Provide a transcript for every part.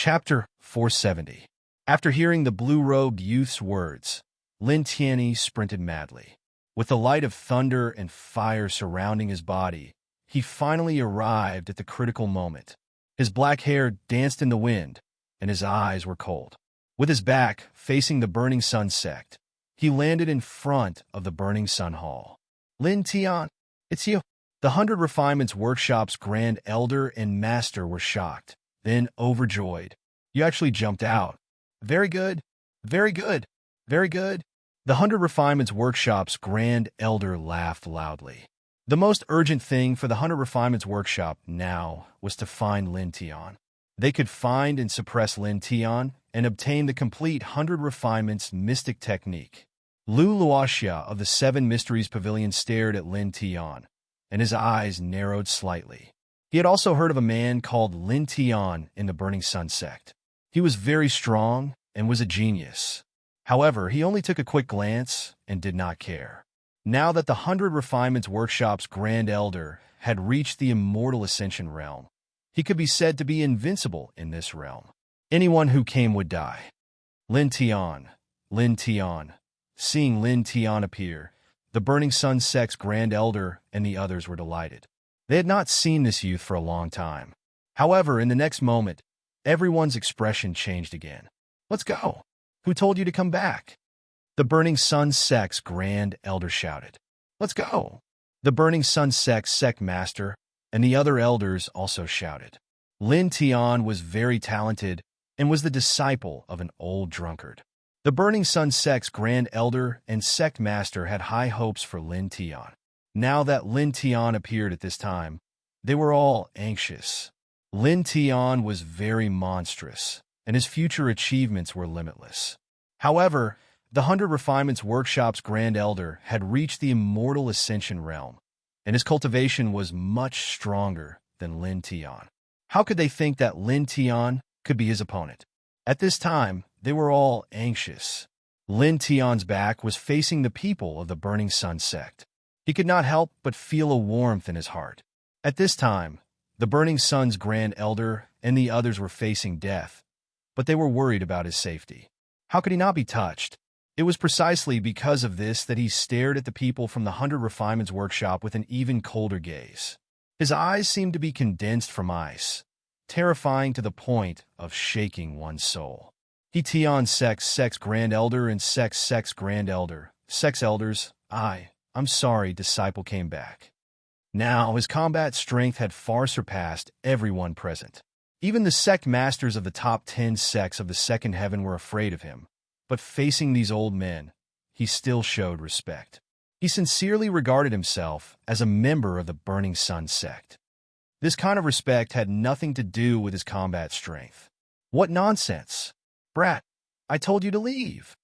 Chapter 470. After hearing the blue-robed youth's words, Lin Tianyi sprinted madly. With the light of thunder and fire surrounding his body, he finally arrived at the critical moment. His black hair danced in the wind, and his eyes were cold. With his back facing the Burning Sun sect, he landed in front of the Burning Sun Hall. Lin Tian, it's you. The 100 Refinements Workshop's Grand Elder and Master were shocked, then overjoyed. You actually jumped out. Very good, very good, very good. The 100 Refinements Workshop's Grand Elder laughed loudly. The most urgent thing for the 100 Refinements Workshop now was to find Lin Tian. They could find and suppress Lin Tian and obtain the complete 100 Refinements mystic technique. Lu Luoxia of the Seven Mysteries Pavilion stared at Lin Tian, and his eyes narrowed slightly. He had also heard of a man called Lin Tian in the Burning Sun sect. He was very strong and was a genius. However, he only took a quick glance and did not care. Now that the 100 Refinements Workshop's Grand Elder had reached the Immortal Ascension realm, he could be said to be invincible in this realm. Anyone who came would die. Lin Tian, Lin Tian. Seeing Lin Tian appear, the Burning Sun sect's Grand Elder and the others were delighted. They had not seen this youth for a long time. However, in the next moment, everyone's expression changed again. Let's go. Who told you to come back? The Burning Sun sect's Grand Elder shouted. Let's go. The Burning Sun sect's sect master and the other elders also shouted. Lin Tian was very talented and was the disciple of an old drunkard. The Burning Sun sect's Grand Elder and sect master had high hopes for Lin Tian. Now that Lin Tian appeared at this time, they were all anxious. Lin Tian was very monstrous, and his future achievements were limitless. However, the 100 Refinements Workshop's Grand Elder had reached the Immortal Ascension realm, and his cultivation was much stronger than Lin Tian. How could they think that Lin Tian could be his opponent? At this time, they were all anxious. Lin Tian's back was facing the people of the Burning Sun sect. He could not help but feel a warmth in his heart. At this time, the Burning Sun's Grand Elder and the others were facing death, but they were worried about his safety. How could he not be touched? It was precisely because of this that he stared at the people from the 100 Refinements Workshop with an even colder gaze. His eyes seemed to be condensed from ice, terrifying to the point of shaking one's soul. Tian Sect's Grand Elder and Sect's Grand Elder. Sect's Elders, I'm sorry, disciple came back. Now, his combat strength had far surpassed everyone present. Even the sect masters of the top 10 sects of the Second Heaven were afraid of him. But facing these old men, he still showed respect. He sincerely regarded himself as a member of the Burning Sun sect. This kind of respect had nothing to do with his combat strength. What nonsense! Brat, I told you to leave!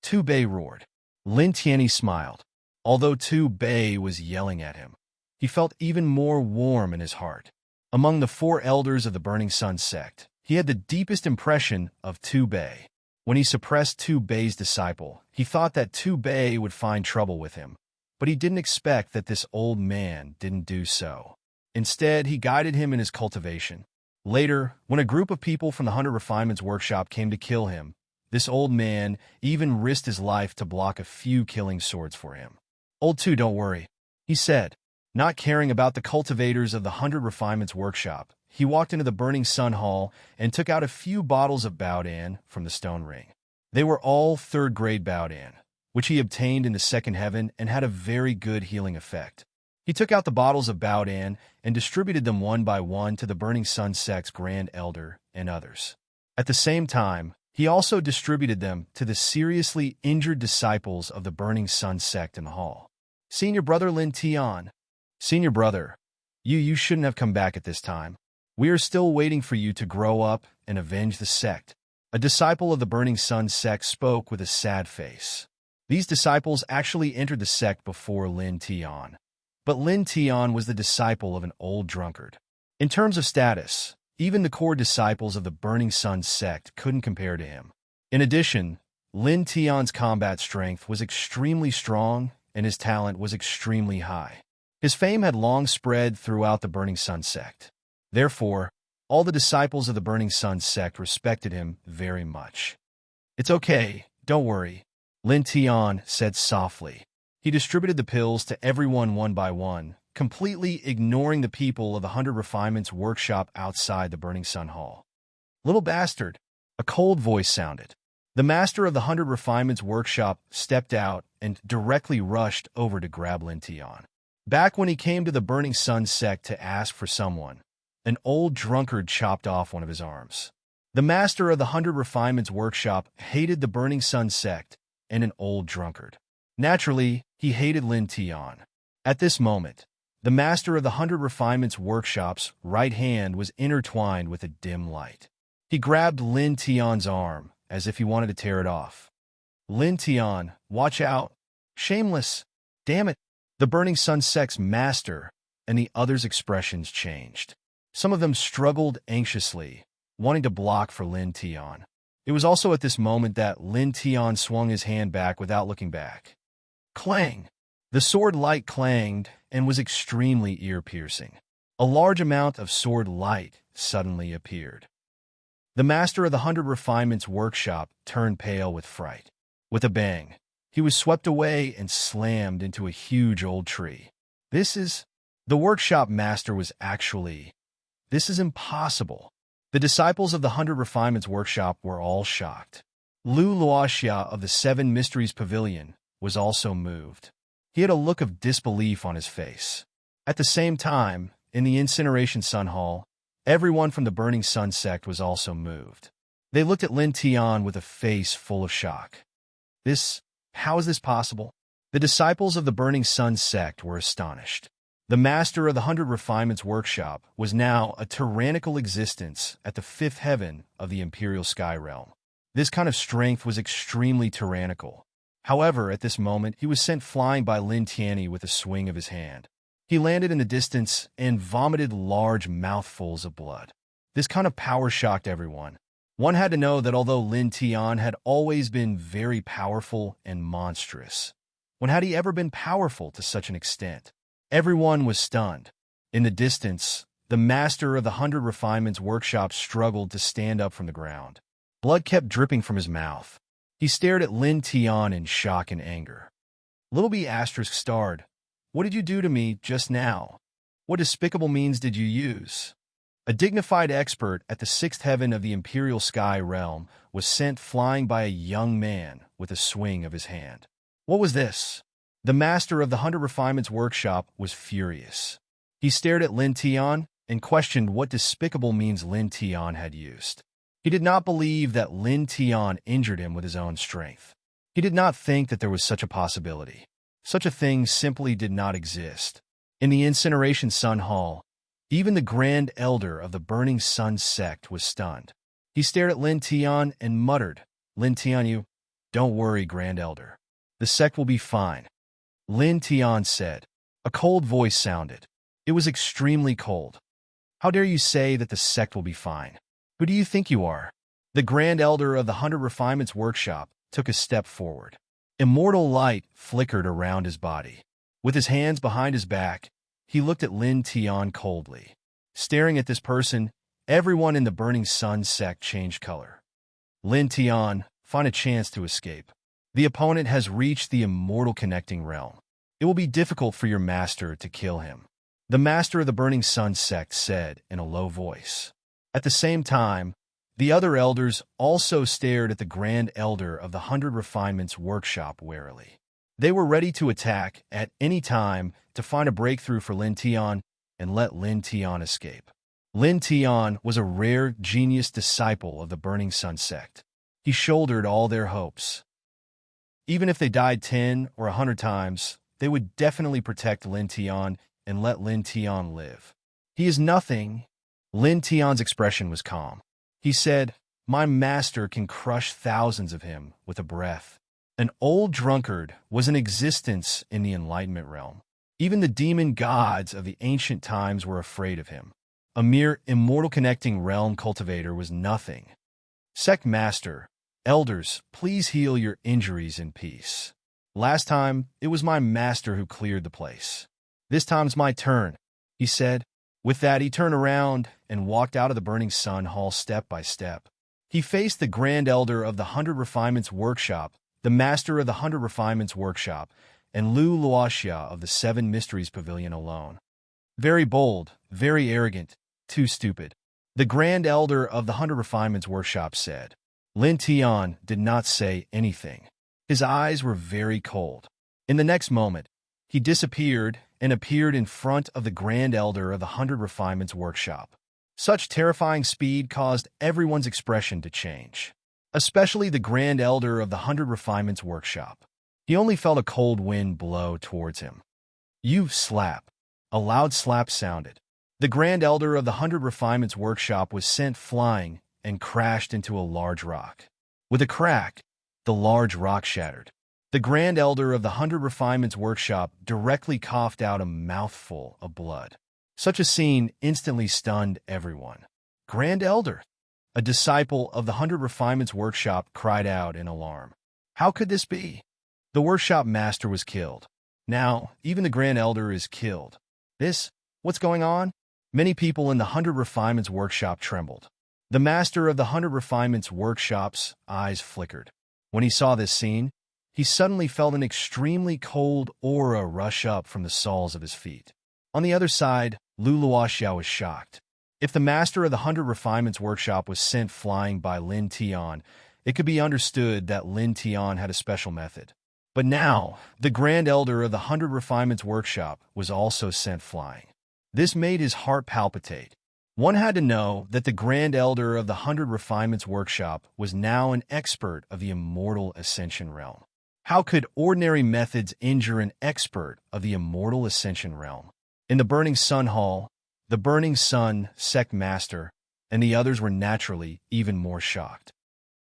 Tu Bei roared. Lin Tianyi smiled. Although Tu Bei was yelling at him, he felt even more warm in his heart. Among the 4 elders of the Burning Sun sect, he had the deepest impression of Tu Bei. When he suppressed Tu Bei's disciple, he thought that Tu Bei would find trouble with him, but he didn't expect that this old man didn't do so. Instead, he guided him in his cultivation. Later, when a group of people from the 100 Refinements Workshop came to kill him, this old man even risked his life to block a few killing swords for him. Old Tu, don't worry, he said. Not caring about the cultivators of the 100 Refinements Workshop, he walked into the Burning Sun Hall and took out a few bottles of Baodan from the stone ring. They were all 3rd-grade Baodan, which he obtained in the Second Heaven and had a very good healing effect. He took out the bottles of Baodan and distributed them one by one to the Burning Sun sect's Grand Elder and others. At the same time, he also distributed them to the seriously injured disciples of the Burning Sun sect in the hall. Senior brother Lin Tian. Senior brother, you shouldn't have come back at this time. We are still waiting for you to grow up and avenge the sect. A disciple of the Burning Sun sect spoke with a sad face. These disciples actually entered the sect before Lin Tian. But Lin Tian was the disciple of an old drunkard. In terms of status, even the core disciples of the Burning Sun sect couldn't compare to him. In addition, Lin Tian's combat strength was extremely strong and his talent was extremely high. His fame had long spread throughout the Burning Sun sect. Therefore, All the disciples of the Burning Sun sect respected him very much. "It's okay, don't worry," Lin Tian said softly. He distributed the pills to everyone one by one, completely ignoring the people of the 100 Refinements workshop outside the Burning Sun Hall. "Little bastard," a cold voice sounded. The master of the 100 Refinements workshop stepped out and directly rushed over to grab Lin Tian. Back when he came to the Burning Sun sect to ask for someone, an old drunkard chopped off one of his arms. The master of the 100 Refinements workshop hated the Burning Sun sect and an old drunkard. Naturally, he hated Lin Tian. At this moment, the master of the 100 Refinements workshop's right hand was intertwined with a dim light. He grabbed Lin Tian's arm as if he wanted to tear it off. "Lin Tian, watch out! Shameless! Damn it!" The Burning Sun sect's master and the others' expressions changed. Some of them struggled anxiously, wanting to block for Lin Tian. It was also at this moment that Lin Tian swung his hand back without looking back. Clang! The sword light clanged and was extremely ear-piercing. A large amount of sword light suddenly appeared. The master of the 100 Refinements workshop turned pale with fright. With a bang, he was swept away and slammed into a huge old tree. The workshop master was actually... This is impossible. The disciples of the 100 Refinements workshop were all shocked. Lu Luoxia of the 7 Mysteries Pavilion was also moved. He had a look of disbelief on his face. At the same time, in the Incineration Sun Hall, everyone from the Burning Sun sect was also moved. They looked at Lin Tian with a face full of shock. How is this possible? The disciples of the Burning Sun sect were astonished. The master of the 100 Refinements workshop was now a tyrannical existence at the 5th heaven of the Imperial Sky Realm. This kind of strength was extremely tyrannical. However, at this moment, he was sent flying by Lin Tian with a swing of his hand. He landed in the distance and vomited large mouthfuls of blood. This kind of power shocked everyone. One had to know that although Lin Tian had always been very powerful and monstrous, when had he ever been powerful to such an extent? Everyone was stunned. In the distance, the master of the 100 Refinements workshop struggled to stand up from the ground. Blood kept dripping from his mouth. He stared at Lin Tian in shock and anger. Little B*** starred. "What did you do to me just now? What despicable means did you use?" A dignified expert at the 6th heaven of the Imperial Sky Realm was sent flying by a young man with a swing of his hand. What was this? The master of the 100 Refinements workshop was furious. He stared at Lin Tian and questioned what despicable means Lin Tian had used. He did not believe that Lin Tian injured him with his own strength. He did not think that there was such a possibility. Such a thing simply did not exist. In the Incineration Sun Hall, even the Grand Elder of the Burning Sun sect was stunned. He stared at Lin Tian and muttered, "Lin Tian, you... Don't worry, Grand Elder. The sect will be fine." Lin Tian said. A cold voice sounded. It was extremely cold. "How dare you say that the sect will be fine? Who do you think you are?" The Grand Elder of the 100 Refinements workshop took a step forward. Immortal light flickered around his body. With his hands behind his back, he looked at Lin Tian coldly. Staring at this person, everyone in the Burning Sun sect changed color. "Lin Tian, find a chance to escape. The opponent has reached the immortal connecting realm. It will be difficult for your master to kill him," the master of the Burning Sun sect said in a low voice. At the same time, the other elders also stared at the Grand Elder of the 100 Refinements workshop warily. They were ready to attack at any time to find a breakthrough for Lin Tian and let Lin Tian escape. Lin Tian was a rare genius disciple of the Burning Sun sect. He shouldered all their hopes. Even if they died 10 or 100 times, they would definitely protect Lin Tian and let Lin Tian live. "He is nothing." Lin Tian's expression was calm. He said, "My master can crush thousands of him with a breath." An old drunkard was in existence in the Enlightenment realm. Even the demon gods of the ancient times were afraid of him. A mere immortal connecting realm cultivator was nothing. "Sect Master, elders, please heal your injuries in peace. Last time, it was my master who cleared the place. This time's my turn," he said. With that, he turned around and walked out of the Burning Sun Hall step by step. He faced the Grand Elder of the 100 Refinements Workshop, the Master of the 100 Refinements Workshop, and Lu Luoxia of the 7 Mysteries Pavilion alone. Very bold, very arrogant, too stupid. The Grand Elder of the 100 Refinements Workshop said. Lin Tian did not say anything. His eyes were very cold. In the next moment, he disappeared and appeared in front of the Grand Elder of the 100 Refinements Workshop. Such terrifying speed caused everyone's expression to change, especially the Grand Elder of the 100 Refinements Workshop. He only felt a cold wind blow towards him. You slap. A loud slap sounded. The Grand Elder of the 100 Refinements Workshop was sent flying and crashed into a large rock. With a crack, the large rock shattered. The Grand Elder of the 100 Refinements Workshop directly coughed out a mouthful of blood. Such a scene instantly stunned everyone. Grand Elder! A disciple of the 100 Refinements Workshop cried out in alarm. How could this be? The workshop master was killed. Now, even the Grand Elder is killed. What's going on? Many people in the 100 Refinements Workshop trembled. The master of the 100 Refinements Workshop's eyes flickered. When he saw this scene, he suddenly felt an extremely cold aura rush up from the soles of his feet. On the other side, Lu Luoxia was shocked. If the master of the 100 Refinements Workshop was sent flying by Lin Tian, it could be understood that Lin Tian had a special method. But now, the Grand Elder of the 100 Refinements Workshop was also sent flying. This made his heart palpitate. One had to know that the Grand Elder of the 100 Refinements Workshop was now an expert of the immortal Ascension realm. How could ordinary methods injure an expert of the immortal Ascension realm? In the Burning Sun Hall, the Burning Sun Sect Master and the others were naturally even more shocked.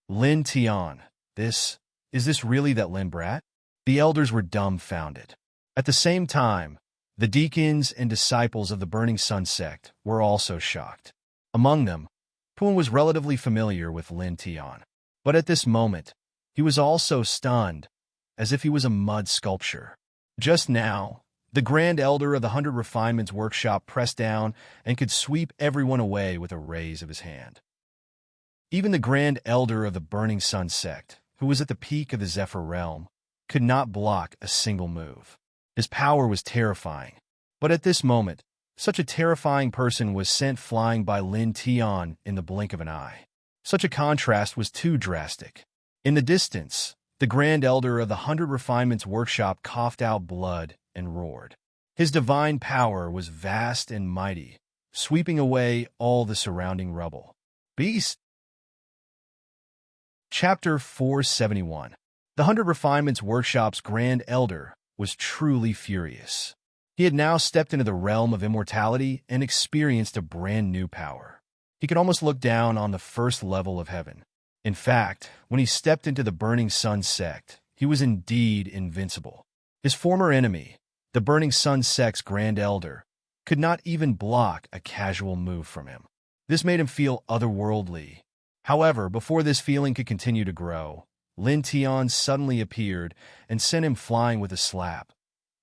Lin Tian, is this really that Lin Brat? The elders were dumbfounded. At the same time, the deacons and disciples of the Burning Sun Sect were also shocked. Among them, Pun was relatively familiar with Lin Tian. But at this moment, he was also stunned, as if he was a mud sculpture. Just now, the Grand Elder of the 100 Refinements Workshop pressed down and could sweep everyone away with a raise of his hand. Even the Grand Elder of the Burning Sun Sect, who was at the peak of the Zephyr realm, could not block a single move. His power was terrifying. But at this moment, such a terrifying person was sent flying by Lin Tian in the blink of an eye. Such a contrast was too drastic. In the distance, the Grand Elder of the 100 Refinements Workshop coughed out blood and roared. His divine power was vast and mighty, sweeping away all the surrounding rubble. Beast! Chapter 471. The 100 Refinements Workshop's Grand Elder was truly furious. He had now stepped into the realm of immortality and experienced a brand new power. He could almost look down on the first level of heaven. In fact, when he stepped into the Burning Sun Sect, he was indeed invincible. His former enemy, the Burning Sun Sect's Grand Elder, could not even block a casual move from him. This made him feel otherworldly. However, before this feeling could continue to grow, Lin Tian suddenly appeared and sent him flying with a slap,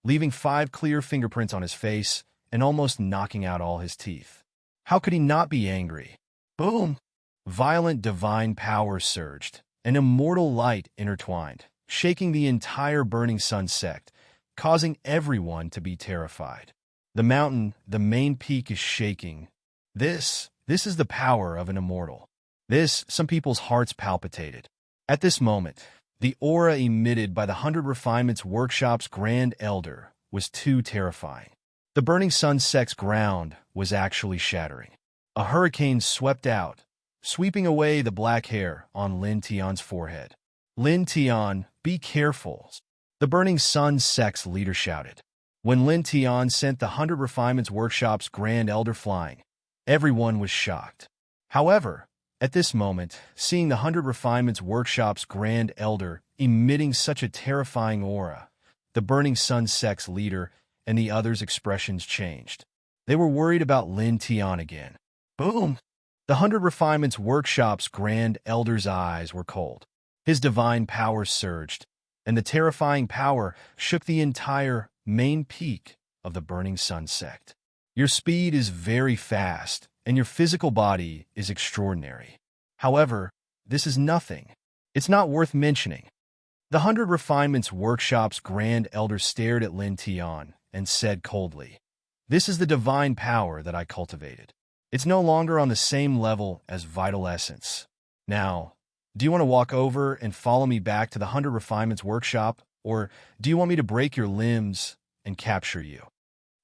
leaving 5 clear fingerprints on his face and almost knocking out all his teeth. How could he not be angry? Boom! Violent divine power surged, an immortal light intertwined, shaking the entire Burning Sun Sect, causing everyone to be terrified. The mountain, the main peak, is shaking. This is the power of an immortal. Some people's hearts palpitated. At this moment, the aura emitted by the 100 Refinements Workshop's Grand Elder was too terrifying. The Burning Sun Sect's ground was actually shattering. A hurricane swept out, sweeping away the black hair on Lin Tian's forehead. Lin Tian, be careful, the Burning Sun Sect's leader shouted. When Lin Tian sent the 100 Refinements Workshop's Grand Elder flying, everyone was shocked. However, at this moment, seeing the 100 Refinements Workshop's Grand Elder emitting such a terrifying aura, the Burning Sun Sect's leader and the others' expressions changed. They were worried about Lin Tian again. Boom! The 100 Refinements Workshop's Grand Elder's eyes were cold. His divine power surged, and the terrifying power shook the entire main peak of the Burning Sun Sect. Your speed is very fast, and your physical body is extraordinary. However, this is nothing. It's not worth mentioning. The 100 Refinements Workshop's Grand Elder stared at Lin Tian and said coldly, "This is the divine power that I cultivated. It's no longer on the same level as vital essence. Now, do you want to walk over and follow me back to the 100 Refinements Workshop, or do you want me to break your limbs and capture you?"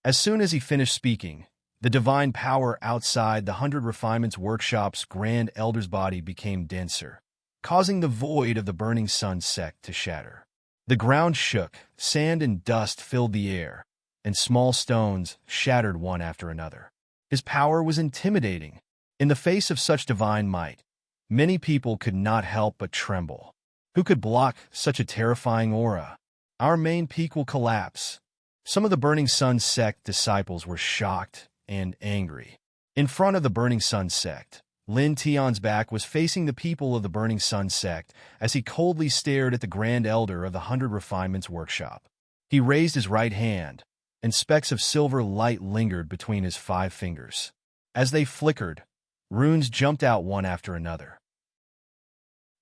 As soon as he finished speaking, the divine power outside the 100 Refinements Workshop's Grand Elder's body became denser, causing the void of the burning sun sect to shatter. The ground shook, sand and dust filled the air, and small stones shattered one after another. His power was intimidating. In the face of such divine might, many people could not help but tremble. Who could block such a terrifying aura? Our main peak will collapse. Some of the Burning Sun sect disciples were shocked and angry. In front of the Burning Sun sect, Lin Tian's back was facing the people of the Burning Sun sect as he coldly stared at the Grand Elder of the 100 Refinements Workshop. He raised his right hand, and specks of silver light lingered between his 5 fingers. As they flickered, runes jumped out one after another.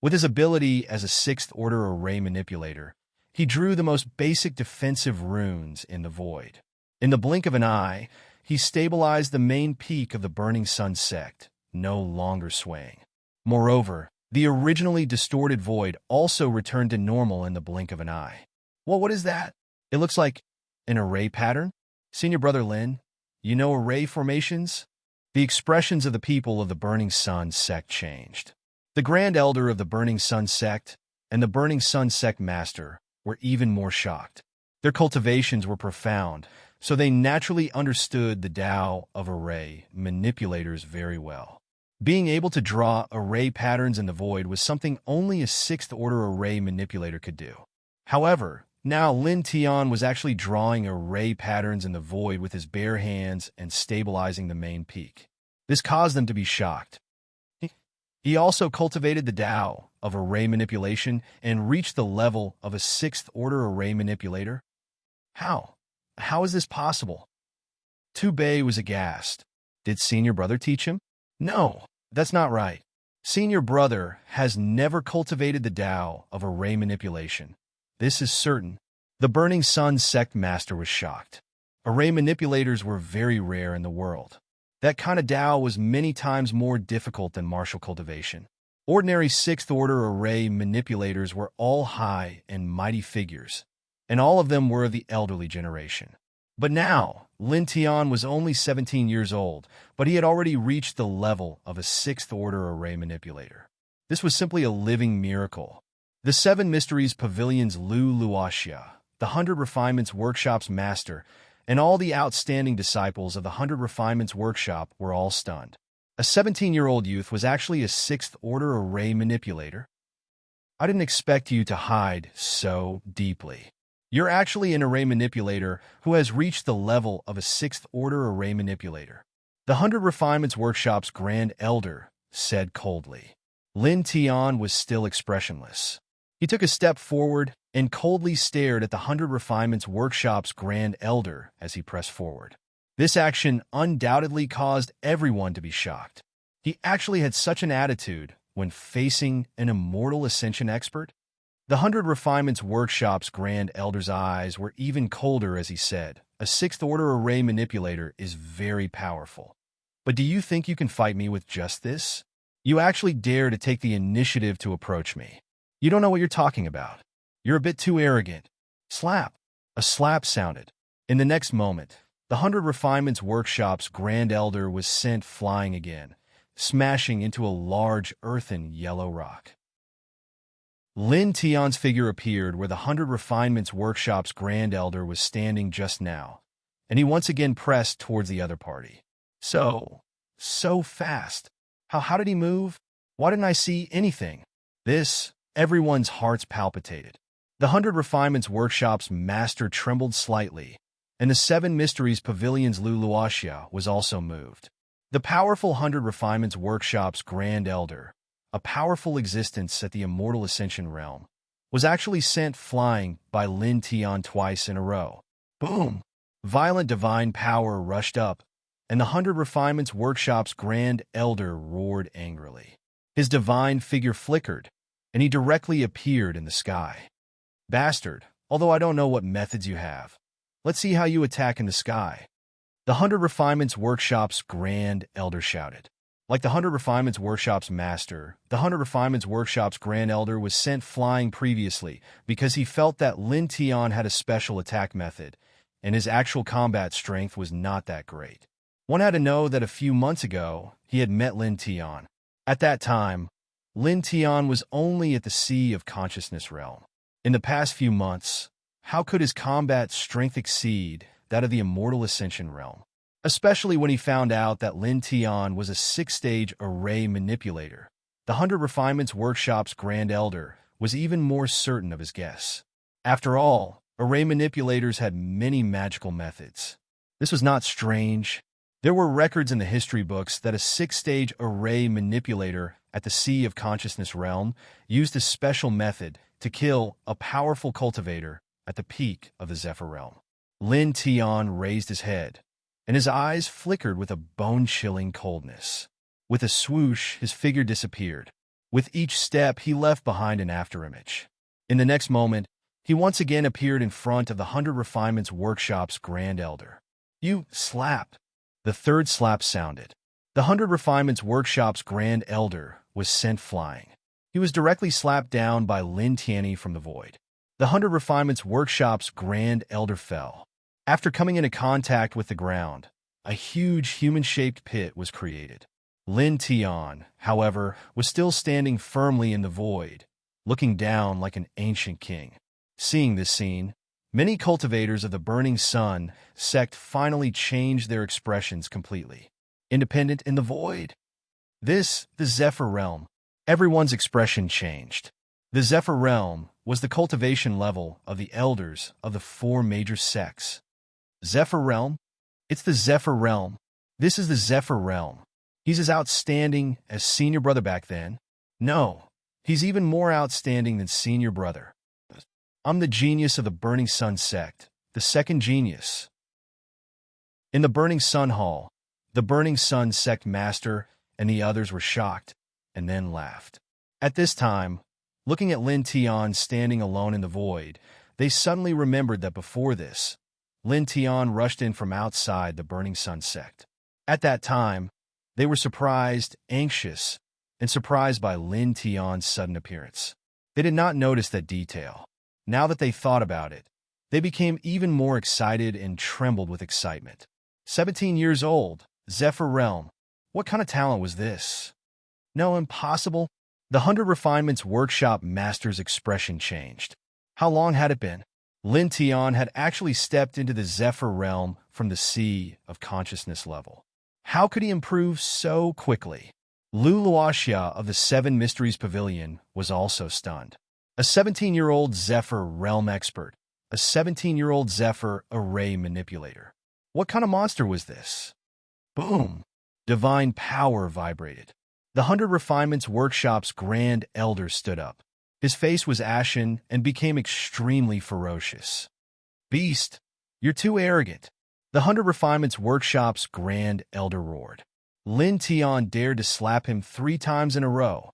With his ability as a 6th Order array manipulator, he drew the most basic defensive runes in the void. In the blink of an eye, he stabilized the main peak of the Burning Sun sect, no longer swaying. Moreover, the originally distorted void also returned to normal in the blink of an eye. Well, what is that? It looks like an array pattern? Senior Brother Lin, you know array formations? The expressions of the people of the Burning Sun sect changed. The Grand Elder of the Burning Sun sect and the Burning Sun sect Master were even more shocked. Their cultivations were profound, so they naturally understood the Tao of array manipulators very well. Being able to draw array patterns in the void was something only a 6th Order array manipulator could do. However, now Lin Tian was actually drawing array patterns in the void with his bare hands and stabilizing the main peak. This caused them to be shocked. He also cultivated the Tao of array manipulation and reached the level of a 6th Order array manipulator. How? How is this possible? Tu Bei was aghast. Did Senior Brother teach him? No, that's not right. Senior Brother has never cultivated the Tao of array manipulation. This is certain. The Burning Sun sect Master was shocked. Array manipulators were very rare in the world. That kind of Tao was many times more difficult than martial cultivation. Ordinary 6th Order array manipulators were all high and mighty figures, and all of them were of the elderly generation. But now, Lin Tian was only 17 years old, but he had already reached the level of a 6th Order array manipulator. This was simply a living miracle. The 7 Mysteries Pavilion's Lu Luoxia, the 100 Refinements Workshop's Master, and all the outstanding disciples of the 100 Refinements Workshop were all stunned. A 17-year-old youth was actually a 6th Order array manipulator? I didn't expect you to hide so deeply. You're actually an array manipulator who has reached the level of a 6th Order array manipulator. The 100 Refinements Workshop's Grand Elder said coldly. Lin Tian was still expressionless. He took a step forward and coldly stared at the 100 Refinements Workshop's Grand Elder as he pressed forward. This action undoubtedly caused everyone to be shocked. He actually had such an attitude when facing an immortal ascension expert. The 100 Refinements Workshop's Grand Elder's eyes were even colder as he said, "A 6th Order array manipulator is very powerful. But do you think you can fight me with just this? You actually dare to take the initiative to approach me. You don't know what you're talking about. You're a bit too arrogant." Slap. A slap sounded. In the next moment, the 100 Refinements Workshop's Grand Elder was sent flying again, smashing into a large earthen yellow rock. Lin Tian's figure appeared where the 100 Refinements Workshop's Grand Elder was standing just now, and he once again pressed towards the other party. So fast. How did he move? Why didn't I see anything? Everyone's hearts palpitated. The 100 Refinements Workshop's Master trembled slightly, and the 7 Mysteries Pavilion's Lu Luoxia was also moved. The powerful 100 Refinements Workshop's Grand Elder, a powerful existence at the Immortal Ascension realm, was actually sent flying by Lin Tian twice in a row. Boom! Violent divine power rushed up and the 100 Refinements Workshop's Grand Elder roared angrily. His divine figure flickered, and he directly appeared in the sky. "Bastard, although I don't know what methods you have. Let's see how you attack in the sky." The 100 Refinements Workshop's Grand Elder shouted. Like the 100 Refinements Workshop's master, the 100 Refinements Workshop's Grand Elder was sent flying previously because he felt that Lin Tian had a special attack method, and his actual combat strength was not that great. One had to know that a few months ago, he had met Lin Tian. At that time, Lin Tian was only at the Sea of Consciousness realm. In the past few months, how could his combat strength exceed that of the Immortal Ascension realm? Especially when he found out that Lin Tian was a 6-stage array manipulator. The 100 Refinements Workshop's Grand Elder was even more certain of his guess. After all, array manipulators had many magical methods. This was not strange. There were records in the history books that a 6-stage array manipulator at the Sea of Consciousness realm used a special method to kill a powerful cultivator at the peak of the Zephyr realm. Lin Tian raised his head, and his eyes flickered with a bone-chilling coldness. With a swoosh, his figure disappeared. With each step, he left behind an afterimage. In the next moment, he once again appeared in front of the 100 Refinements Workshop's Grand Elder. "You slap!" The third slap sounded. The 100 Refinements Workshop's Grand Elder was sent flying. He was directly slapped down by Lin Tian from the void. The 100 Refinements Workshop's Grand Elder fell. After coming into contact with the ground, a huge human-shaped pit was created. Lin Tian, however, was still standing firmly in the void, looking down like an ancient king. Seeing this scene, many cultivators of the Burning Sun sect finally changed their expressions completely. Independent in the void. The Zephyr realm. Everyone's expression changed. The Zephyr realm was the cultivation level of the elders of the 4 major sects. Zephyr realm? It's the Zephyr realm. This is the Zephyr realm. He's as outstanding as Senior Brother back then. No, he's even more outstanding than Senior Brother. I'm the genius of the Burning Sun sect, the second genius. In the Burning Sun Hall, the Burning Sun sect master and the others were shocked and then laughed. At this time, looking at Lin Tian standing alone in the void, they suddenly remembered that before this, Lin Tian rushed in from outside the Burning Sun sect. At that time, they were surprised, anxious, and surprised by Lin Tian's sudden appearance. They did not notice that detail. Now that they thought about it, they became even more excited and trembled with excitement. 17 years old, Zephyr realm. What kind of talent was this? No, impossible. The 100 Refinements Workshop master's expression changed. How long had it been? Lin Tian had actually stepped into the Zephyr realm from the Sea of Consciousness level. How could he improve so quickly? Lu Luoxia of the 7 Mysteries Pavilion was also stunned. A 17-year-old Zephyr realm expert. A 17-year-old Zephyr array manipulator. What kind of monster was this? Boom! Divine power vibrated. The 100 Refinements Workshop's Grand Elder stood up. His face was ashen and became extremely ferocious. "Beast, you're too arrogant." The 100 Refinements Workshop's Grand Elder roared. Lin Tian dared to slap him 3 times in a row.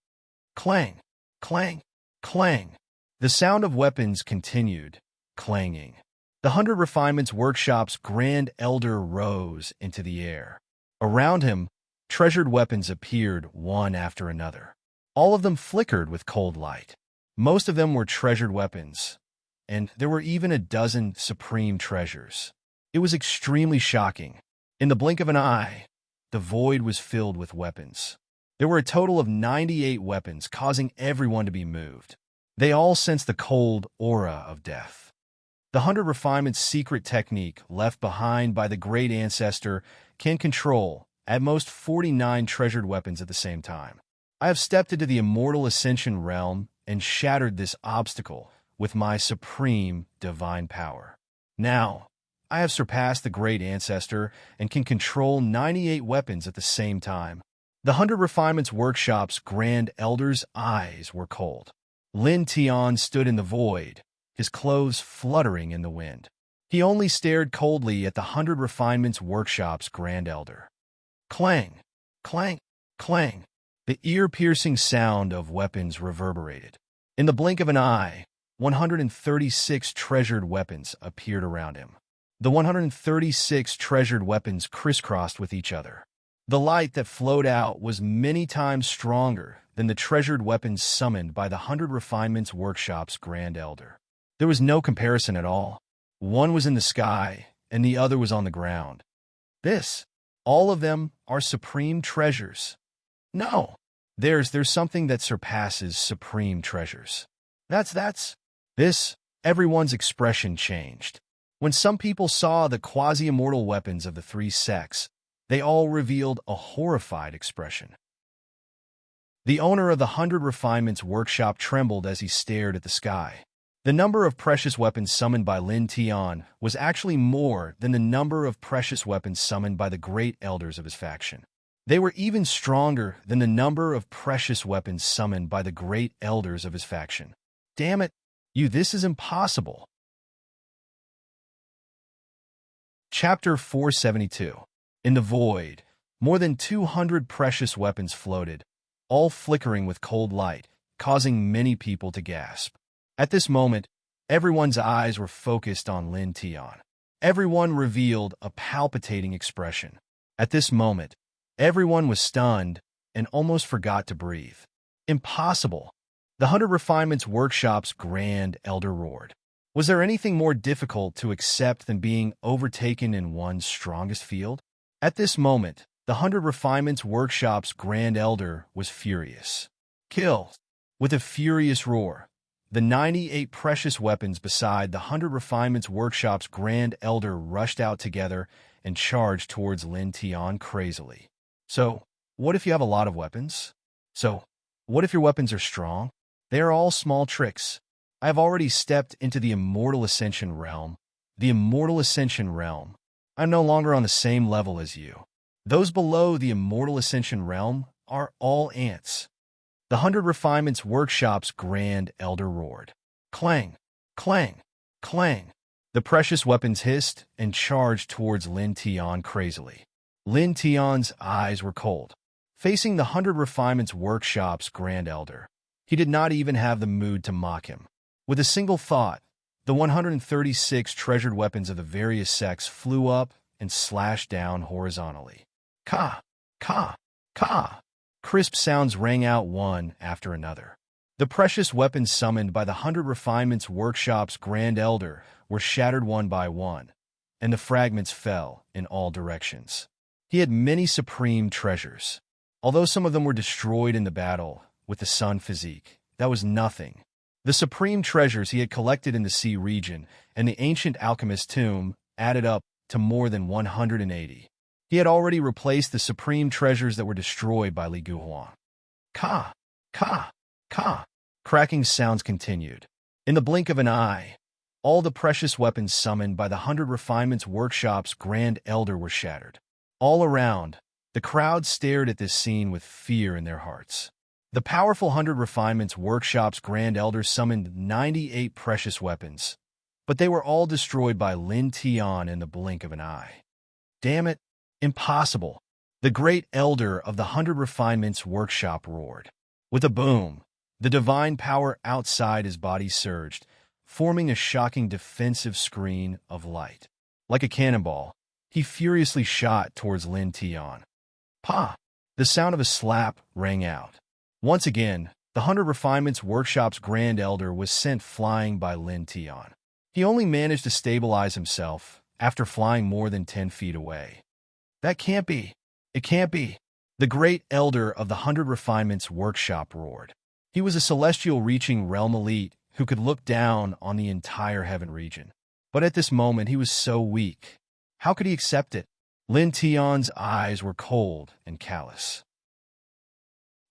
Clang, clang, clang. The sound of weapons continued, clanging. The 100 Refinements Workshop's Grand Elder rose into the air. Around him, treasured weapons appeared one after another. All of them flickered with cold light. Most of them were treasured weapons, and there were even a dozen supreme treasures. It was extremely shocking. In the blink of an eye, the void was filled with weapons. There were a total of 98 weapons, causing everyone to be moved. They all sensed the cold aura of death. The 100 Refinements secret technique left behind by the Great Ancestor can control, at most, 49 treasured weapons at the same time. I have stepped into the Immortal Ascension realm and shattered this obstacle with my supreme divine power. Now, I have surpassed the Great Ancestor and can control 98 weapons at the same time. The 100 Refinements Workshop's Grand Elder's eyes were cold. Lin Tian stood in the void, his clothes fluttering in the wind. He only stared coldly at the 100 Refinements Workshop's Grand Elder. Clang, clang, clang. The ear-piercing sound of weapons reverberated. In the blink of an eye, 136 treasured weapons appeared around him. The 136 treasured weapons crisscrossed with each other. The light that flowed out was many times stronger than the treasured weapons summoned by the 100 Refinements Workshop's Grand Elder. There was no comparison at all. One was in the sky, and the other was on the ground. All of them are supreme treasures. No, there's something that surpasses supreme treasures. Everyone's expression changed. When some people saw the quasi-immortal weapons of the three sects, they all revealed a horrified expression. The owner of the 100 Refinements Workshop trembled as he stared at the sky. The number of precious weapons summoned by Lin Tian was actually more than the number of precious weapons summoned by the great elders of his faction. They were even stronger than the number of precious weapons summoned by the great elders of his faction. Damn it, this is impossible. Chapter 472. In the void, more than 200 precious weapons floated, all flickering with cold light, causing many people to gasp. At this moment, everyone's eyes were focused on Lin Tian. Everyone revealed a palpitating expression. At this moment, everyone was stunned and almost forgot to breathe. Impossible! The 100 Refinements Workshop's Grand Elder roared. Was there anything more difficult to accept than being overtaken in one's strongest field? At this moment, the 100 Refinements Workshop's Grand Elder was furious. Kill! With a furious roar, the 98 precious weapons beside the 100 Refinements Workshop's Grand Elder rushed out together and charged towards Lin Tian crazily. So, what if you have a lot of weapons? So, what if your weapons are strong? They are all small tricks. I have already stepped into the Immortal Ascension realm. The Immortal Ascension realm. I'm no longer on the same level as you. Those below the Immortal Ascension realm are all ants. The 100 Refinements Workshop's Grand Elder roared. Clang, clang, clang. The precious weapons hissed and charged towards Lin Tian crazily. Lin Tian's eyes were cold. Facing the 100 Refinements Workshop's Grand Elder, he did not even have the mood to mock him. With a single thought, the 136 treasured weapons of the various sects flew up and slashed down horizontally. Ka! Ka! Ka! Crisp sounds rang out one after another. The precious weapons summoned by the 100 Refinements Workshop's Grand Elder were shattered one by one, and the fragments fell in all directions. He had many supreme treasures. Although some of them were destroyed in the battle with the Sun Physique, that was nothing. The supreme treasures he had collected in the Sea region and the ancient alchemist's tomb added up to more than 180. He had already replaced the supreme treasures that were destroyed by Li Guhuang. Ka! Ka! Ka! Cracking sounds continued. In the blink of an eye, all the precious weapons summoned by the 100 Refinements Workshop's Grand Elder were shattered. All around, the crowd stared at this scene with fear in their hearts. The powerful 100 Refinements Workshop's Grand Elder summoned 98 precious weapons, but they were all destroyed by Lin Tian in the blink of an eye. Damn it! Impossible! The great Elder of the 100 Refinements Workshop roared. With a boom, the divine power outside his body surged, forming a shocking defensive screen of light. Like a cannonball, he furiously shot towards Lin Tian. Pa! The sound of a slap rang out. Once again, the 100 Refinements Workshop's Grand Elder was sent flying by Lin Tian. He only managed to stabilize himself after flying more than 10 feet away. That can't be. It can't be. The great Elder of the 100 Refinements Workshop roared. He was a celestial-reaching realm elite who could look down on the entire heaven region. But at this moment, he was so weak. How could he accept it? Lin Tian's eyes were cold and callous.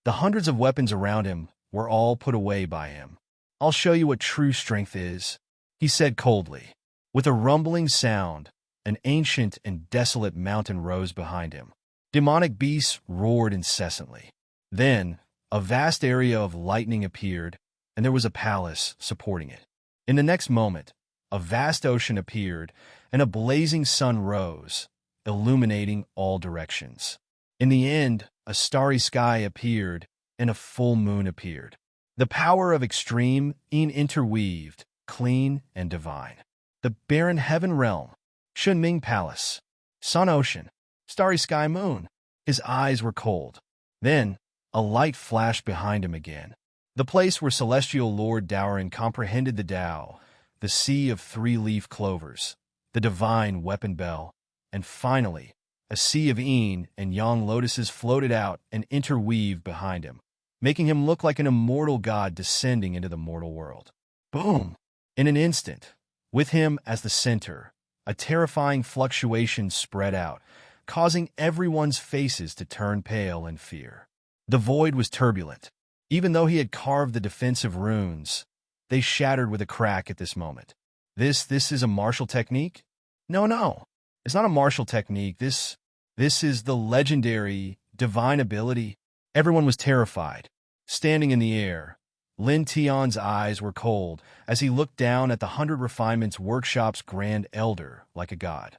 The hundreds of weapons around him were all put away by him. I'll show you what true strength is, he said coldly. With a rumbling sound, an ancient and desolate mountain rose behind him. Demonic beasts roared incessantly. Then, a vast area of lightning appeared, and there was a palace supporting it. In the next moment, a vast ocean appeared, and a blazing sun rose, illuminating all directions. In the end, a starry sky appeared, and a full moon appeared. The power of extreme, interweaved, clean, and divine. The barren heaven realm, Shunming Palace, sun ocean, starry sky moon. His eyes were cold. Then, a light flashed behind him again. The place where celestial Lord Daorin comprehended the Tao, the sea of three-leaf clovers, the divine weapon bell, and finally, a sea of yin and yang lotuses floated out and interweaved behind him, making him look like an immortal god descending into the mortal world. Boom! In an instant, with him as the center, a terrifying fluctuation spread out, causing everyone's faces to turn pale in fear. The void was turbulent. Even though he had carved the defensive runes, they shattered with a crack at this moment. This is a martial technique? No. It's not a martial technique. This is the legendary divine ability. Everyone was terrified. Standing in the air, Lin Tian's eyes were cold as he looked down at the 100 Refinements Workshop's Grand Elder like a god.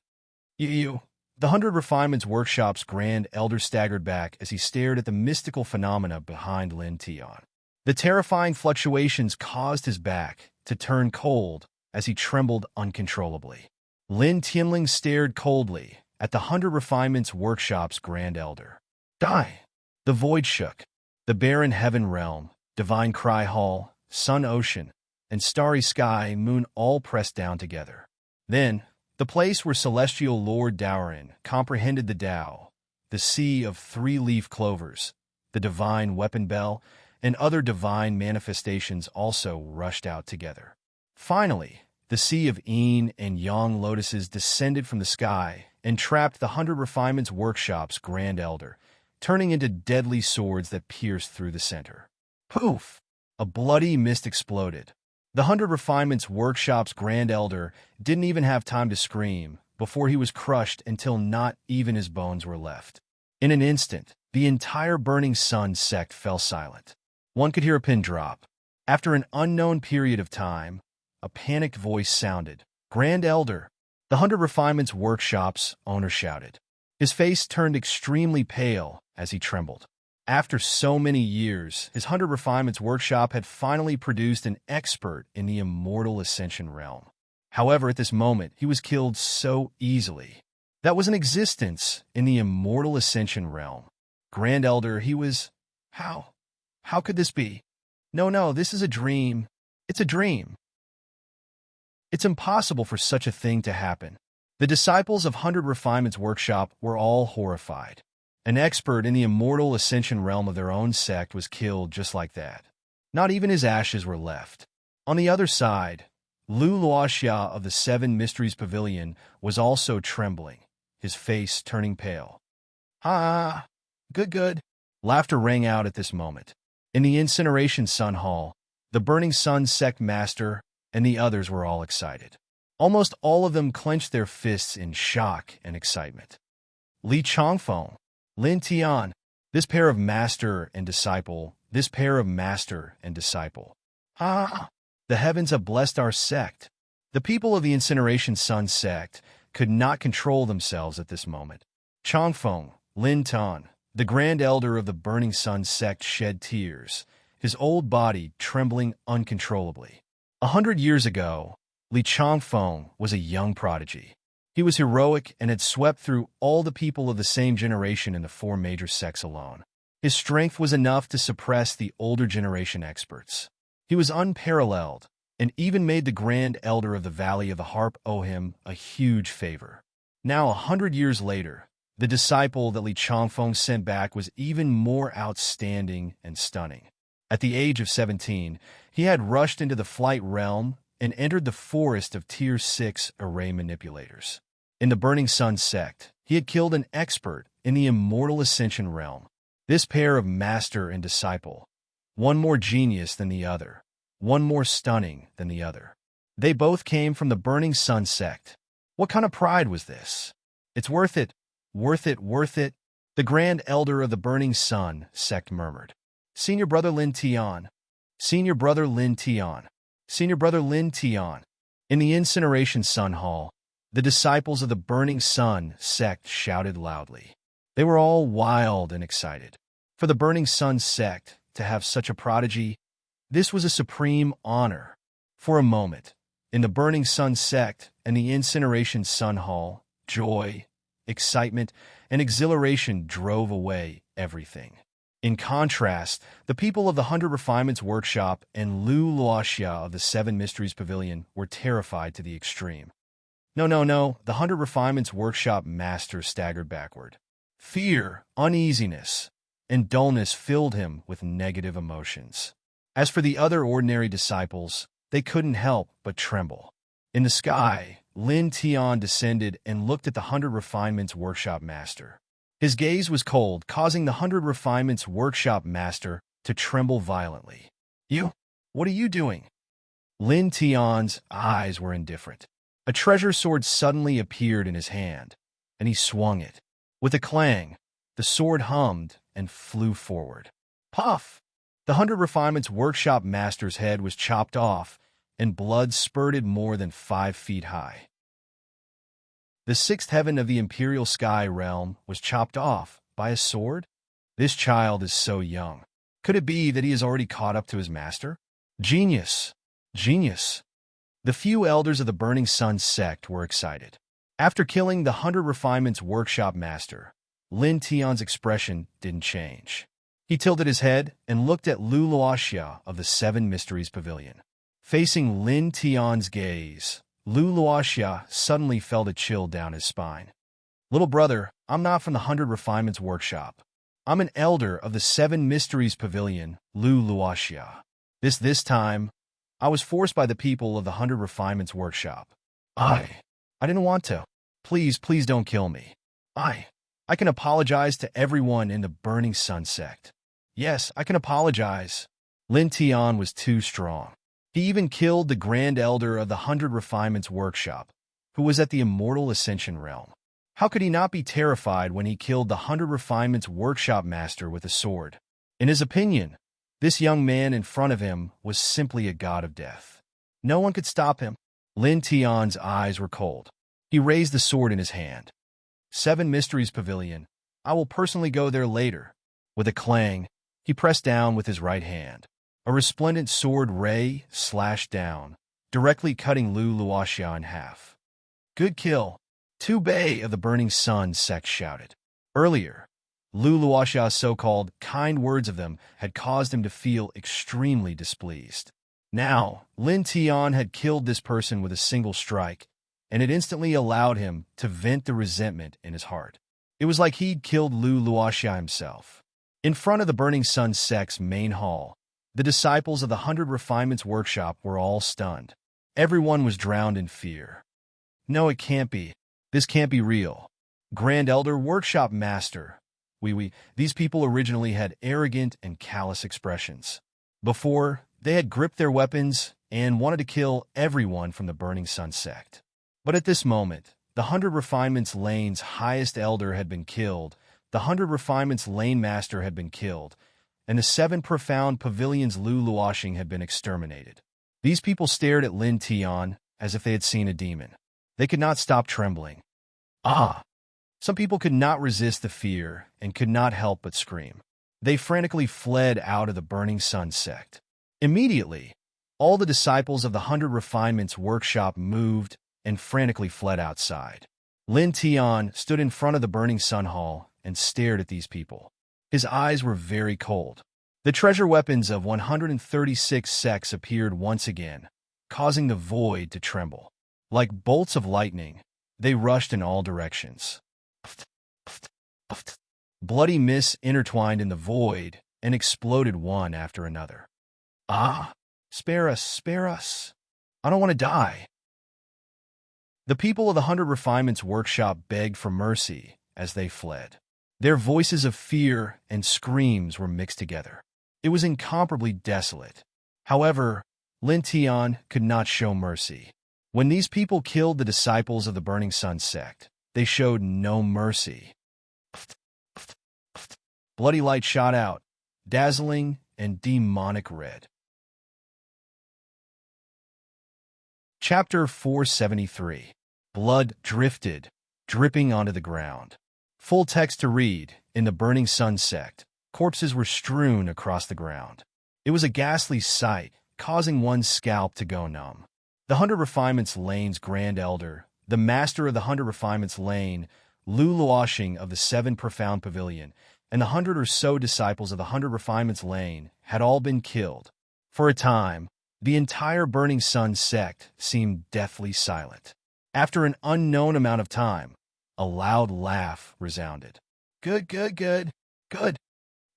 The 100 Refinements Workshop's Grand Elder staggered back as he stared at the mystical phenomena behind Lin Tian. The terrifying fluctuations caused his back to turn cold as he trembled uncontrollably. Lin Tianling stared coldly at the 100 Refinements Workshop's Grand Elder. Die! The void shook. The barren heaven realm, divine cry hall, sun ocean, and starry sky moon all pressed down together. Then, the place where celestial Lord Daorin comprehended the Tao, the sea of three-leaf clovers, the divine weapon bell, and other divine manifestations also rushed out together. Finally, the sea of yin and yang lotuses descended from the sky and trapped the 100 Refinements Workshop's Grand Elder, turning into deadly swords that pierced through the center. Poof! A bloody mist exploded. The 100 Refinements Workshop's Grand Elder didn't even have time to scream before he was crushed until not even his bones were left. In an instant, the entire Burning Sun sect fell silent. One could hear a pin drop. After an unknown period of time, a panicked voice sounded. Grand Elder! The 100 Refinements Workshop's owner shouted. His face turned extremely pale as he trembled. After so many years, his 100 Refinements Workshop had finally produced an expert in the immortal Ascension realm. However, at this moment, he was killed so easily. That was an existence in the immortal Ascension realm. Grand Elder, he was... How? How could this be? No, this is a dream. It's a dream. It's impossible for such a thing to happen. The disciples of 100 Refinements Workshop were all horrified. An expert in the immortal Ascension realm of their own sect was killed just like that. Not even his ashes were left. On the other side, Lu Luoxia of the Seven Mysteries Pavilion was also trembling, his face turning pale. Ah, good. Laughter rang out at this moment. In the Incineration Sun Hall, the Burning Sun sect master and the others were all excited. Almost all of them clenched their fists in shock and excitement. Li Changfeng, Lin Tian, this pair of master and disciple. Ah, the heavens have blessed our sect. The people of the Incineration Sun sect could not control themselves at this moment. Changfeng, Lin Tan, the Grand Elder of the Burning Sun sect shed tears, his old body trembling uncontrollably. 100 years ago, Li Changfeng was a young prodigy. He was heroic and had swept through all the people of the same generation in the 4 major sects alone. His strength was enough to suppress the older generation experts. He was unparalleled and even made the Grand Elder of the Valley of the Harp owe him a huge favor. Now, 100 years later, the disciple that Li Changfeng sent back was even more outstanding and stunning. At the age of 17, he had rushed into the flight realm and entered the forest of Tier 6 array manipulators. In the Burning Sun sect, he had killed an expert in the immortal Ascension realm. This pair of master and disciple, one more genius than the other, one more stunning than the other. They both came from the Burning Sun sect. What kind of pride was this? It's worth it, worth it. The Grand Elder of the Burning Sun sect murmured. Senior Brother Lin Tian. In the Incineration Sun Hall, the disciples of the Burning Sun sect shouted loudly. They were all wild and excited. For the Burning Sun sect to have such a prodigy, this was a supreme honor. For a moment, in the Burning Sun sect and the Incineration Sun Hall, joy, excitement, and exhilaration drove away everything. In contrast, the people of the 100 Refinements Workshop and Lu Luoxia of the 7 Mysteries Pavilion were terrified to the extreme. No, no, no, the 100 Refinements Workshop master staggered backward. Fear, uneasiness, and dullness filled him with negative emotions. As for the other ordinary disciples, they couldn't help but tremble. In the sky, Lin Tian descended and looked at the 100 Refinements Workshop master. His gaze was cold, causing the 100 Refinements Workshop master to tremble violently. You? What are you doing? Lin Tian's eyes were indifferent. A treasure sword suddenly appeared in his hand, and he swung it. With a clang, the sword hummed and flew forward. Puff! The 100 Refinements Workshop master's head was chopped off, and blood spurted more than 5 feet high. The 6th heaven of the Imperial Sky Realm was chopped off by a sword? This child is so young. Could it be that he has already caught up to his master? Genius! Genius! The few elders of the Burning Sun sect were excited. After killing the 100 Refinements Workshop master, Lin Tian's expression didn't change. He tilted his head and looked at Lu Luoxia of the 7 Mysteries Pavilion. Facing Lin Tian's gaze, Lu Luoxia suddenly felt a chill down his spine. Little brother, I'm not from the 100 Refinements Workshop. I'm an elder of the 7 Mysteries Pavilion, Lu Luoxia. This time, I was forced by the people of the 100 Refinements Workshop. I didn't want to. Please don't kill me. I can apologize to everyone in the Burning Sun sect. Yes, I can apologize. Lin Tian was too strong. He even killed the Grand Elder of the 100 Refinements Workshop, who was at the Immortal Ascension Realm. How could he not be terrified when he killed the 100 Refinements Workshop master with a sword? In his opinion, this young man in front of him was simply a god of death. No one could stop him. Lin Tian's eyes were cold. He raised the sword in his hand. 7 Mysteries Pavilion. I will personally go there later. With a clang, he pressed down with his right hand. A resplendent sword ray slashed down, directly cutting Lu Luoxia in half. Good kill. Tu Bei of the Burning Sun sect shouted. Earlier, Lu Luoxia's so-called kind words of them had caused him to feel extremely displeased. Now, Lin Tian had killed this person with a single strike, and it instantly allowed him to vent the resentment in his heart. It was like he'd killed Lu Luoxia himself. In front of the Burning Sun sect's main hall, the disciples of the 100 Refinements Workshop were all stunned. Everyone was drowned in fear. No, it can't be. This can't be real. Grand Elder Workshop Master. These people originally had arrogant and callous expressions. Before, they had gripped their weapons and wanted to kill everyone from the Burning Sun sect. But at this moment, the 100 Refinements Lane's highest elder had been killed, the 100 Refinements Lane Master had been killed, and the 7 Profound Pavilions Lu Luoxing had been exterminated. These people stared at Lin Tian as if they had seen a demon. They could not stop trembling. Some people could not resist the fear and could not help but scream. They frantically fled out of the Burning Sun sect. Immediately, all the disciples of the 100 Refinements Workshop moved and frantically fled outside. Lin Tian stood in front of the Burning Sun Hall and stared at these people. His eyes were very cold. The treasure weapons of 136 sects appeared once again, causing the void to tremble. Like bolts of lightning, they rushed in all directions. Bloody mists intertwined in the void and exploded one after another. Spare us, spare us. I don't want to die. The people of the 100 Refinements Workshop begged for mercy as they fled. Their voices of fear and screams were mixed together. It was incomparably desolate. However, Lin Tian could not show mercy. When these people killed the disciples of the Burning Sun sect, they showed no mercy. Bloody light shot out, dazzling and demonic red. Chapter 473. Blood drifted, dripping onto the ground. Full text to read. In the Burning Sun sect, corpses were strewn across the ground. It was a ghastly sight, causing one's scalp to go numb. The 100 Refinements Lane's Grand Elder, the Master of the 100 Refinements Lane, Lu Luoxing of the 7 Profound Pavilion, and the 100 or so disciples of the 100 Refinements Lane had all been killed. For a time, the entire Burning Sun sect seemed deathly silent. After an unknown amount of time, a loud laugh resounded. Good, good, good, good.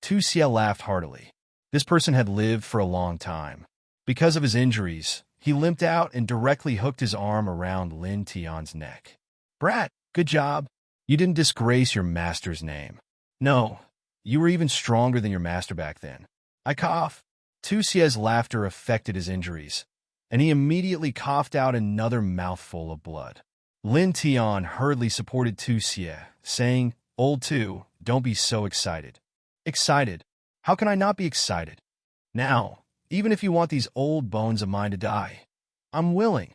Tu Xie laughed heartily. This person had lived for a long time. Because of his injuries, he limped out and directly hooked his arm around Lin Tian's neck. Brat, good job. You didn't disgrace your master's name. No, you were even stronger than your master back then. I cough. Tu Xie's laughter affected his injuries, and he immediately coughed out another mouthful of blood. Lin Tian hurriedly supported Tu Xie, saying, Old Tu, don't be so excited. Excited? How can I not be excited? Now, even if you want these old bones of mine to die, I'm willing.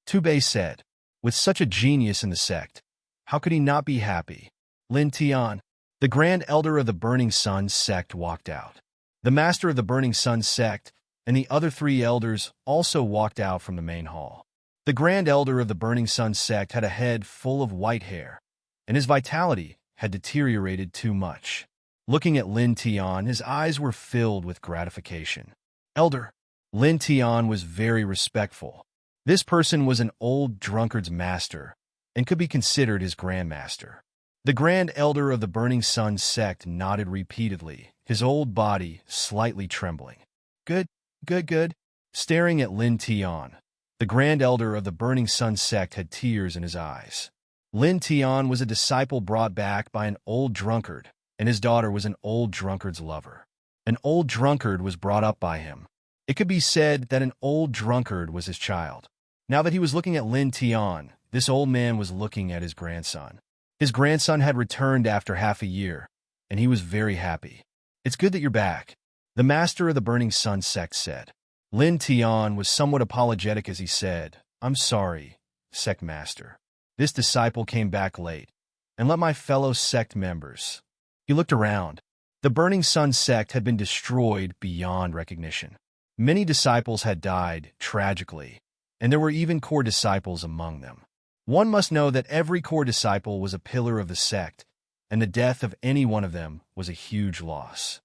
Tu Bei said, with such a genius in the sect, how could he not be happy? Lin Tian, the Grand Elder of the Burning Sun sect, walked out. The Master of the Burning Sun sect and the other 3 elders also walked out from the main hall. The Grand Elder of the Burning Sun sect had a head full of white hair, and his vitality had deteriorated too much. Looking at Lin Tian, his eyes were filled with gratification. Elder, Lin Tian was very respectful. This person was an old drunkard's master and could be considered his grandmaster. The Grand Elder of the Burning Sun sect nodded repeatedly, his old body slightly trembling. Good, good, good. Staring at Lin Tian, the Grand Elder of the Burning Sun sect had tears in his eyes. Lin Tian was a disciple brought back by an old drunkard, and his daughter was an old drunkard's lover. An old drunkard was brought up by him. It could be said that an old drunkard was his child. Now that he was looking at Lin Tian, this old man was looking at his grandson. His grandson had returned after half a year, and he was very happy. It's good that you're back, the Master of the Burning Sun sect said. Lin Tian was somewhat apologetic as he said, I'm sorry, sect master. This disciple came back late, and let my fellow sect members. He looked around. The Burning Sun sect had been destroyed beyond recognition. Many disciples had died tragically, and there were even core disciples among them. One must know that every core disciple was a pillar of the sect, and the death of any one of them was a huge loss.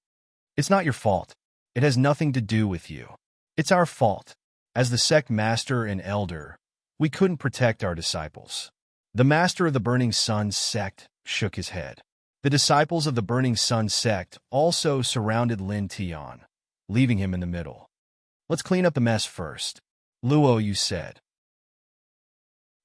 It's not your fault. It has nothing to do with you. It's our fault. As the sect master and elder, we couldn't protect our disciples. The Master of the Burning Sun sect shook his head. The disciples of the Burning Sun sect also surrounded Lin Tian, leaving him in the middle. Let's clean up the mess first, Luo Yu said.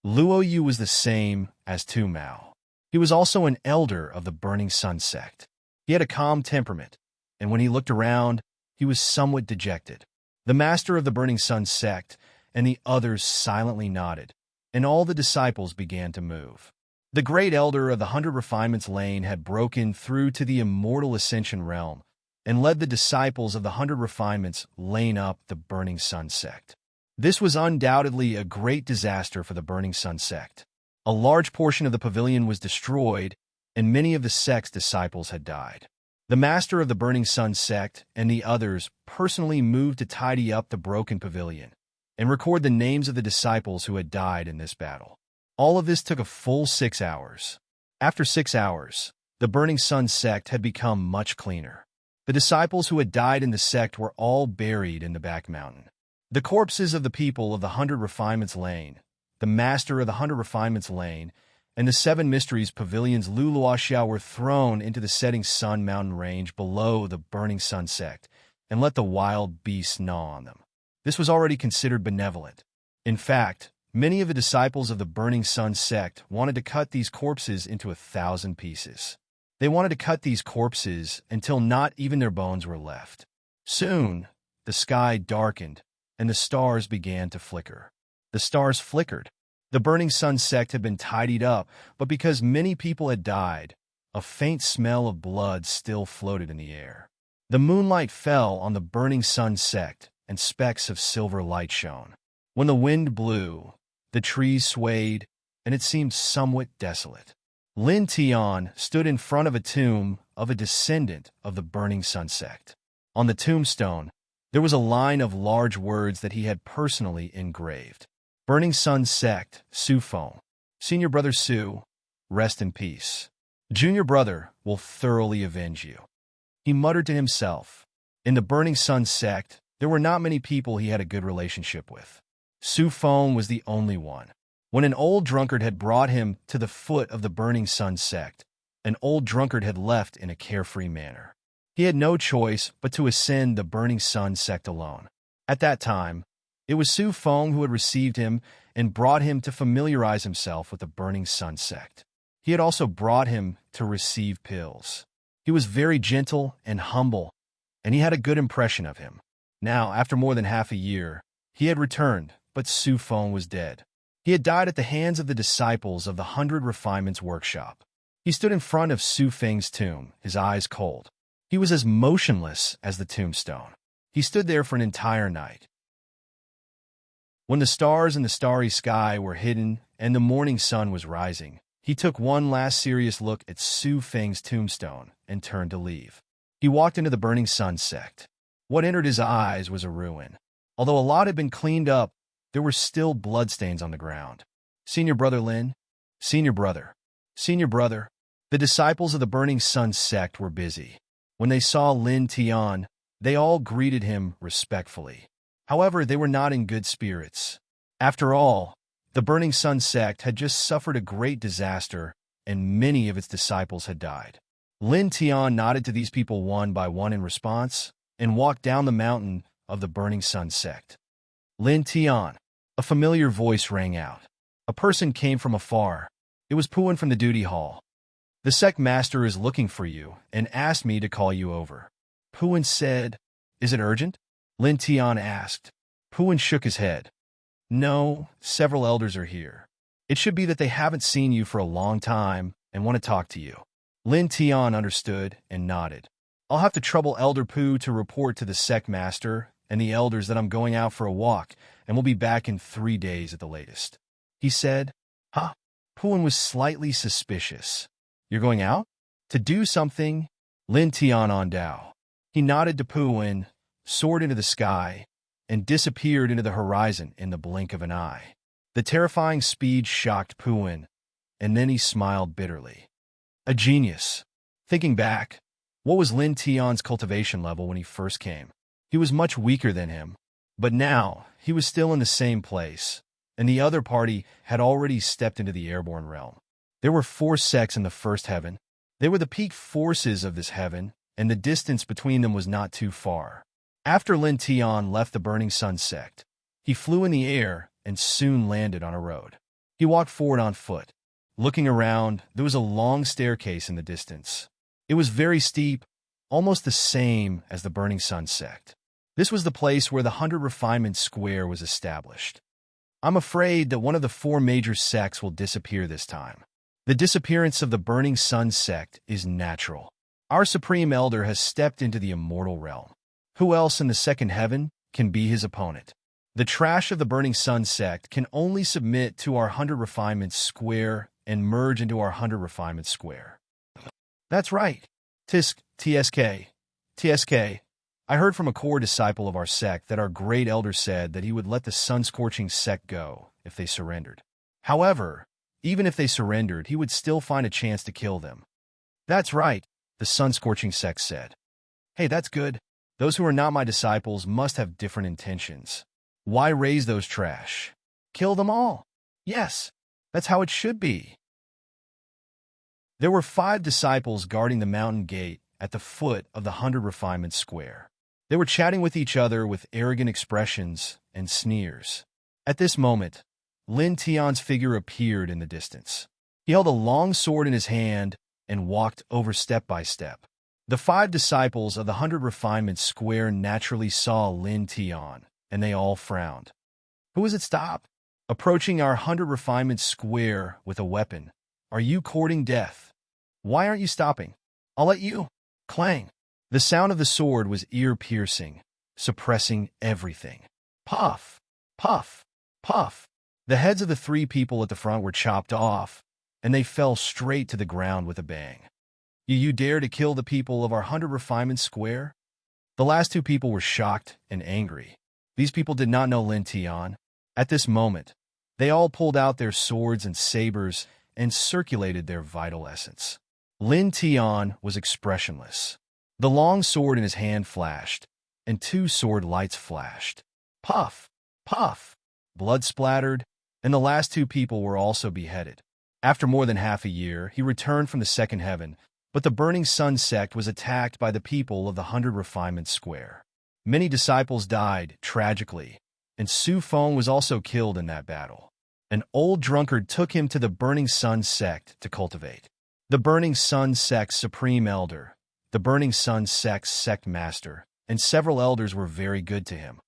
Luo Yu was the same as Tu Mao. He was also an elder of the Burning Sun sect. He had a calm temperament, and when he looked around, he was somewhat dejected. The Master of the Burning Sun sect and the others silently nodded, and all the disciples began to move. The Great Elder of the 100 Refinements Lane had broken through to the immortal Ascension realm and led the disciples of the 100 Refinements Lane up the Burning Sun sect. This was undoubtedly a great disaster for the Burning Sun sect. A large portion of the pavilion was destroyed, and many of the sect's disciples had died. The Master of the Burning Sun sect and the others personally moved to tidy up the broken pavilion and record the names of the disciples who had died in this battle. All of this took a full 6 hours. After 6 hours, the Burning Sun sect had become much cleaner. The disciples who had died in the sect were all buried in the back mountain. The corpses of the people of the 100 Refinements Lane, the Master of the 100 Refinements Lane, and the 7 Mysteries Pavilions Lu Luoxiao were thrown into the setting sun mountain range below the Burning Sun sect and let the wild beasts gnaw on them. This was already considered benevolent. In fact, many of the disciples of the Burning Sun sect wanted to cut these corpses into 1,000 pieces. They wanted to cut these corpses until not even their bones were left. Soon, the sky darkened, and the stars began to flicker. The stars flickered. The Burning Sun sect had been tidied up, but because many people had died, a faint smell of blood still floated in the air. The moonlight fell on the Burning Sun sect, and specks of silver light shone. When the wind blew, the trees swayed, and it seemed somewhat desolate. Lin Tian stood in front of a tomb of a descendant of the Burning Sun sect. On the tombstone, there was a line of large words that he had personally engraved. Burning Sun sect, Su Feng. Senior brother Su, rest in peace. Junior brother will thoroughly avenge you. He muttered to himself. In the Burning Sun sect, there were not many people he had a good relationship with. Su Feng was the only one. When an old drunkard had brought him to the foot of the Burning Sun sect, an old drunkard had left in a carefree manner. He had no choice but to ascend the Burning Sun sect alone. At that time, it was Su Feng who had received him and brought him to familiarize himself with the Burning Sun sect. He had also brought him to receive pills. He was very gentle and humble, and he had a good impression of him. Now, after more than half a year, he had returned, but Su Feng was dead. He had died at the hands of the disciples of the 100 Refinements workshop. He stood in front of Su Feng's tomb, his eyes cold. He was as motionless as the tombstone. He stood there for an entire night. When the stars in the starry sky were hidden and the morning sun was rising, he took one last serious look at Su Feng's tombstone and turned to leave. He walked into the Burning Sun sect. What entered his eyes was a ruin. Although a lot had been cleaned up, there were still bloodstains on the ground. Senior brother Lin? Senior brother. Senior brother. The disciples of the Burning Sun sect were busy. When they saw Lin Tian, they all greeted him respectfully. However, they were not in good spirits. After all, the Burning Sun sect had just suffered a great disaster, and many of its disciples had died. Lin Tian nodded to these people one by one in response, and walked down the mountain of the Burning Sun sect. Lin Tian. A familiar voice rang out. A person came from afar. It was Puan from the duty hall. The sect master is looking for you and asked me to call you over. Puan said, "Is it urgent?" Lin Tian asked. Puan shook his head. "No, several elders are here. It should be that they haven't seen you for a long time and want to talk to you." Lin Tian understood and nodded. "I'll have to trouble Elder Pu to report to the sect master and the elders that I'm going out for a walk and will be back in 3 days at the latest," he said. Huh? Puan was slightly suspicious. "You're going out? To do something?" Lin Tian on Dao. He nodded to Puan, soared into the sky, and disappeared into the horizon in the blink of an eye. The terrifying speed shocked Puan, and then he smiled bitterly. A genius. Thinking back, what was Lin Tian's cultivation level when he first came? He was much weaker than him, but now he was still in the same place, and the other party had already stepped into the airborne realm. There were 4 sects in the first heaven. They were the peak forces of this heaven, and the distance between them was not too far. After Lin Tian left the Burning Sun sect, he flew in the air and soon landed on a road. He walked forward on foot. Looking around, there was a long staircase in the distance. It was very steep, almost the same as the Burning Sun sect. This was the place where the 100 Refinement Square was established. I'm afraid that one of the 4 major sects will disappear this time. The disappearance of the Burning Sun sect is natural. Our Supreme Elder has stepped into the immortal realm. Who else in the second heaven can be his opponent? The trash of the Burning Sun sect can only submit to our 100 Refinement Square and merge into our 100 Refinement Square. That's right. TSK. I heard from a core disciple of our sect that our great elder said that he would let the sun-scorching sect go if they surrendered. However, even if they surrendered, he would still find a chance to kill them. That's right, the sun-scorching sect said. Hey, that's good. Those who are not my disciples must have different intentions. Why raise those trash? Kill them all. Yes, that's how it should be. There were 5 disciples guarding the mountain gate at the foot of the 100 Refinement Square. They were chatting with each other with arrogant expressions and sneers. At this moment, Lin Tian's figure appeared in the distance. He held a long sword in his hand and walked over step by step. The 5 disciples of the 100 Refinement Square naturally saw Lin Tian, and they all frowned. Who is it? Stop! Approaching our 100 Refinement Square with a weapon. Are you courting death? Why aren't you stopping? I'll let you. Clang. The sound of the sword was ear-piercing, suppressing everything. Puff! Puff! Puff! The heads of the three people at the front were chopped off, and they fell straight to the ground with a bang. You dare to kill the people of our 100 Refinement Square? The last two people were shocked and angry. These people did not know Lin Tian. At this moment, they all pulled out their swords and sabers and circulated their vital essence. Lin Tian was expressionless. The long sword in his hand flashed, and two sword lights flashed. Puff! Puff! Blood splattered, and the last two people were also beheaded. After more than half a year, he returned from the second heaven, but the Burning Sun sect was attacked by the people of the 100 Refinement Square. Many disciples died, tragically, and Su Feng was also killed in that battle. An old drunkard took him to the Burning Sun sect to cultivate. The Burning Sun sect's supreme elder, the Burning Sun sect's sect master, and several elders were very good to him,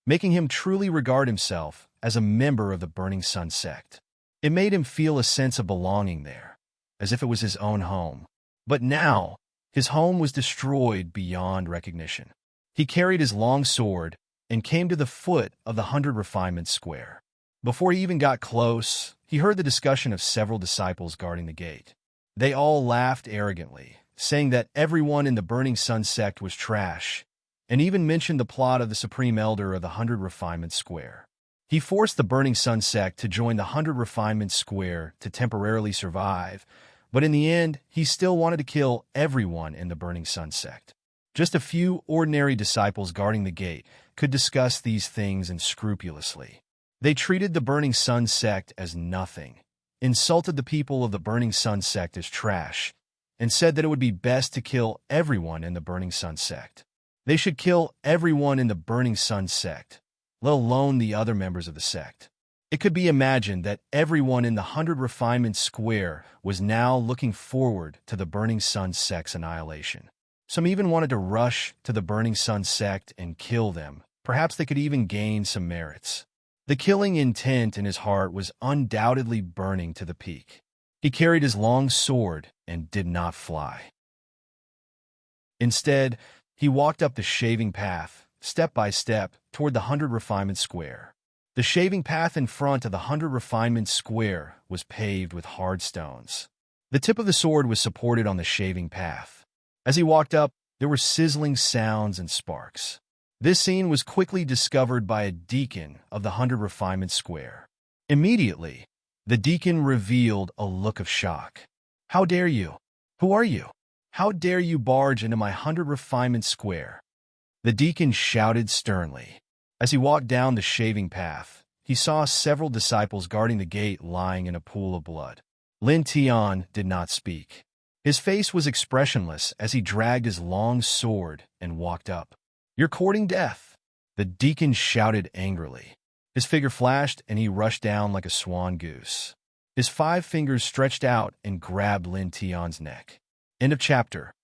making him truly regard himself as a member of the Burning Sun sect. It made him feel a sense of belonging there, as if it was his own home. But now, his home was destroyed beyond recognition. He carried his long sword and came to the foot of the 100 Refinement Square. Before he even got close, he heard the discussion of several disciples guarding the gate. They all laughed arrogantly, saying that everyone in the Burning Sun sect was trash, and even mentioned the plot of the Supreme Elder of the 100 Refinement Square. He forced the Burning Sun sect to join the 100 Refinement Square to temporarily survive, but in the end, he still wanted to kill everyone in the Burning Sun sect. Just a few ordinary disciples guarding the gate could discuss these things unscrupulously. They treated the Burning Sun sect as nothing, insulted the people of the Burning Sun sect as trash, and said that it would be best to kill everyone in the Burning Sun sect. They should kill everyone in the Burning Sun sect, let alone the other members of the sect. It could be imagined that everyone in the 100 Refinement Square was now looking forward to the Burning Sun sect's annihilation. Some even wanted to rush to the Burning Sun sect and kill them. Perhaps they could even gain some merits. The killing intent in his heart was undoubtedly burning to the peak. He carried his long sword and did not fly. Instead, he walked up the shaving path, step by step, toward the 100 Refinement Square. The shaving path in front of the 100 Refinement Square was paved with hard stones. The tip of the sword was supported on the shaving path. As he walked up, there were sizzling sounds and sparks. This scene was quickly discovered by a deacon of the 100 Refinement Square. Immediately, the deacon revealed a look of shock. "How dare you? Who are you? How dare you barge into my 100 Refinement Square?" The deacon shouted sternly. As he walked down the shaving path, he saw several disciples guarding the gate lying in a pool of blood. Lin Tian did not speak. His face was expressionless as he dragged his long sword and walked up. "You're courting death," the deacon shouted angrily. His figure flashed and he rushed down like a swan goose. His 5 fingers stretched out and grabbed Lin Tian's neck. End of chapter.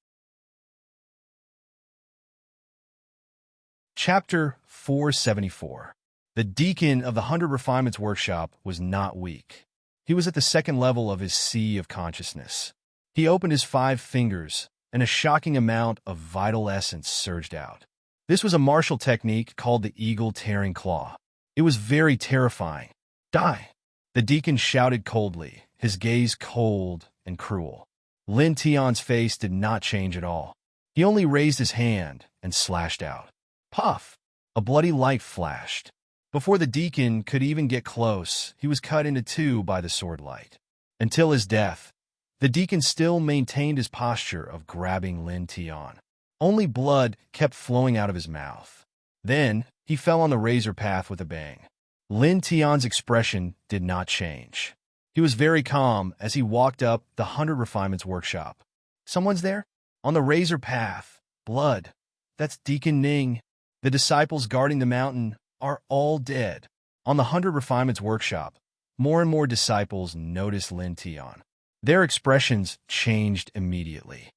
Chapter 474. The deacon of the 100 Refinements Workshop was not weak. He was at the second level of his sea of consciousness. He opened his 5 fingers, and a shocking amount of vital essence surged out. This was a martial technique called the Eagle Tearing Claw. It was very terrifying. "Die!" the deacon shouted coldly, his gaze cold and cruel. Lin Tian's face did not change at all. He only raised his hand and slashed out. Puff! A bloody light flashed. Before the deacon could even get close, he was cut into 2 by the sword light. Until his death, the deacon still maintained his posture of grabbing Lin Tian. Only blood kept flowing out of his mouth. Then, he fell on the razor path with a bang. Lin Tian's expression did not change. He was very calm as he walked up the 100 Refinements Workshop. "Someone's there? On the razor path. Blood. That's Deacon Ning. The disciples guarding the mountain are all dead." On the 100 Refinements Workshop, more and more disciples noticed Lin Tian. Their expressions changed immediately.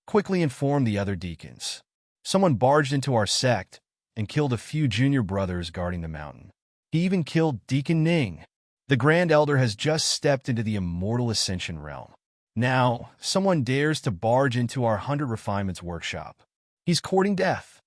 Quickly informed the other deacons. "Someone barged into our sect and killed a few junior brothers guarding the mountain. He even killed Deacon Ning. The Grand Elder has just stepped into the immortal ascension realm. Now, someone dares to barge into our 100 Refinements Workshop. He's courting death.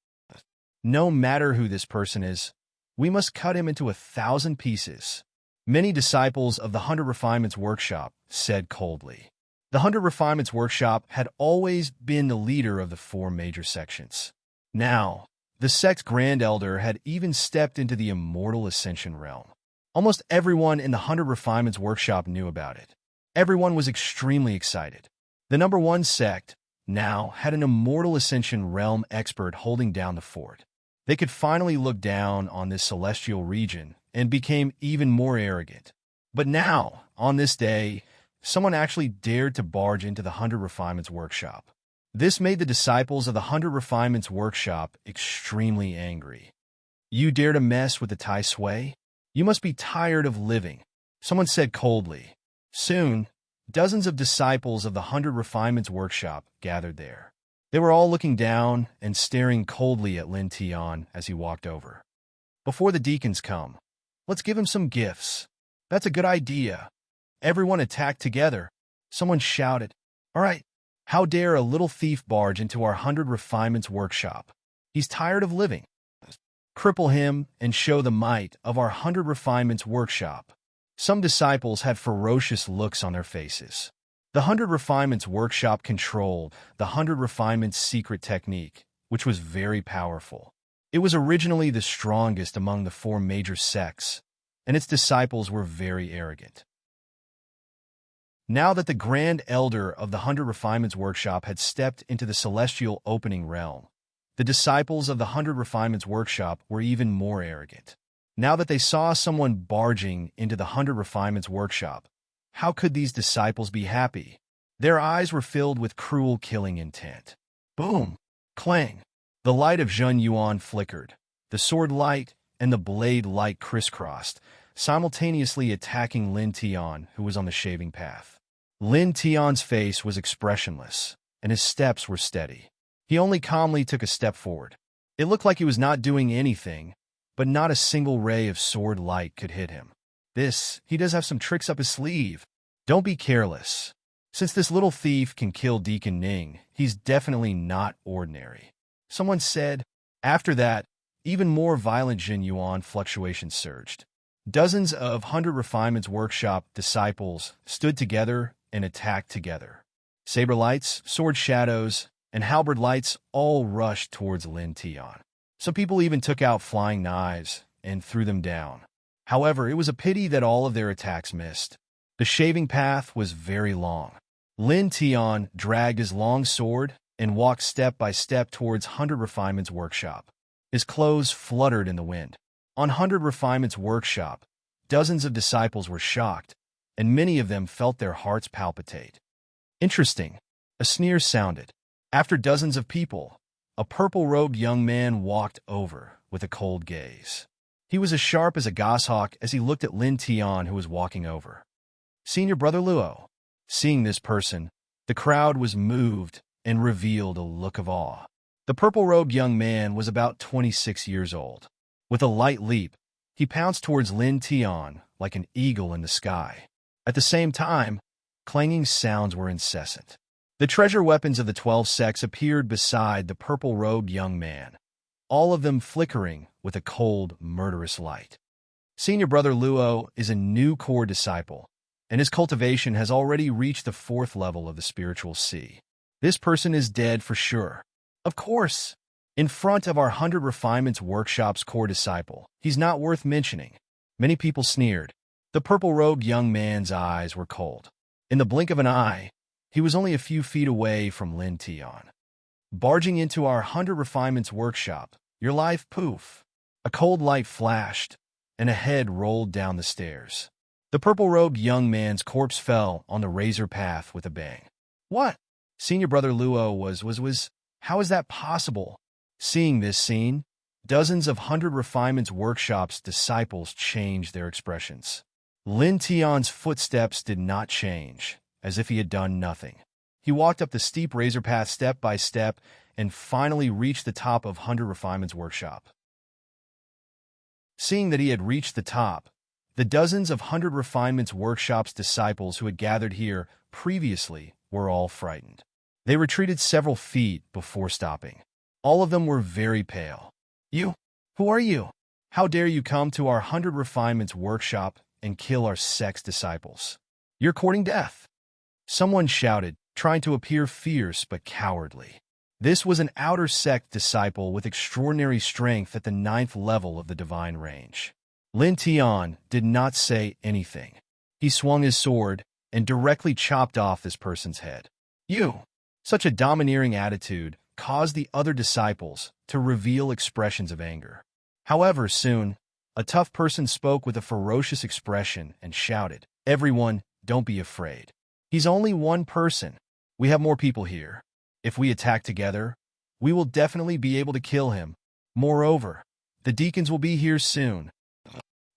No matter who this person is, We must cut him into 1,000 pieces. Many disciples of the 100 Refinements Workshop said coldly. The 100 Refinements Workshop had always been the leader of the 4 major sections. Now, the sect's Grand Elder had even stepped into the immortal Ascension realm. Almost everyone in the 100 Refinements Workshop knew about it. Everyone was extremely excited. The number 1 sect now had an immortal Ascension realm expert holding down the fort. They could finally look down on this celestial region and became even more arrogant. But now, on this day, someone actually dared to barge into the 100 Refinements Workshop. This made the disciples of the 100 Refinements Workshop extremely angry. You dare to mess with the Tai Sui? You must be tired of living, someone said coldly. Soon, dozens of disciples of the 100 Refinements Workshop gathered there. They were all looking down and staring coldly at Lin Tian as he walked over. Before the deacons come, let's give him some gifts. That's a good idea. Everyone attacked together. Someone shouted, All right, how dare a little thief barge into our 100 Refinements Workshop? He's tired of living. Cripple him and show the might of our 100 Refinements Workshop. Some disciples had ferocious looks on their faces. The 100 Refinements Workshop controlled the 100 Refinements secret technique, which was very powerful. It was originally the strongest among the 4 major sects, and its disciples were very arrogant. Now that the Grand Elder of the 100 Refinements Workshop had stepped into the celestial opening realm, the disciples of the 100 Refinements Workshop were even more arrogant. Now that they saw someone barging into the 100 Refinements Workshop, how could these disciples be happy? Their eyes were filled with cruel killing intent. Boom! Clang! The light of Zhen Yuan flickered. The sword light and the blade light crisscrossed, simultaneously attacking Lin Tian, who was on the shaving path. Lin Tian's face was expressionless, and his steps were steady. He only calmly took a step forward. It looked like he was not doing anything, but not a single ray of sword light could hit him. He does have some tricks up his sleeve. Don't be careless. Since this little thief can kill Deacon Ning, he's definitely not ordinary. Someone said. After that, even more violent Jin Yuan fluctuations surged. Dozens of 100 Refinements Workshop disciples stood together and attacked together. Saber lights, sword shadows, and halberd lights all rushed towards Lin Tian. Some people even took out flying knives and threw them down. However, it was a pity that all of their attacks missed. The shaving path was very long. Lin Tian dragged his long sword and walked step by step towards 100 Refinements Workshop. His clothes fluttered in the wind. On 100 Refinements Workshop, dozens of disciples were shocked, and many of them felt their hearts palpitate. Interesting, a sneer sounded. After dozens of people, a purple-robed young man walked over with a cold gaze. He was as sharp as a goshawk as he looked at Lin Tian, who was walking over. Senior Brother Luo. Seeing this person, the crowd was moved and revealed a look of awe. The purple-robed young man was about 26 years old. With a light leap, he pounced towards Lin Tian like an eagle in the sky. At the same time, clanging sounds were incessant. The treasure weapons of the 12 sects appeared beside the purple-robed young man, all of them flickering with a cold, murderous light. Senior Brother Luo is a new core disciple, and his cultivation has already reached the 4th level of the spiritual sea. This person is dead for sure. Of course, in front of our 100 Refinements Workshop's core disciple, he's not worth mentioning. Many people sneered. The purple-robed young man's eyes were cold. In the blink of an eye, he was only a few feet away from Lin Tian. Barging into our 100 Refinements Workshop, your life poof. A cold light flashed, and a head rolled down the stairs. The purple-robed young man's corpse fell on the razor path with a bang. What? Senior Brother Luo was. How is that possible? Seeing this scene, dozens of 100 Refinements Workshop's disciples changed their expressions. Lin Tian's footsteps did not change, as if he had done nothing. He walked up the steep razor path step by step and finally reached the top of 100 Refinements Workshop. Seeing that he had reached the top, the dozens of 100 Refinements Workshop's disciples who had gathered here previously were all frightened. They retreated several feet before stopping. All of them were very pale. You? Who are you? How dare you come to our 100 Refinements workshop and kill our sex disciples? You're courting death. Someone shouted, trying to appear fierce but cowardly. This was an outer sect disciple with extraordinary strength at the 9th level of the divine range. Lin Tian did not say anything. He swung his sword and directly chopped off this person's head. You! Such a domineering attitude caused the other disciples to reveal expressions of anger. However, soon, a tough person spoke with a ferocious expression and shouted, "Everyone, don't be afraid. He's only one person. We have more people here. If we attack together, we will definitely be able to kill him. Moreover, the deacons will be here soon."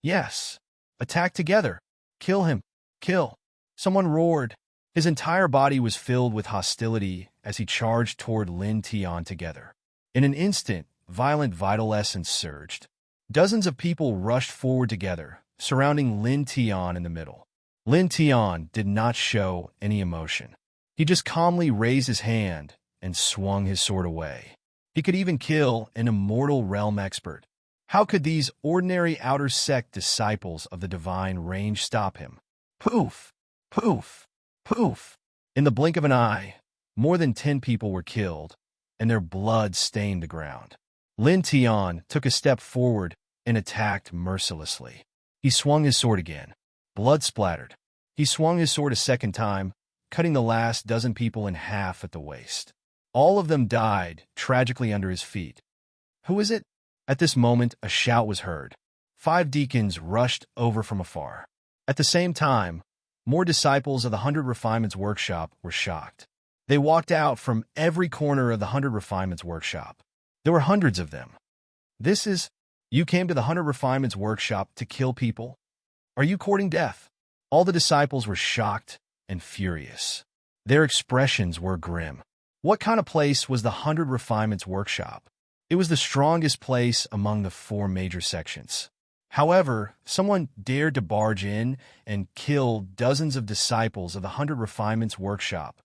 Yes, attack together. Kill him. Kill. Someone roared. His entire body was filled with hostility as he charged toward Lin Tian together. In an instant, violent vital essence surged. Dozens of people rushed forward together, surrounding Lin Tian in the middle. Lin Tian did not show any emotion. He just calmly raised his hand and swung his sword away. He could even kill an immortal realm expert. How could these ordinary outer sect disciples of the divine range stop him? Poof! Poof! Poof! In the blink of an eye, more than 10 people were killed, and their blood stained the ground. Lin Tian took a step forward and attacked mercilessly. He swung his sword again. Blood splattered. He swung his sword a second time, cutting the last dozen people in half at the waist. All of them died tragically under his feet. Who is it? At this moment, a shout was heard. 5 deacons rushed over from afar. At the same time, more disciples of the 100 Refinements workshop were shocked. They walked out from every corner of the 100 Refinements workshop. There were hundreds of them. You came to the 100 Refinements workshop to kill people? Are you courting death? All the disciples were shocked and furious. Their expressions were grim. What kind of place was the 100 Refinements workshop? It was the strongest place among the 4 major sections. However, someone dared to barge in and kill dozens of disciples of the 100 Refinements workshop.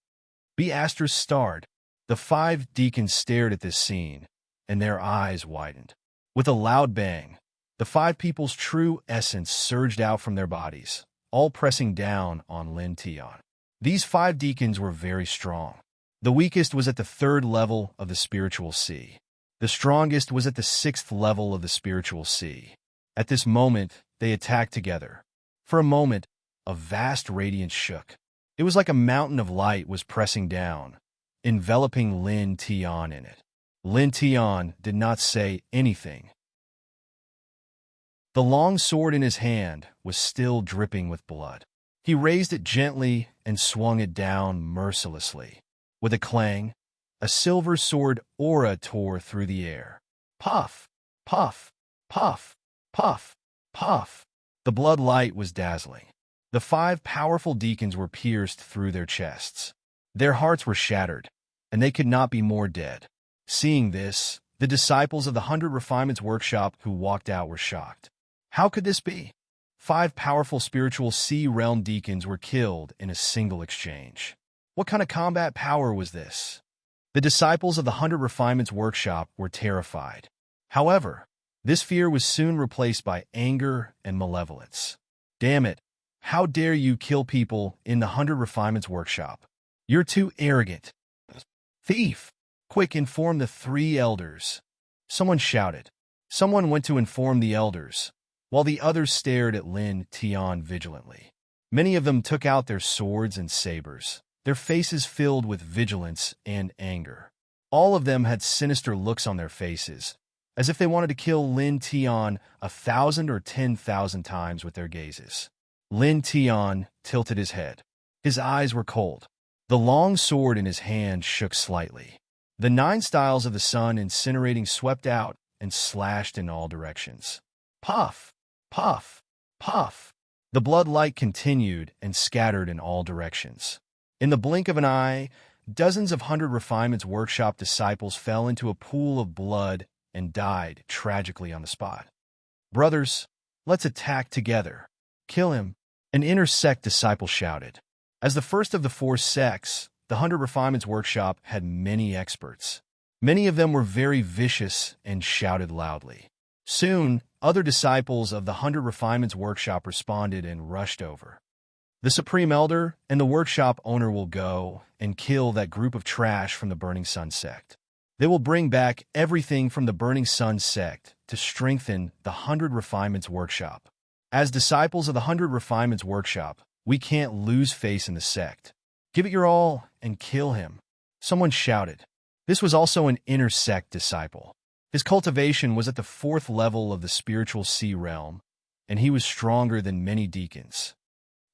Be Asterisk starred. The 5 deacons stared at this scene, and their eyes widened. With a loud bang, the 5 people's true essence surged out from their bodies, all pressing down on Lin Tian. These 5 deacons were very strong. The weakest was at the 3rd level of the spiritual sea. The strongest was at the 6th level of the spiritual sea. At this moment, they attacked together. For a moment, a vast radiance shook. It was like a mountain of light was pressing down, enveloping Lin Tian in it. Lin Tian did not say anything. The long sword in his hand was still dripping with blood. He raised it gently and swung it down mercilessly. With a clang, a silver sword aura tore through the air. Puff! Puff! Puff! Puff! Puff! The blood light was dazzling. The 5 powerful deacons were pierced through their chests. Their hearts were shattered, and they could not be more dead. Seeing this, the disciples of the 100 Refinements workshop who walked out were shocked. How could this be? 5 powerful spiritual sea realm deacons were killed in a single exchange. What kind of combat power was this? The disciples of the 100 Refinements workshop were terrified. However, this fear was soon replaced by anger and malevolence. Damn it! How dare you kill people in the 100 Refinements workshop? You're too arrogant. Thief! Quick, inform the 3 elders. Someone shouted. Someone went to inform the elders, while the others stared at Lin Tian vigilantly. Many of them took out their swords and sabers, their faces filled with vigilance and anger. All of them had sinister looks on their faces, as if they wanted to kill Lin Tian 1,000 or 10,000 times with their gazes. Lin Tian tilted his head. His eyes were cold. The long sword in his hand shook slightly. The 9 styles of the sun incinerating swept out and slashed in all directions. Puff! Puff! Puff! The blood light continued and scattered in all directions. In the blink of an eye, dozens of 100 Refinements workshop disciples fell into a pool of blood and died tragically on the spot. Brothers, let's attack together. Kill him, an inner sect disciple shouted. As the first of the 4 sects, the 100 Refinements workshop had many experts. Many of them were very vicious and shouted loudly. Soon, other disciples of the 100 Refinements Workshop responded and rushed over. The Supreme Elder and the workshop owner will go and kill that group of trash from the Burning Sun sect. They will bring back everything from the Burning Sun sect to strengthen the 100 Refinements Workshop. As disciples of the 100 Refinements Workshop, we can't lose face in the sect. Give it your all and kill him, someone shouted. This was also an inner sect disciple. His cultivation was at the 4th level of the spiritual sea realm, and he was stronger than many deacons.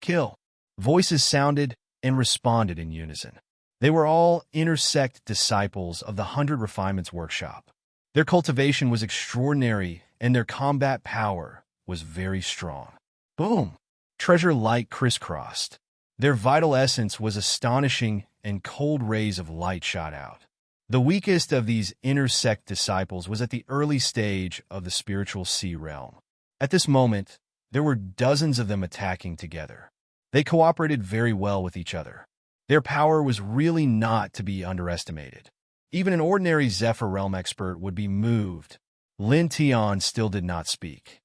Kill. Voices sounded and responded in unison. They were all inner sect disciples of the 100 Refinements Workshop. Their cultivation was extraordinary, and their combat power was very strong. Boom! Treasure light crisscrossed. Their vital essence was astonishing, and cold rays of light shot out. The weakest of these inner sect disciples was at the early stage of the spiritual sea realm. At this moment, there were dozens of them attacking together. They cooperated very well with each other. Their power was really not to be underestimated. Even an ordinary Zephyr Realm expert would be moved. Lin Tian still did not speak.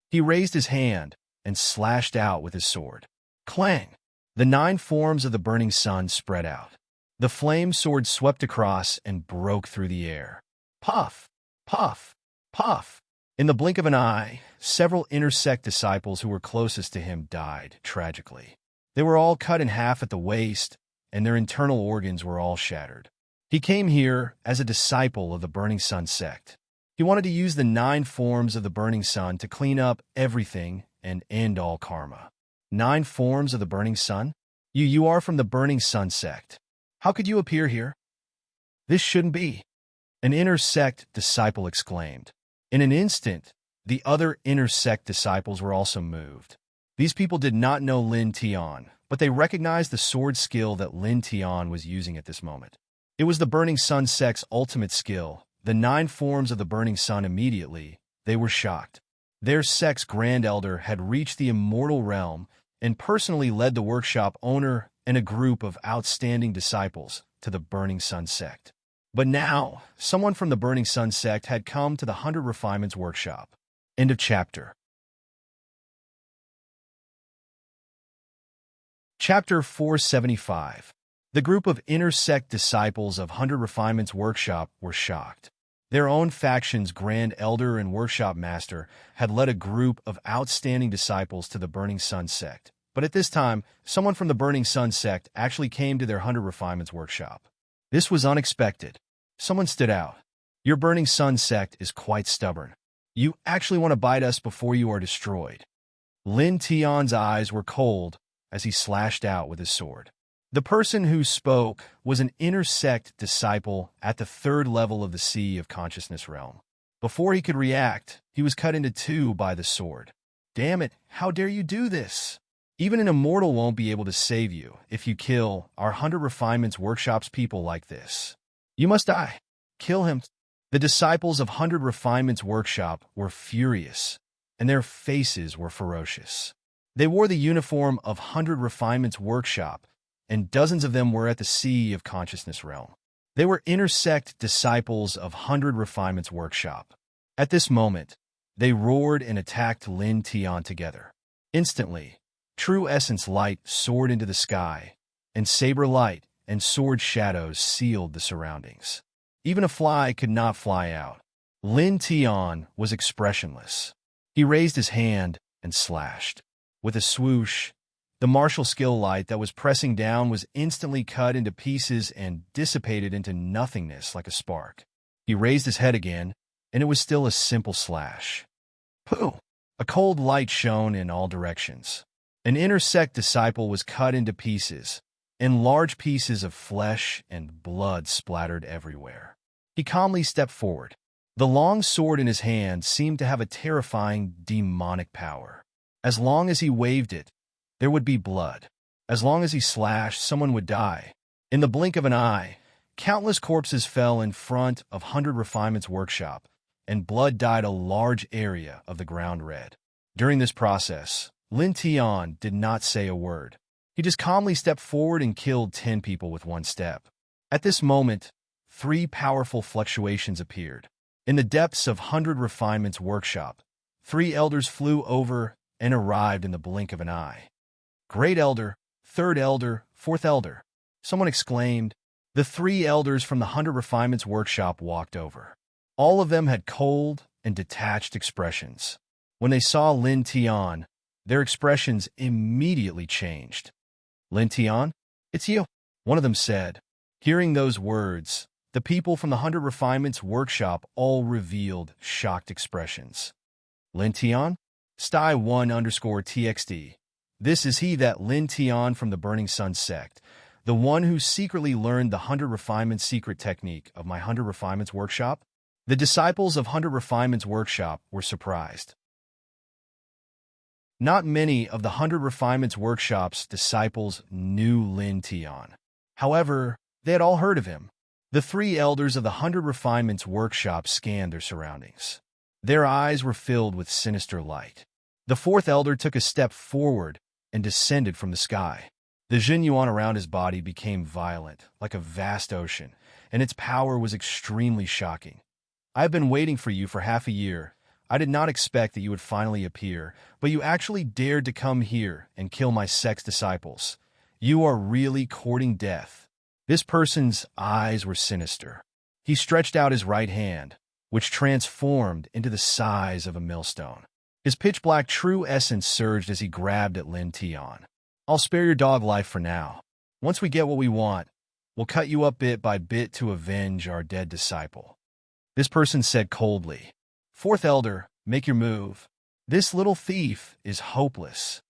He raised his hand and slashed out with his sword. Clang! The 9 forms of the Burning Sun spread out. The flame sword swept across and broke through the air. Puff! Puff! Puff! In the blink of an eye, several inner sect disciples who were closest to him died tragically. They were all cut in half at the waist, and their internal organs were all shattered. He came here as a disciple of the Burning Sun sect. He wanted to use the 9 forms of the Burning Sun to clean up everything and end all karma. 9 forms of the Burning Sun? You are from the Burning Sun sect. How could you appear here? This shouldn't be. An inner sect disciple exclaimed. In an instant, the other inner sect disciples were also moved. These people did not know Lin Tian, but they recognized the sword skill that Lin Tian was using at this moment. It was the Burning Sun sect's ultimate skill, the 9 forms of the Burning Sun. Immediately, they were shocked. Their sect's Grand Elder had reached the immortal realm and personally led the workshop owner and a group of outstanding disciples to the Burning Sun sect. But now, someone from the Burning Sun sect had come to the 100 Refinements Workshop. End of chapter. Chapter 475. The group of inner sect disciples of 100 Refinements Workshop were shocked. Their own faction's Grand Elder and Workshop Master had led a group of outstanding disciples to the Burning Sun sect. But at this time, someone from the Burning Sun sect actually came to their 100 Refinements Workshop. This was unexpected. Someone stood out. Your Burning Sun sect is quite stubborn. You actually want to bite us before you are destroyed. Lin Tian's eyes were cold as he slashed out with his sword. The person who spoke was an inner sect disciple at the 3rd level of the Sea of Consciousness realm. Before he could react, he was cut into 2 by the sword. Damn it, how dare you do this? Even an immortal won't be able to save you if you kill our 100 Refinements Workshop's people like this. You must die. Kill him. The disciples of 100 Refinements Workshop were furious, and their faces were ferocious. They wore the uniform of 100 Refinements Workshop, and dozens of them were at the Sea of Consciousness realm. They were inner sect disciples of 100 Refinements Workshop. At this moment, they roared and attacked Lin Tian together. Instantly, true essence light soared into the sky, and saber light and sword shadows sealed the surroundings. Even a fly could not fly out. Lin Tian was expressionless. He raised his hand and slashed. With a swoosh, the martial skill light that was pressing down was instantly cut into pieces and dissipated into nothingness like a spark. He raised his head again, and it was still a simple slash. Pooh! A cold light shone in all directions. An inner sect disciple was cut into pieces, and large pieces of flesh and blood splattered everywhere. He calmly stepped forward. The long sword in his hand seemed to have a terrifying, demonic power. As long as he waved it, there would be blood. As long as he slashed, someone would die. In the blink of an eye, countless corpses fell in front of 100 Refinements Workshop, and blood dyed a large area of the ground red. During this process, Lin Tian did not say a word. He just calmly stepped forward and killed 10 people with one step. At this moment, 3 powerful fluctuations appeared. In the depths of 100 Refinements workshop, 3 elders flew over and arrived in the blink of an eye. Great Elder, Third Elder, Fourth Elder, someone exclaimed. The 3 elders from the 100 Refinements workshop walked over. All of them had cold and detached expressions. When they saw Lin Tian, their expressions immediately changed. Lin Tian, it's you, one of them said. Hearing those words, the people from the 100 Refinements workshop all revealed shocked expressions. Lin Tian? Sty1_TXD. This is he, that Lin Tian from the Burning Sun sect, the one who secretly learned the 100 Refinements secret technique of my 100 Refinements workshop? The disciples of 100 Refinements workshop were surprised. Not many of the 100 Refinements workshop's disciples knew Lin Tian. However, they had all heard of him. The 3 elders of the 100 Refinements workshop scanned their surroundings. Their eyes were filled with sinister light. The 4th elder took a step forward and descended from the sky. The Jinyuan around his body became violent, like a vast ocean, and its power was extremely shocking. I have been waiting for you for half a year. I did not expect that you would finally appear, but you actually dared to come here and kill my sect's disciples. You are really courting death. This person's eyes were sinister. He stretched out his right hand, which transformed into the size of a millstone. His pitch-black true essence surged as he grabbed at Lin Tian. I'll spare your dog life for now. Once we get what we want, we'll cut you up bit by bit to avenge our dead disciple. This person said coldly. 4th elder, make your move. This little thief is hopeless.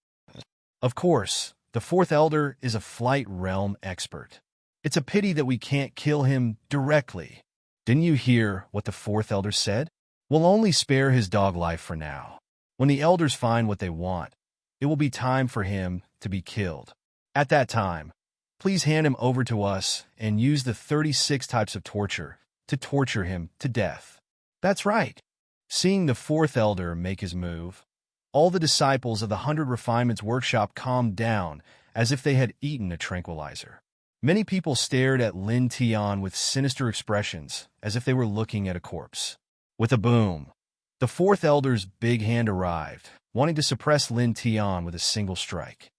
Of course, the 4th elder is a flight realm expert. It's a pity that we can't kill him directly. Didn't you hear what the 4th elder said? We'll only spare his dog life for now. When the elders find what they want, it will be time for him to be killed. At that time, please hand him over to us and use the 36 types of torture to torture him to death. That's right. Seeing the 4th elder make his move, all the disciples of the 100 Refinements workshop calmed down as if they had eaten a tranquilizer. Many people stared at Lin Tian with sinister expressions, as if they were looking at a corpse. With a boom, the 4th elder's big hand arrived, wanting to suppress Lin Tian with a single strike.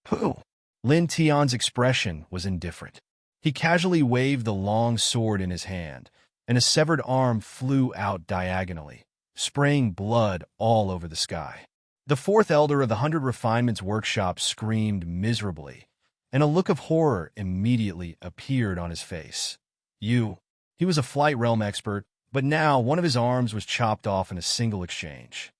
Pooh! Lin Tian's expression was indifferent. He casually waved the long sword in his hand, and a severed arm flew out diagonally, spraying blood all over the sky. The 4th elder of the 100 Refinements workshop screamed miserably, and a look of horror immediately appeared on his face. He was a flight realm expert, but now one of his arms was chopped off in a single exchange.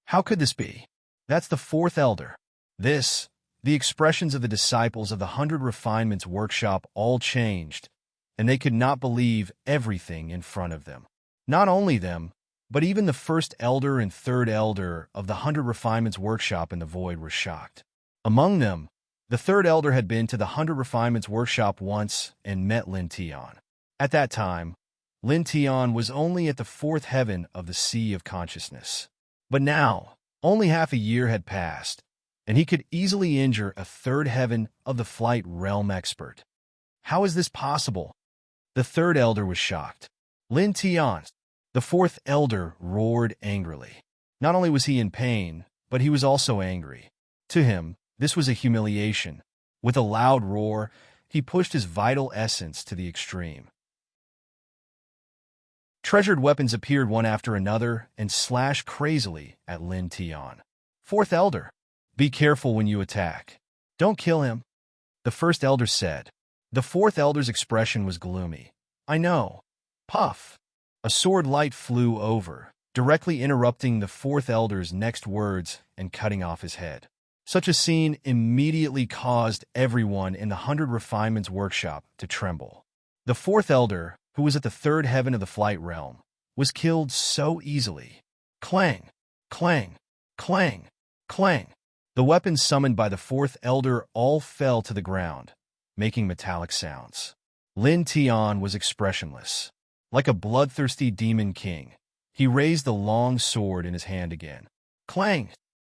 How could this be? That's the 4th elder. The expressions of the disciples of the 100 Refinements workshop all changed, and they could not believe everything in front of them. Not only them, but even the 1st elder and 3rd elder of the 100 Refinements workshop in the void were shocked. Among them, the 3rd elder had been to the 100 Refinements workshop once and met Lin Tian. At that time, Lin Tian was only at the 4th heaven of the Sea of Consciousness. But now, only half a year had passed, and he could easily injure a 3rd heaven of the flight realm expert. How is this possible? The 3rd elder was shocked. Lin Tian, the 4th elder, roared angrily. Not only was he in pain, but he was also angry. To him, this was a humiliation. With a loud roar, he pushed his vital essence to the extreme. Treasured weapons appeared one after another and slashed crazily at Lin Tian. 4th elder, be careful when you attack. Don't kill him, the 1st elder said. The 4th elder's expression was gloomy. I know. Puff. A sword light flew over, directly interrupting the 4th elder's next words and cutting off his head. Such a scene immediately caused everyone in the 100 Refinements workshop to tremble. The 4th elder, who was at the 3rd heaven of the flight realm, was killed so easily. Clang, clang, clang, clang. The weapons summoned by the 4th elder all fell to the ground, making metallic sounds. Lin Tian was expressionless. Like a bloodthirsty demon king, he raised the long sword in his hand again. Clang!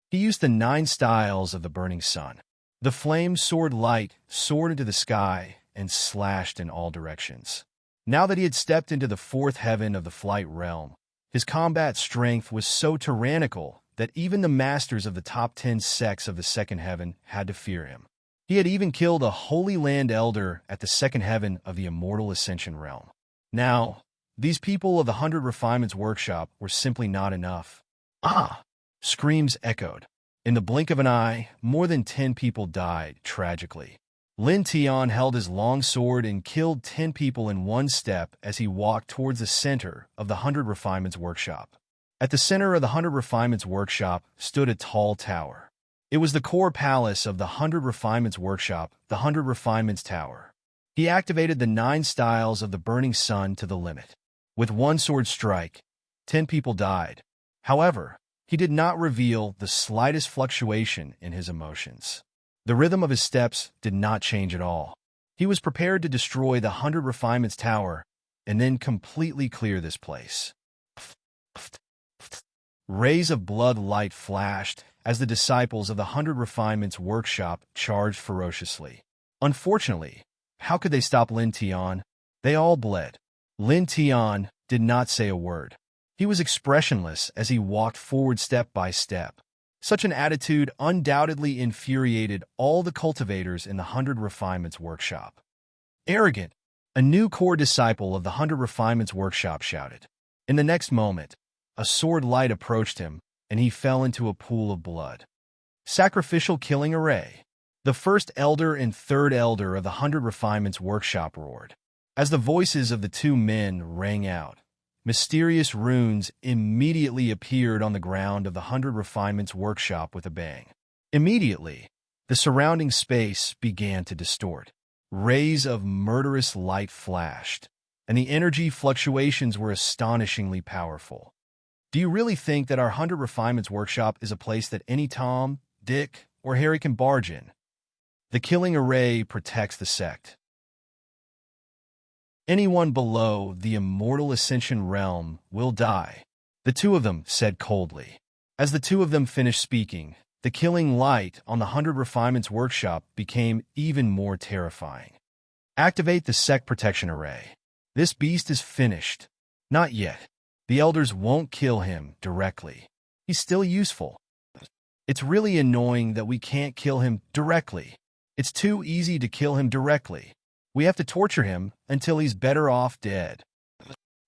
He used the 9 styles of the burning sun. The flame sword light soared into the sky and slashed in all directions. Now that he had stepped into the fourth heaven of the flight realm, his combat strength was so tyrannical that even the masters of the top 10 sects of the second heaven had to fear him. He had even killed a Holy Land elder at the second heaven of the Immortal Ascension realm. Now, these people of the 100 Refinements Workshop were simply not enough. Ah! Screams echoed. In the blink of an eye, more than 10 people died, tragically. Lin Tian held his long sword and killed 10 people in one step as he walked towards the center of the 100 Refinements Workshop. At the center of the 100 Refinements Workshop stood a tall tower. It was the core palace of the 100 Refinements Workshop, the 100 Refinements Tower. He activated the 9 styles of the burning sun to the limit. With one sword strike, 10 people died. However, he did not reveal the slightest fluctuation in his emotions. The rhythm of his steps did not change at all. He was prepared to destroy the 100 Refinements Tower and then completely clear this place. Rays of blood light flashed as the disciples of the 100 Refinements Workshop charged ferociously. Unfortunately, how could they stop Lin Tian? They all bled. Lin Tian did not say a word. He was expressionless as he walked forward step by step. Such an attitude undoubtedly infuriated all the cultivators in the 100 Refinements Workshop. Arrogant! A new core disciple of the 100 Refinements Workshop shouted. In the next moment, a sword light approached him, and he fell into a pool of blood. Sacrificial killing array. The first elder and third elder of the 100 Refinements Workshop roared. As the voices of the two men rang out, mysterious runes immediately appeared on the ground of the 100 Refinements Workshop with a bang. Immediately, the surrounding space began to distort. Rays of murderous light flashed, and the energy fluctuations were astonishingly powerful. Do you really think that our 100 Refinements Workshop is a place that any Tom, Dick, or Harry can barge in? The killing array protects the sect. Anyone below the Immortal Ascension realm will die, the two of them said coldly. As the two of them finished speaking, the killing light on the 100 Refinements Workshop became even more terrifying. Activate the sect protection array. This beast is finished. Not yet. The elders won't kill him directly. He's still useful. It's really annoying that we can't kill him directly. It's too easy to kill him directly. We have to torture him until he's better off dead.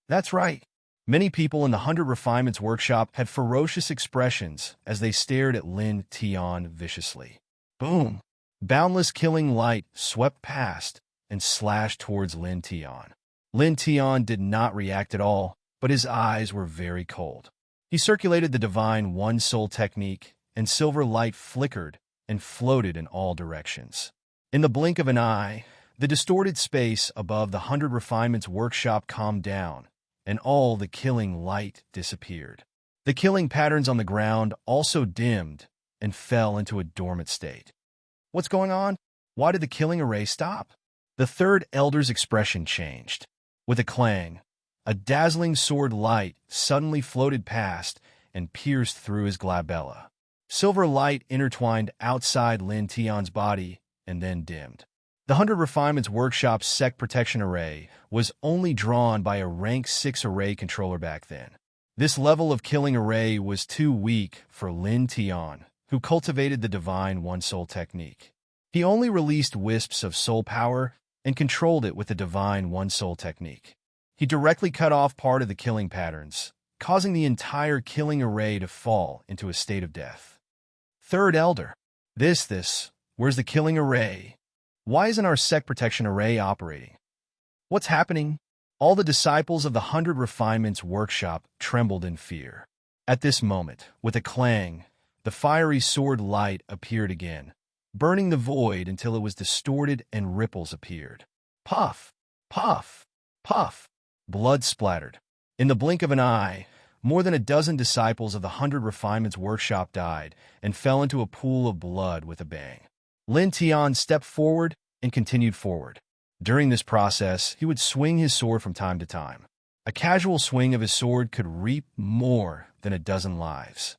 That's right. Many people in the 100 Refinements Workshop had ferocious expressions as they stared at Lin Tian viciously. Boom! Boundless killing light swept past and slashed towards Lin Tian. Lin Tian did not react at all, but his eyes were very cold. He circulated the Divine One Soul technique, and silver light flickered and floated in all directions. In the blink of an eye, the distorted space above the 100 Refinements Workshop calmed down, and all the killing light disappeared. The killing patterns on the ground also dimmed and fell into a dormant state. What's going on? Why did the killing array stop? The third elder's expression changed. With a clang, a dazzling sword light suddenly floated past and pierced through his glabella. Silver light intertwined outside Lin Tian's body and then dimmed. The 100 Refinements Workshop's sect protection array was only drawn by a rank 6 array controller back then. This level of killing array was too weak for Lin Tian, who cultivated the Divine One Soul technique. He only released wisps of soul power and controlled it with the Divine One Soul technique. He directly cut off part of the killing patterns, causing the entire killing array to fall into a state of death. Third Elder. Where's the killing array? Why isn't our sect protection array operating? What's happening? All the disciples of the 100 Refinements Workshop trembled in fear. At this moment, with a clang, the fiery sword light appeared again, burning the void until it was distorted and ripples appeared. Puff! Puff! Puff! Blood splattered. In the blink of an eye, more than a dozen disciples of the 100 Refinements Workshop died and fell into a pool of blood with a bang. Lin Tian stepped forward and continued forward. During this process, he would swing his sword from time to time. A casual swing of his sword could reap more than a dozen lives.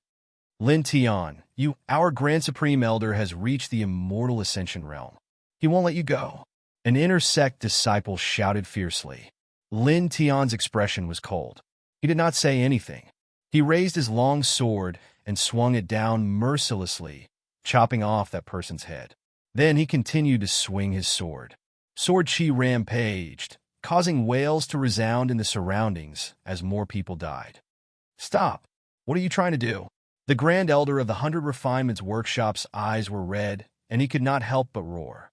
Lin Tian, our Grand Supreme Elder, has reached the Immortal Ascension realm. He won't let you go. An inner sect disciple shouted fiercely. Lin Tian's expression was cold. He did not say anything. He raised his long sword and swung it down mercilessly, chopping off that person's head. Then he continued to swing his sword. Sword chi rampaged, causing wails to resound in the surroundings as more people died. "Stop! What are you trying to do?" The Grand Elder of the 100 Refinements Workshop's eyes were red, and he could not help but roar.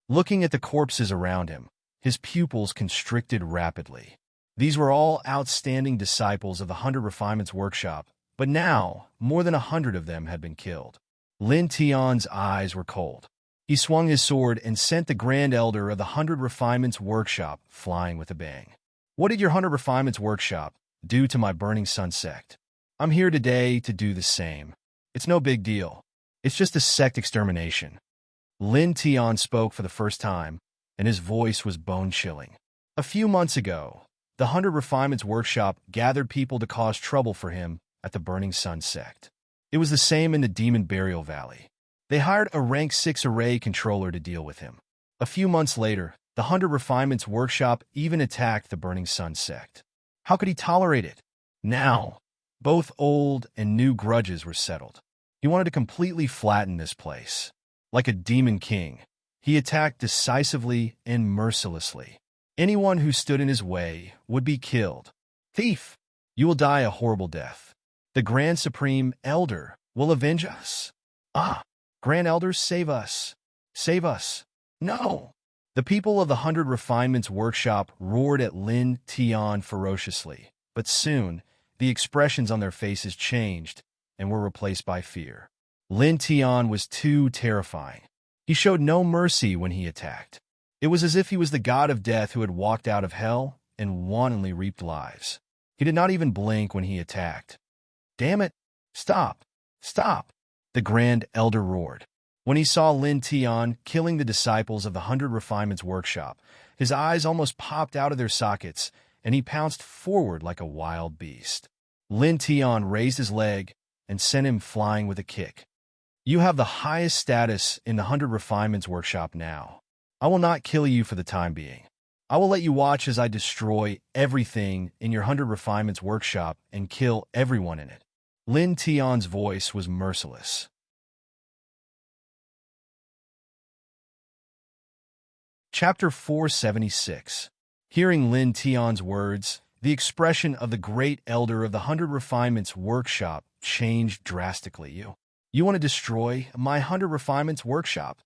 Looking at the corpses around him, his pupils constricted rapidly. These were all outstanding disciples of the 100 Refinements Workshop, but now more than 100 of them had been killed. Lin Tian's eyes were cold. He swung his sword and sent the Grand Elder of the 100 Refinements Workshop flying with a bang. "What did your 100 Refinements Workshop do to my Burning Sun sect? I'm here today to do the same. It's no big deal. It's just a sect extermination." Lin Tian spoke for the first time, and his voice was bone-chilling. A few months ago, the 100 Refinements Workshop gathered people to cause trouble for him at the Burning Sun sect. It was the same in the Demon Burial Valley. They hired a rank 6 array controller to deal with him. A few months later, the 100 Refinements Workshop even attacked the Burning Sun sect. How could he tolerate it? Now, both old and new grudges were settled. He wanted to completely flatten this place. Like a demon king, he attacked decisively and mercilessly. Anyone who stood in his way would be killed. "Thief! You will die a horrible death. The Grand Supreme Elder will avenge us." "Ah! Grand Elder, save us! Save us! No!" The people of the 100 Refinements Workshop roared at Lin Tian ferociously, but soon the expressions on their faces changed and were replaced by fear. Lin Tian was too terrifying. He showed no mercy when he attacked. It was as if he was the god of death who had walked out of hell and wantonly reaped lives. He did not even blink when he attacked. "Damn it! Stop! Stop!" the Grand Elder roared. When he saw Lin Tian killing the disciples of the 100 Refinements Workshop, his eyes almost popped out of their sockets, and he pounced forward like a wild beast. Lin Tian raised his leg and sent him flying with a kick. "You have the highest status in the 100 Refinements Workshop now. I will not kill you for the time being. I will let you watch as I destroy everything in your 100 Refinements Workshop and kill everyone in it." Lin Tian's voice was merciless. Chapter 476. Hearing Lin Tian's words, the expression of the Great Elder of the 100 Refinements Workshop changed drastically. You want to destroy my 100 Refinements Workshop?"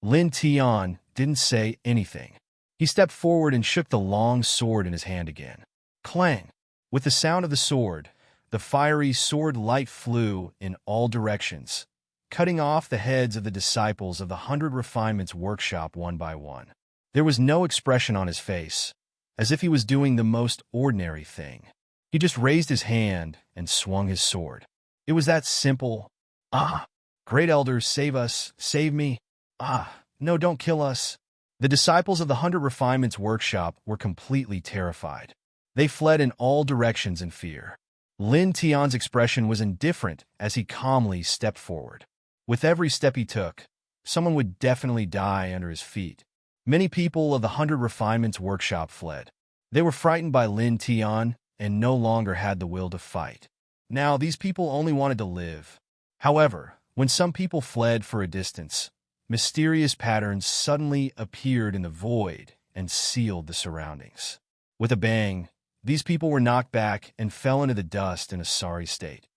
Lin Tian didn't say anything. He stepped forward and shook the long sword in his hand again. Clang! With the sound of the sword, the fiery sword light flew in all directions, cutting off the heads of the disciples of the 100 Refinements Workshop one by one. There was no expression on his face, as if he was doing the most ordinary thing. He just raised his hand and swung his sword. It was that simple. "Ah! Great Elder, save us! Save me! Ah! No, don't kill us!" The disciples of the 100 Refinements Workshop were completely terrified. They fled in all directions in fear. Lin Tian's expression was indifferent as he calmly stepped forward. With every step he took, someone would definitely die under his feet. Many people of the 100 Refinements Workshop fled. They were frightened by Lin Tian and no longer had the will to fight. Now, these people only wanted to live. However, when some people fled for a distance, mysterious patterns suddenly appeared in the void and sealed the surroundings. With a bang, these people were knocked back and fell into the dust in a sorry state.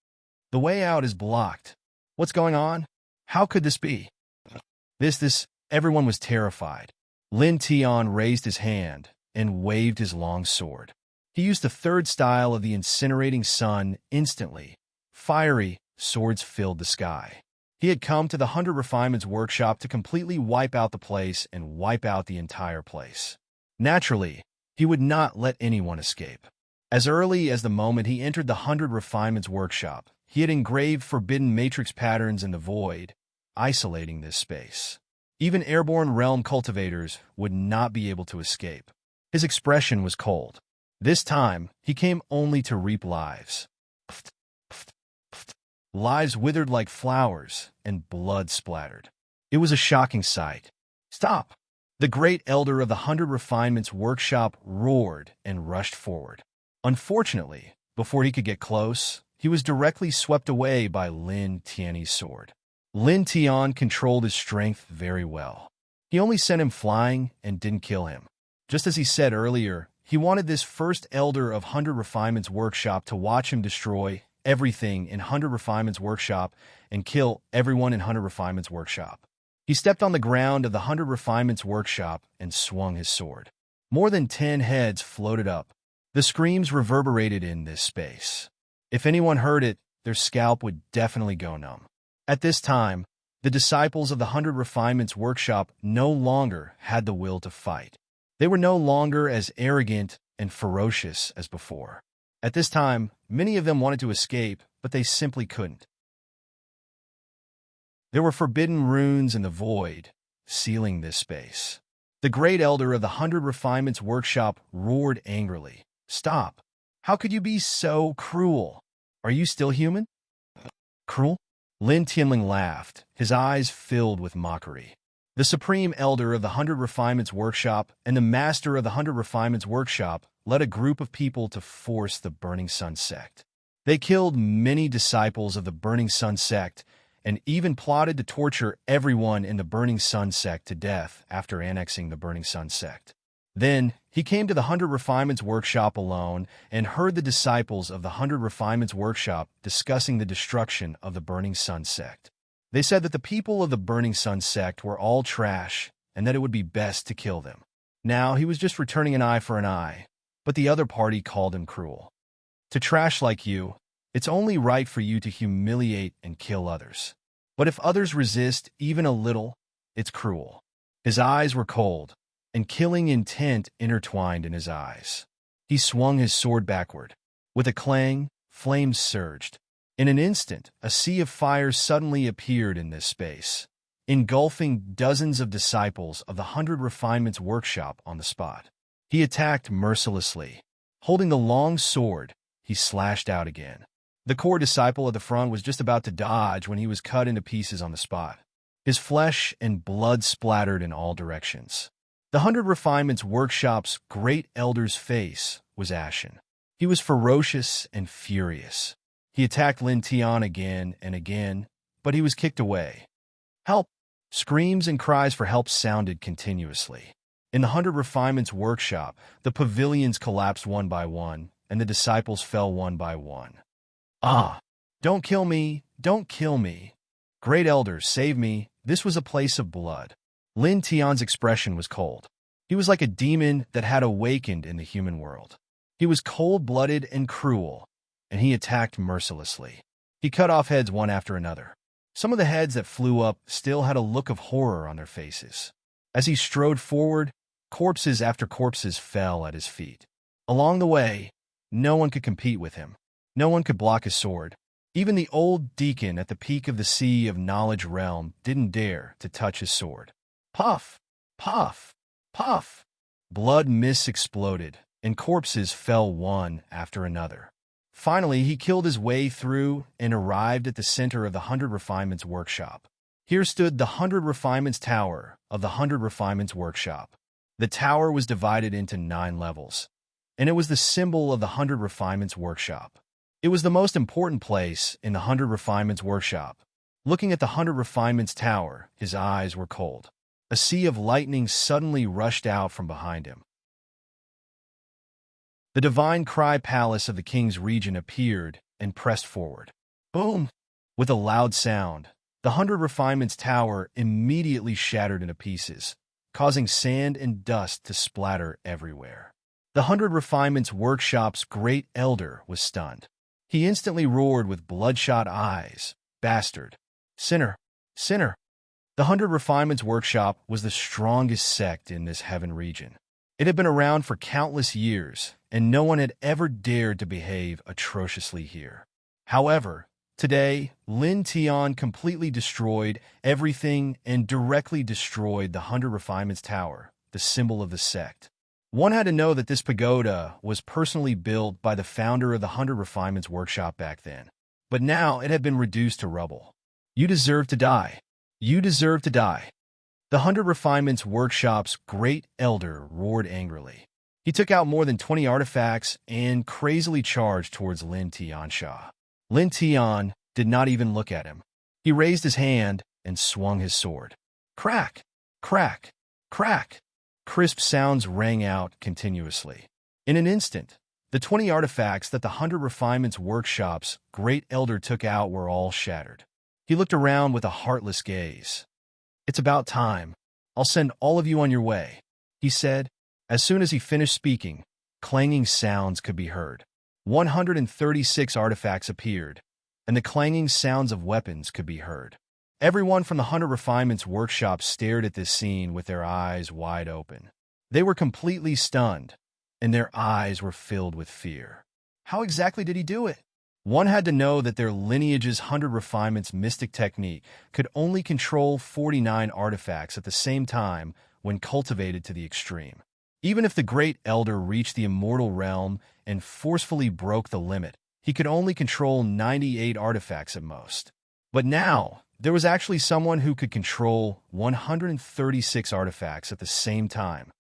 "The way out is blocked. What's going on? How could this be?" Everyone was terrified. Lin Tian raised his hand and waved his long sword. He used the third style of the incinerating sun instantly. Fiery swords filled the sky. He had come to the 100 Refinements Workshop to completely wipe out the place and wipe out the entire place. Naturally, he would not let anyone escape. As early as the moment he entered the 100 Refinements Workshop, he had engraved forbidden matrix patterns in the void, isolating this space. Even airborne realm cultivators would not be able to escape. His expression was cold. This time, he came only to reap lives. Lives withered like flowers and blood splattered. It was a shocking sight. "Stop! The great elder of the 100 Refinements workshop roared and rushed forward. Unfortunately, before he could get close, he was directly swept away by Lin Tianyi's sword. Lin Tian controlled his strength very well. He only sent him flying and didn't kill him. Just as he said earlier, he wanted this first elder of 100 Refinements workshop to watch him destroy everything in 100 Refinements workshop and kill everyone in 100 Refinements workshop. He stepped on the ground of the 100 Refinements workshop and swung his sword. More than 10 heads floated up. The screams reverberated in this space. If anyone heard it, their scalp would definitely go numb. At this time, the disciples of the 100 Refinements workshop no longer had the will to fight. They were no longer as arrogant and ferocious as before. At this time, many of them wanted to escape, but they simply couldn't. There were forbidden runes in the void, sealing this space. The great elder of the 100 Refinements workshop roared angrily. "Stop! How could you be so cruel? Are you still human?" "Cruel?" Lin Tianling laughed, his eyes filled with mockery. The supreme elder of the 100 Refinements workshop and the master of the 100 Refinements workshop led a group of people to force the Burning Sun sect. They killed many disciples of the Burning Sun sect and even plotted to torture everyone in the Burning Sun sect to death after annexing the Burning Sun sect. Then, he came to the 100 Refinements workshop alone and heard the disciples of the 100 Refinements workshop discussing the destruction of the Burning Sun sect. They said that the people of the Burning Sun sect were all trash and that it would be best to kill them. Now, he was just returning an eye for an eye, but the other party called him cruel. To trash like you, it's only right for you to humiliate and kill others. But if others resist even a little, it's cruel. His eyes were cold, and killing intent intertwined in his eyes. He swung his sword backward. With a clang, flames surged. In an instant, a sea of fire suddenly appeared in this space, engulfing dozens of disciples of the 100 Refinements workshop on the spot. He attacked mercilessly. Holding the long sword, he slashed out again. The core disciple at the front was just about to dodge when he was cut into pieces on the spot. His flesh and blood splattered in all directions. The 100 Refinements workshop's great elder's face was ashen. He was ferocious and furious. He attacked Lin Tian again and again, but he was kicked away. "Help!" Screams and cries for help sounded continuously. In the 100 Refinements workshop, the pavilions collapsed one by one, and the disciples fell one by one. "Ah! Don't kill me! Don't kill me! Great Elder, save me! This was a place of blood." Lin Tian's expression was cold. He was like a demon that had awakened in the human world. He was cold-blooded and cruel, and he attacked mercilessly. He cut off heads one after another. Some of the heads that flew up still had a look of horror on their faces. As he strode forward, corpses after corpses fell at his feet. Along the way, no one could compete with him. No one could block his sword. Even the old deacon at the peak of the Sea of Knowledge realm didn't dare to touch his sword. Puff! Puff! Puff! Blood mists exploded, and corpses fell one after another. Finally, he killed his way through and arrived at the center of the 100 Refinements workshop. Here stood the 100 Refinements Tower of the 100 Refinements workshop. The tower was divided into 9 levels, and it was the symbol of the 100 Refinements workshop. It was the most important place in the 100 Refinements workshop. Looking at the 100 Refinements Tower, his eyes were cold. A sea of lightning suddenly rushed out from behind him. The Divine Cry Palace of the King's region appeared and pressed forward. Boom! With a loud sound, the 100 Refinements Tower immediately shattered into pieces, causing sand and dust to splatter everywhere. The 100 Refinements workshop's great elder was stunned. He instantly roared with bloodshot eyes, "Bastard! Sinner! Sinner!" The 100 Refinements workshop was the strongest sect in this heaven region. It had been around for countless years, and no one had ever dared to behave atrociously here. However, today, Lin Tian completely destroyed everything and directly destroyed the 100 Refinements Tower, the symbol of the sect. One had to know that this pagoda was personally built by the founder of the 100 Refinements workshop back then. But now it had been reduced to rubble. "You deserve to die. You deserve to die." The 100 Refinements Workshop's great elder roared angrily. He took out more than 20 artifacts and crazily charged towards Lin Tiansha. Lin Tian did not even look at him. He raised his hand and swung his sword. Crack! Crack! Crack! Crisp sounds rang out continuously. In an instant, the 20 artifacts that the 100 Refinements Workshop's great elder took out were all shattered. He looked around with a heartless gaze. It's about time. I'll send all of you on your way, he said. As soon as he finished speaking, clanging sounds could be heard. 136 artifacts appeared, and the clanging sounds of weapons could be heard. Everyone from the 100 Refinements Workshop stared at this scene with their eyes wide open. They were completely stunned, and their eyes were filled with fear. How exactly did he do it? One had to know that their lineage's 100 Refinements mystic technique could only control 49 artifacts at the same time when cultivated to the extreme. Even if the Great Elder reached the immortal realm and forcefully broke the limit, he could only control 98 artifacts at most. But now, there was actually someone who could control 136 artifacts at the same time.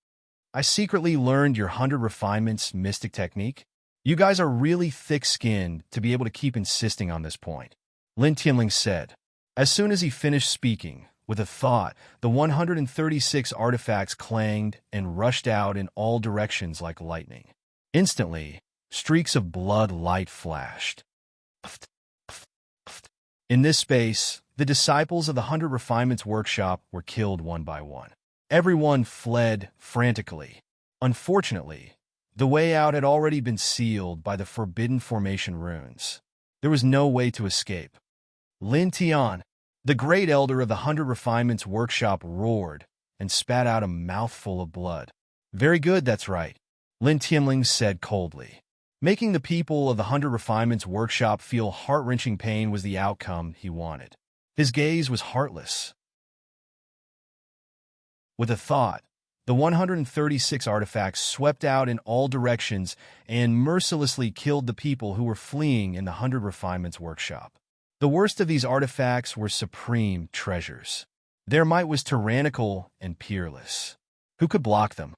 I secretly learned your 100 Refinements mystic technique. You guys are really thick-skinned to be able to keep insisting on this point, Lin Tianling said. As soon as he finished speaking, with a thought, the 136 artifacts clanged and rushed out in all directions like lightning. Instantly, streaks of blood light flashed. In this space, the disciples of the 100 Refinements Workshop were killed one by one. Everyone fled frantically. Unfortunately, the way out had already been sealed by the Forbidden Formation runes. There was no way to escape. Lin Tian, the Great Elder of the 100 Refinements Workshop, roared and spat out a mouthful of blood. Very good, that's right, Lin Tianling said coldly. Making the people of the 100 Refinements Workshop feel heart-wrenching pain was the outcome he wanted. His gaze was heartless. With a thought, the 136 artifacts swept out in all directions and mercilessly killed the people who were fleeing in the 100 Refinements Workshop. The worst of these artifacts were supreme treasures. Their might was tyrannical and peerless. Who could block them?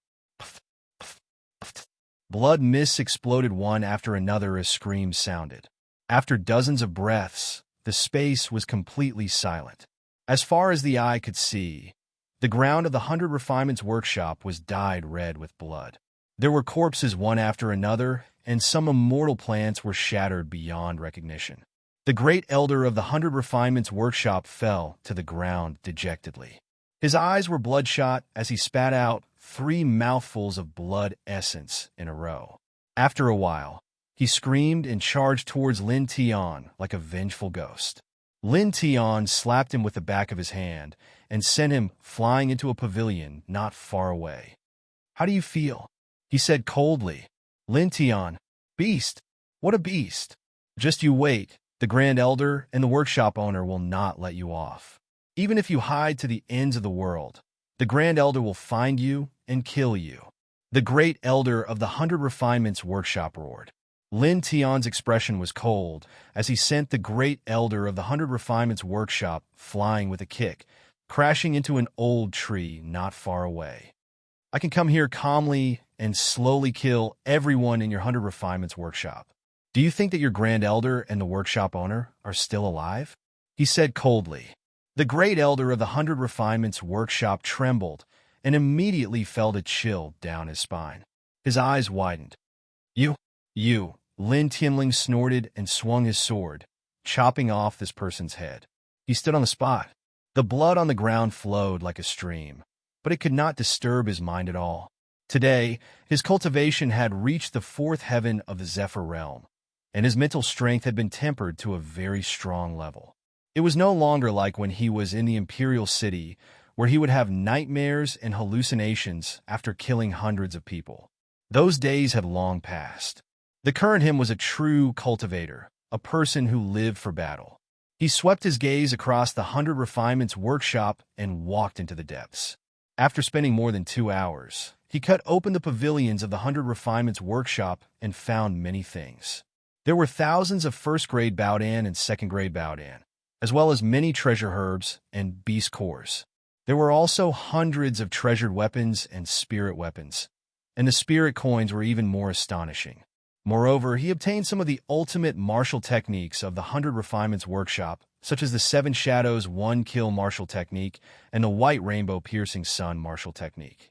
Blood mists exploded one after another as screams sounded. After dozens of breaths, the space was completely silent. As far as the eye could see, the ground of the 100 Refinements Workshop was dyed red with blood. There were corpses one after another, and some immortal plants were shattered beyond recognition. The Great Elder of the 100 Refinements Workshop fell to the ground dejectedly. His eyes were bloodshot as he spat out 3 mouthfuls of blood essence in a row. After a while, he screamed and charged towards Lin Tian like a vengeful ghost. Lin Tian slapped him with the back of his hand and sent him flying into a pavilion not far away. How do you feel? He said coldly. Lin Tian, beast. What a beast. Just you wait. The Grand Elder and the workshop owner will not let you off. Even if you hide to the ends of the world, the Grand Elder will find you and kill you. The Great Elder of the 100 Refinements Workshop roared. Lin Tian's expression was cold as he sent the Great Elder of the 100 Refinements Workshop flying with a kick, crashing into an old tree not far away. I can come here calmly and slowly kill everyone in your 100 Refinements Workshop. Do you think that your Grand Elder and the workshop owner are still alive? He said coldly. The Great Elder of the 100 Refinements Workshop trembled and immediately felt a chill down his spine. His eyes widened. You, Lin Tianling snorted and swung his sword, chopping off this person's head. He stood on the spot. The blood on the ground flowed like a stream, but it could not disturb his mind at all. Today, his cultivation had reached the 4th heaven of the Zephyr realm, and his mental strength had been tempered to a very strong level. It was no longer like when he was in the Imperial City, where he would have nightmares and hallucinations after killing hundreds of people. Those days had long passed. The current him was a true cultivator, a person who lived for battle. He swept his gaze across the 100 Refinements Workshop and walked into the depths. After spending more than 2 hours, he cut open the pavilions of the 100 Refinements Workshop and found many things. There were thousands of first-grade Baodan and second-grade Baodan, as well as many treasure herbs and beast cores. There were also hundreds of treasured weapons and spirit weapons, and the spirit coins were even more astonishing. Moreover, he obtained some of the ultimate martial techniques of the 100 Refinements Workshop, such as the 7 Shadows 1 Kill martial technique and the White Rainbow Piercing Sun martial technique.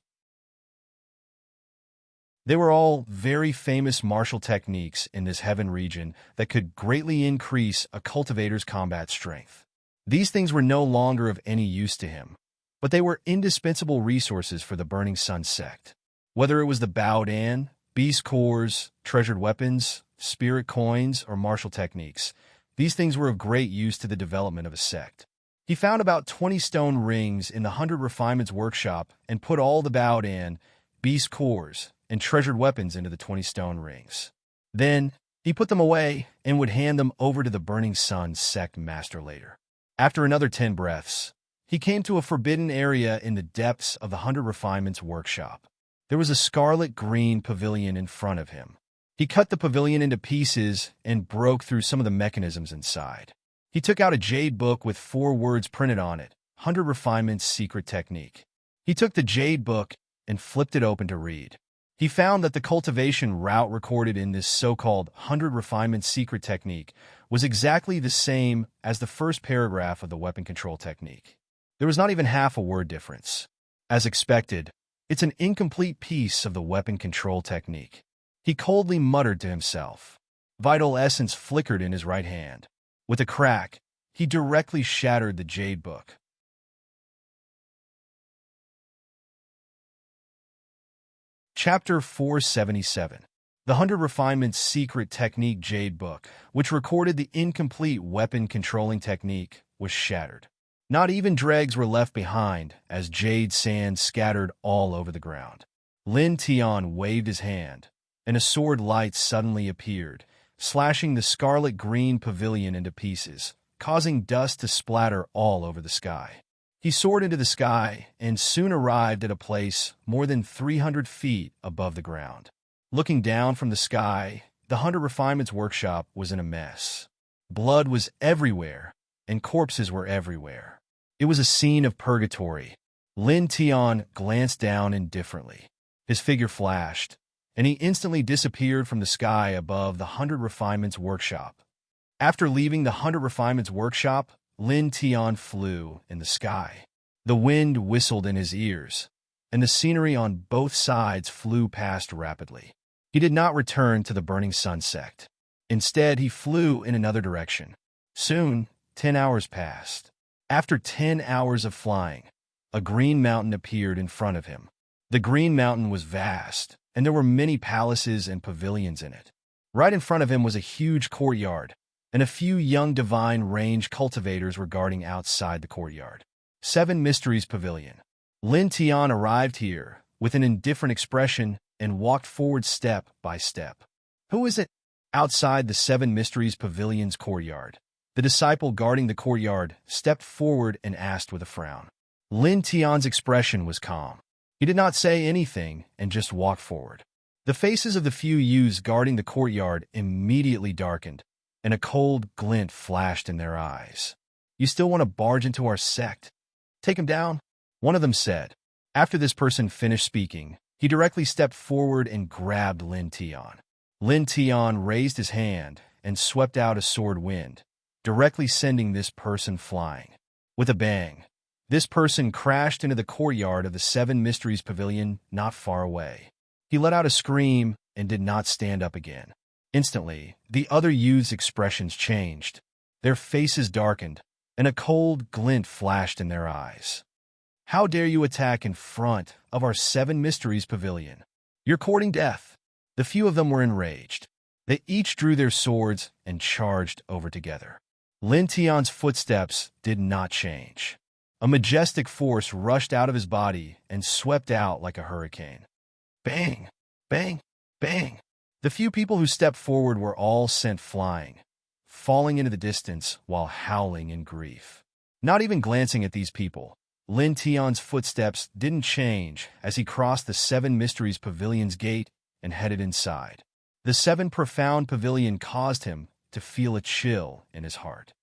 They were all very famous martial techniques in this heaven region that could greatly increase a cultivator's combat strength. These things were no longer of any use to him, but they were indispensable resources for the Burning Sun sect. Whether it was the Baodan, beast cores, treasured weapons, spirit coins, or martial techniques, these things were of great use to the development of a sect. He found about 20 stone rings in the 100 Refinements Workshop and put all the Baodan, beast cores, and treasured weapons into the 20 stone rings. Then, he put them away and would hand them over to the Burning Sun sect master later. After another 10 breaths, he came to a forbidden area in the depths of the 100 Refinements Workshop. There was a scarlet-green pavilion in front of him. He cut the pavilion into pieces and broke through some of the mechanisms inside. He took out a jade book with 4 words printed on it, 100 Refinements Secret Technique. He took the jade book and flipped it open to read. He found that the cultivation route recorded in this so-called 100 Refinements Secret Technique was exactly the same as the first paragraph of the weapon control technique. There was not even half a word difference. As expected, it's an incomplete piece of the weapon control technique. He coldly muttered to himself. Vital essence flickered in his right hand. With a crack, he directly shattered the jade book. Chapter 477. The 100 Refinements Secret Technique Jade Book, which recorded the incomplete weapon controlling technique, was shattered. Not even dregs were left behind, as jade sand scattered all over the ground. Lin Tian waved his hand, and a sword light suddenly appeared, slashing the scarlet-green pavilion into pieces, causing dust to splatter all over the sky. He soared into the sky and soon arrived at a place more than 300 feet above the ground. Looking down from the sky, the 100 Refinements Workshop was in a mess. Blood was everywhere, and corpses were everywhere. It was a scene of purgatory. Lin Tian glanced down indifferently. His figure flashed, and he instantly disappeared from the sky above the 100 Refinements Workshop. After leaving the 100 Refinements Workshop, Lin Tian flew in the sky. The wind whistled in his ears, and the scenery on both sides flew past rapidly. He did not return to the Burning Sun sect. Instead, he flew in another direction. Soon, 10 hours passed. After 10 hours of flying, a green mountain appeared in front of him. The green mountain was vast, and there were many palaces and pavilions in it. Right in front of him was a huge courtyard, and a few young divine range cultivators were guarding outside the courtyard. 7 Mysteries Pavilion. Lin Tian arrived here with an indifferent expression and walked forward step by step. Who is it? Outside the 7 Mysteries Pavilion's courtyard, the disciple guarding the courtyard stepped forward and asked with a frown. Lin Tian's expression was calm. He did not say anything and just walked forward. The faces of the few youths guarding the courtyard immediately darkened, and a cold glint flashed in their eyes. You still want to barge into our sect? Take him down, one of them said. After this person finished speaking, he directly stepped forward and grabbed Lin Tian. Lin Tian raised his hand and swept out a sword wind, directly sending this person flying. With a bang, this person crashed into the courtyard of the 7 Mysteries Pavilion not far away. He let out a scream and did not stand up again. Instantly, the other youths' expressions changed. Their faces darkened, and a cold glint flashed in their eyes. How dare you attack in front of our 7 Mysteries Pavilion? You're courting death. The few of them were enraged. They each drew their swords and charged over together. Lin Tian's footsteps did not change. A majestic force rushed out of his body and swept out like a hurricane. Bang! Bang! Bang! The few people who stepped forward were all sent flying, falling into the distance while howling in grief. Not even glancing at these people, Lin Tian's footsteps didn't change as he crossed the 7 Mysteries Pavilion's gate and headed inside. The 7 Profound Pavilion caused him to feel a chill in his heart.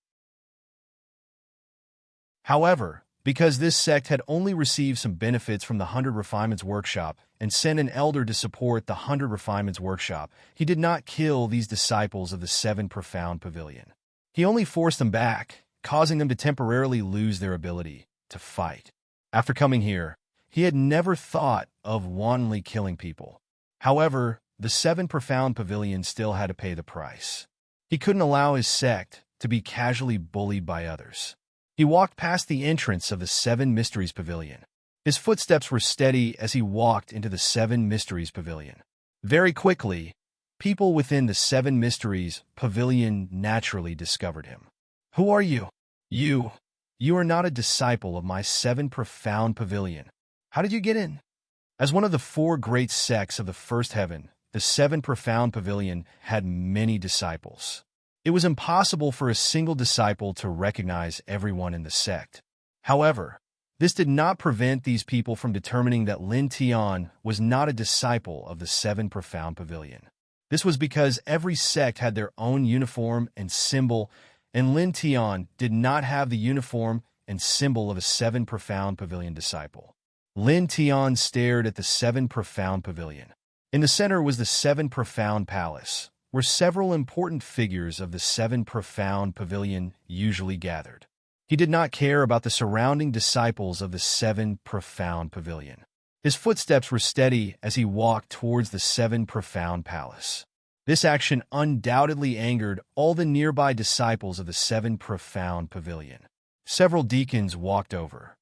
However, Because this sect had only received some benefits from the 100 Refinements Workshop and sent an elder to support the 100 Refinements Workshop, he did not kill these disciples of the 7 Profound Pavilion. He only forced them back, causing them to temporarily lose their ability to fight. After coming here, he had never thought of wantonly killing people. However, the 7 Profound Pavilion still had to pay the price. He couldn't allow his sect to be casually bullied by others. He walked past the entrance of the 7 Mysteries Pavilion. His footsteps were steady as he walked into the 7 Mysteries Pavilion. Very quickly, people within the 7 Mysteries Pavilion naturally discovered him. "Who are you?" You are not a disciple of my 7 Profound Pavilion. How did you get in?" As one of the 4 great sects of the First Heaven, the 7 Profound Pavilion had many disciples. It was impossible for a single disciple to recognize everyone in the sect. However, this did not prevent these people from determining that Lin Tian was not a disciple of the 7 Profound Pavilion. This was because every sect had their own uniform and symbol, and Lin Tian did not have the uniform and symbol of a 7 Profound Pavilion disciple. Lin Tian stared at the 7 Profound Pavilion. In the center was the 7 Profound Palace, where several important figures of the 7 Profound Pavilion usually gathered. He did not care about the surrounding disciples of the 7 Profound Pavilion. His footsteps were steady as he walked towards the 7 Profound Palace. This action undoubtedly angered all the nearby disciples of the 7 Profound Pavilion. Several deacons walked over.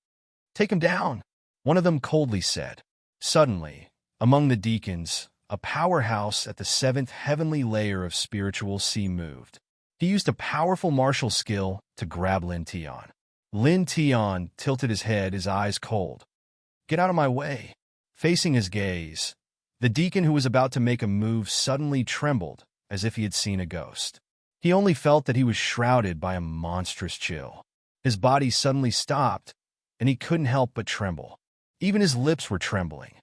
"Take him down," one of them coldly said. Suddenly, among the deacons, a powerhouse at the 7th heavenly layer of spiritual sea moved. He used a powerful martial skill to grab Lin Tian. Lin Tian tilted his head, his eyes cold. "Get out of my way." Facing his gaze, the deacon who was about to make a move suddenly trembled as if he had seen a ghost. He only felt that he was shrouded by a monstrous chill. His body suddenly stopped, and he couldn't help but tremble. Even his lips were trembling.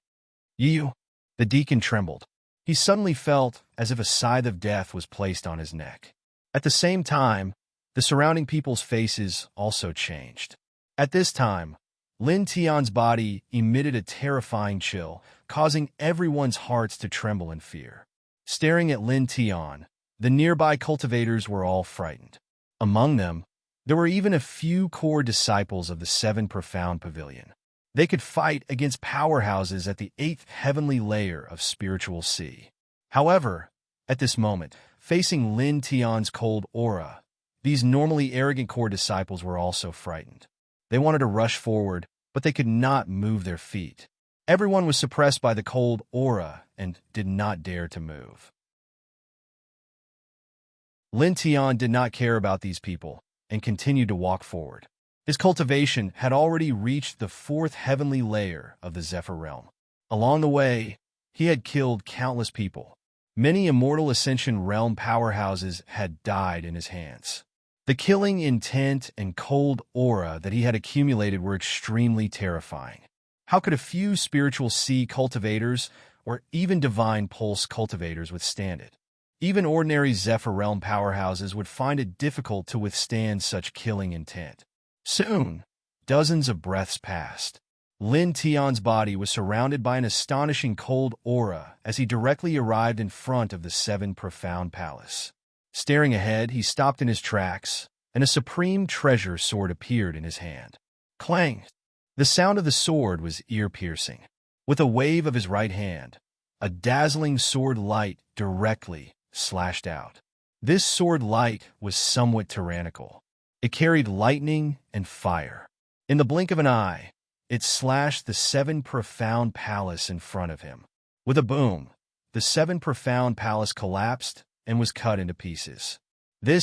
"You?" The deacon trembled. He suddenly felt as if a scythe of death was placed on his neck. At the same time, the surrounding people's faces also changed. At this time, Lin Tian's body emitted a terrifying chill, causing everyone's hearts to tremble in fear. Staring at Lin Tian, the nearby cultivators were all frightened. Among them, there were even a few core disciples of the 7 Profound Pavilion. They could fight against powerhouses at the 8th heavenly layer of spiritual sea. However, at this moment, facing Lin Tian's cold aura, these normally arrogant core disciples were also frightened. They wanted to rush forward, but they could not move their feet. Everyone was suppressed by the cold aura and did not dare to move. Lin Tian did not care about these people and continued to walk forward. His cultivation had already reached the 4th heavenly layer of the Zephyr realm. Along the way, he had killed countless people. Many immortal Ascension realm powerhouses had died in his hands. The killing intent and cold aura that he had accumulated were extremely terrifying. How could a few spiritual sea cultivators or even divine pulse cultivators withstand it? Even ordinary Zephyr realm powerhouses would find it difficult to withstand such killing intent. Soon, dozens of breaths passed. Lin Tian's body was surrounded by an astonishing cold aura as he directly arrived in front of the 7 Profound Palace. Staring ahead, he stopped in his tracks, and a supreme treasure sword appeared in his hand. Clang! The sound of the sword was ear-piercing. With a wave of his right hand, a dazzling sword light directly slashed out. This sword light was somewhat tyrannical. It carried lightning and fire. In the blink of an eye, it slashed the 7 Profound Palace in front of him. With a boom, the 7 Profound Palace collapsed and was cut into pieces. The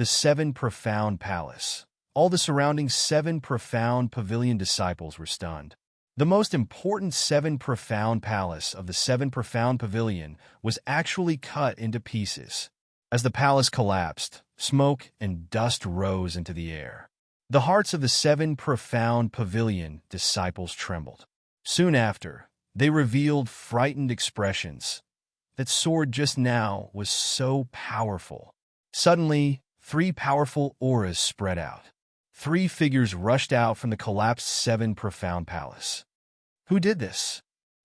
7 Profound Palace. All the surrounding 7 Profound Pavilion disciples were stunned. The most important 7 Profound Palace of the 7 Profound Pavilion was actually cut into pieces. As the palace collapsed, smoke and dust rose into the air. The hearts of the 7 Profound Pavilion disciples trembled. Soon after, they revealed frightened expressions. That sword just now was so powerful. Suddenly, 3 powerful auras spread out. three figures rushed out from the collapsed Seven Profound Palace. Who did this?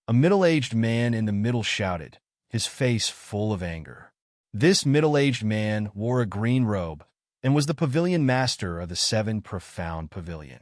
A middle-aged man in the middle shouted, his face full of anger. This middle-aged man wore a green robe and was the pavilion master of the Seven Profound Pavilion.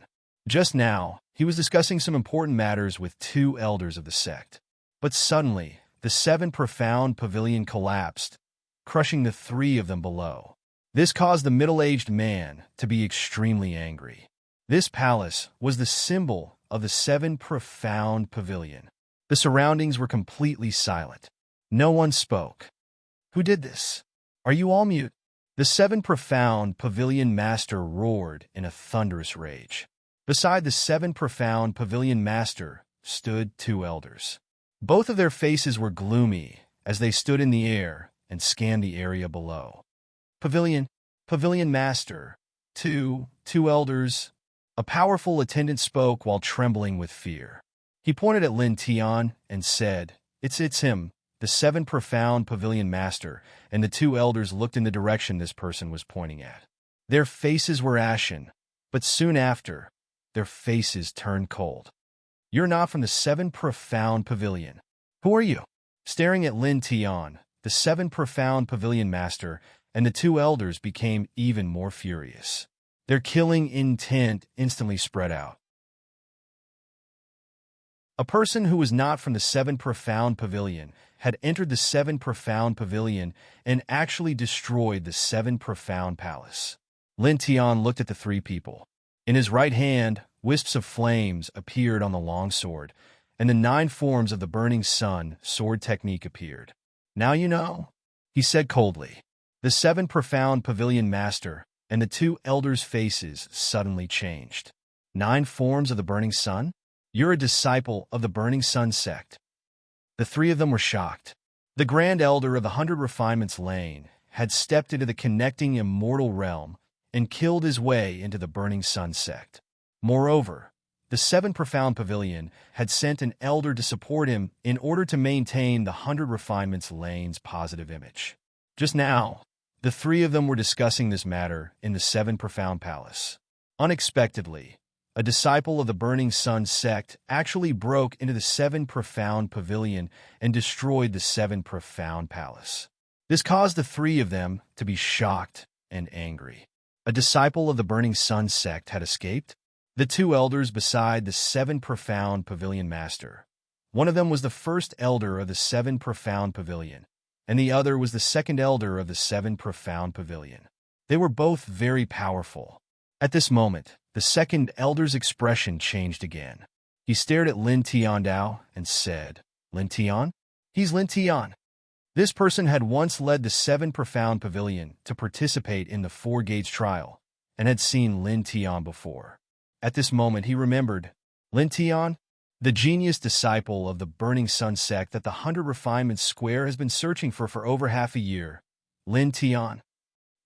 Just now, he was discussing some important matters with two elders of the sect. But suddenly, the Seven Profound Pavilion collapsed, crushing the three of them below. This caused the middle-aged man to be extremely angry. This palace was the symbol of the Seven Profound Pavilion. The surroundings were completely silent. No one spoke. Who did this? Are you all mute? The Seven Profound Pavilion Master roared in a thunderous rage. Beside the Seven Profound Pavilion Master stood two elders. Both of their faces were gloomy as they stood in the air and scanned the area below. Pavilion Master, two elders. A powerful attendant spoke while trembling with fear. He pointed at Lin Tian and said, It's him, the Seven Profound Pavilion Master, and the two elders looked in the direction this person was pointing at. Their faces were ashen, but soon after, their faces turned cold. You're not from the Seven Profound Pavilion. Who are you? Staring at Lin Tian, the Seven Profound Pavilion Master, and the two elders became even more furious. Their killing intent instantly spread out. A person who was not from the Seven Profound Pavilion had entered the Seven Profound Pavilion and actually destroyed the Seven Profound Palace. Lin Tian looked at the three people. In his right hand, wisps of flames appeared on the long sword, and the 9 forms of the burning sun sword technique appeared. Now you know, he said coldly. The Seven Profound Pavilion Master and the two elders' faces suddenly changed. 9 forms of the burning sun? You're a disciple of the Burning Sun sect. The three of them were shocked. The Grand Elder of the 100 Refinements Lane had stepped into the connecting immortal realm and killed his way into the Burning Sun sect. Moreover, the Seven Profound Pavilion had sent an elder to support him in order to maintain the 100 Refinements Lane's positive image. Just now, the three of them were discussing this matter in the Seven Profound Palace. Unexpectedly, a disciple of the Burning Sun sect actually broke into the Seven Profound Pavilion and destroyed the Seven Profound Palace. This caused the three of them to be shocked and angry. A disciple of the Burning Sun sect had escaped? The two elders beside the Seven Profound Pavilion Master. One of them was the first elder of the Seven Profound Pavilion, and the other was the second elder of the Seven Profound Pavilion. They were both very powerful. At this moment, the second elder's expression changed again. He stared at Lin Tiandao and said, Lin Tian? He's Lin Tian. This person had once led the Seven Profound Pavilion to participate in the Four Gates trial and had seen Lin Tian before. At this moment, he remembered, Lin Tian, the genius disciple of the Burning Sun sect that the 100 Refinements Square has been searching for over half a year. Lin Tian.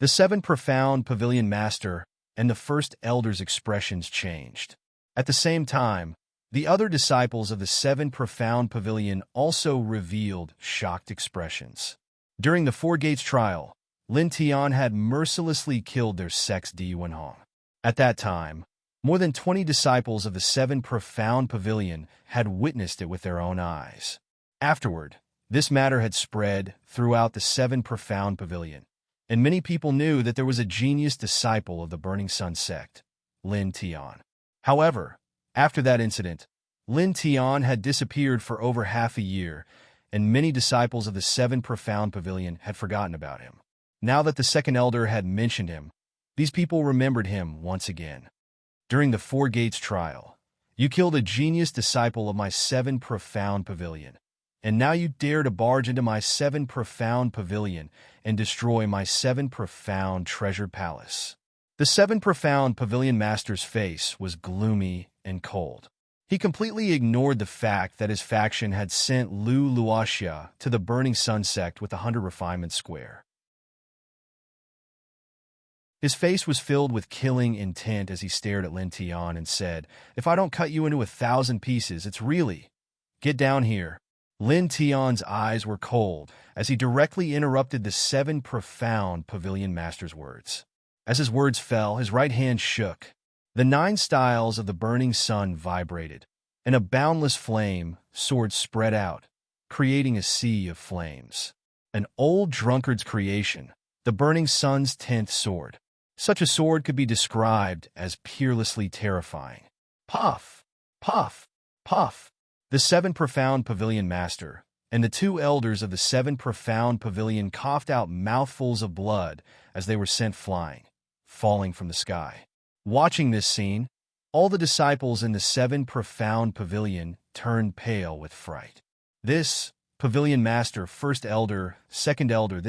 The Seven Profound Pavilion Master and the first elder's expressions changed. At the same time, the other disciples of the Seven Profound Pavilion also revealed shocked expressions. During the Four Gates trial, Lin Tian had mercilessly killed their sect's Di Wenhong. At that time, more than 20 disciples of the Seven Profound Pavilion had witnessed it with their own eyes. Afterward, this matter had spread throughout the Seven Profound Pavilion, and many people knew that there was a genius disciple of the Burning Sun sect, Lin Tian. However, after that incident, Lin Tian had disappeared for over half a year, and many disciples of the Seven Profound Pavilion had forgotten about him. Now that the second elder had mentioned him, these people remembered him once again. During the Four Gates trial, you killed a genius disciple of my Seven Profound Pavilion, and now you dare to barge into my Seven Profound Pavilion and destroy my Seven Profound Treasure Palace. The Seven Profound Pavilion Master's face was gloomy and cold. He completely ignored the fact that his faction had sent Lu Luoxia to the Burning Sun sect with the 100 Refinement Square. His face was filled with killing intent as he stared at Lin Tian and said, If I don't cut you into 1,000 pieces, it's really... Get down here. Lin Tian's eyes were cold as he directly interrupted the Seven Profound Pavilion Master's words. As his words fell, his right hand shook, The 9 styles of the burning sun vibrated. In a boundless flame, swords spread out, creating a sea of flames. An old drunkard's creation, the burning sun's 10th sword. Such a sword could be described as peerlessly terrifying. Puff, puff, puff. The 7 profound pavilion master and the 2 elders of the 7 profound pavilion coughed out mouthfuls of blood as they were sent flying, falling from the sky. Watching this scene, all the disciples in the 7 profound pavilion turned pale with fright. This, pavilion master, first elder, second elder,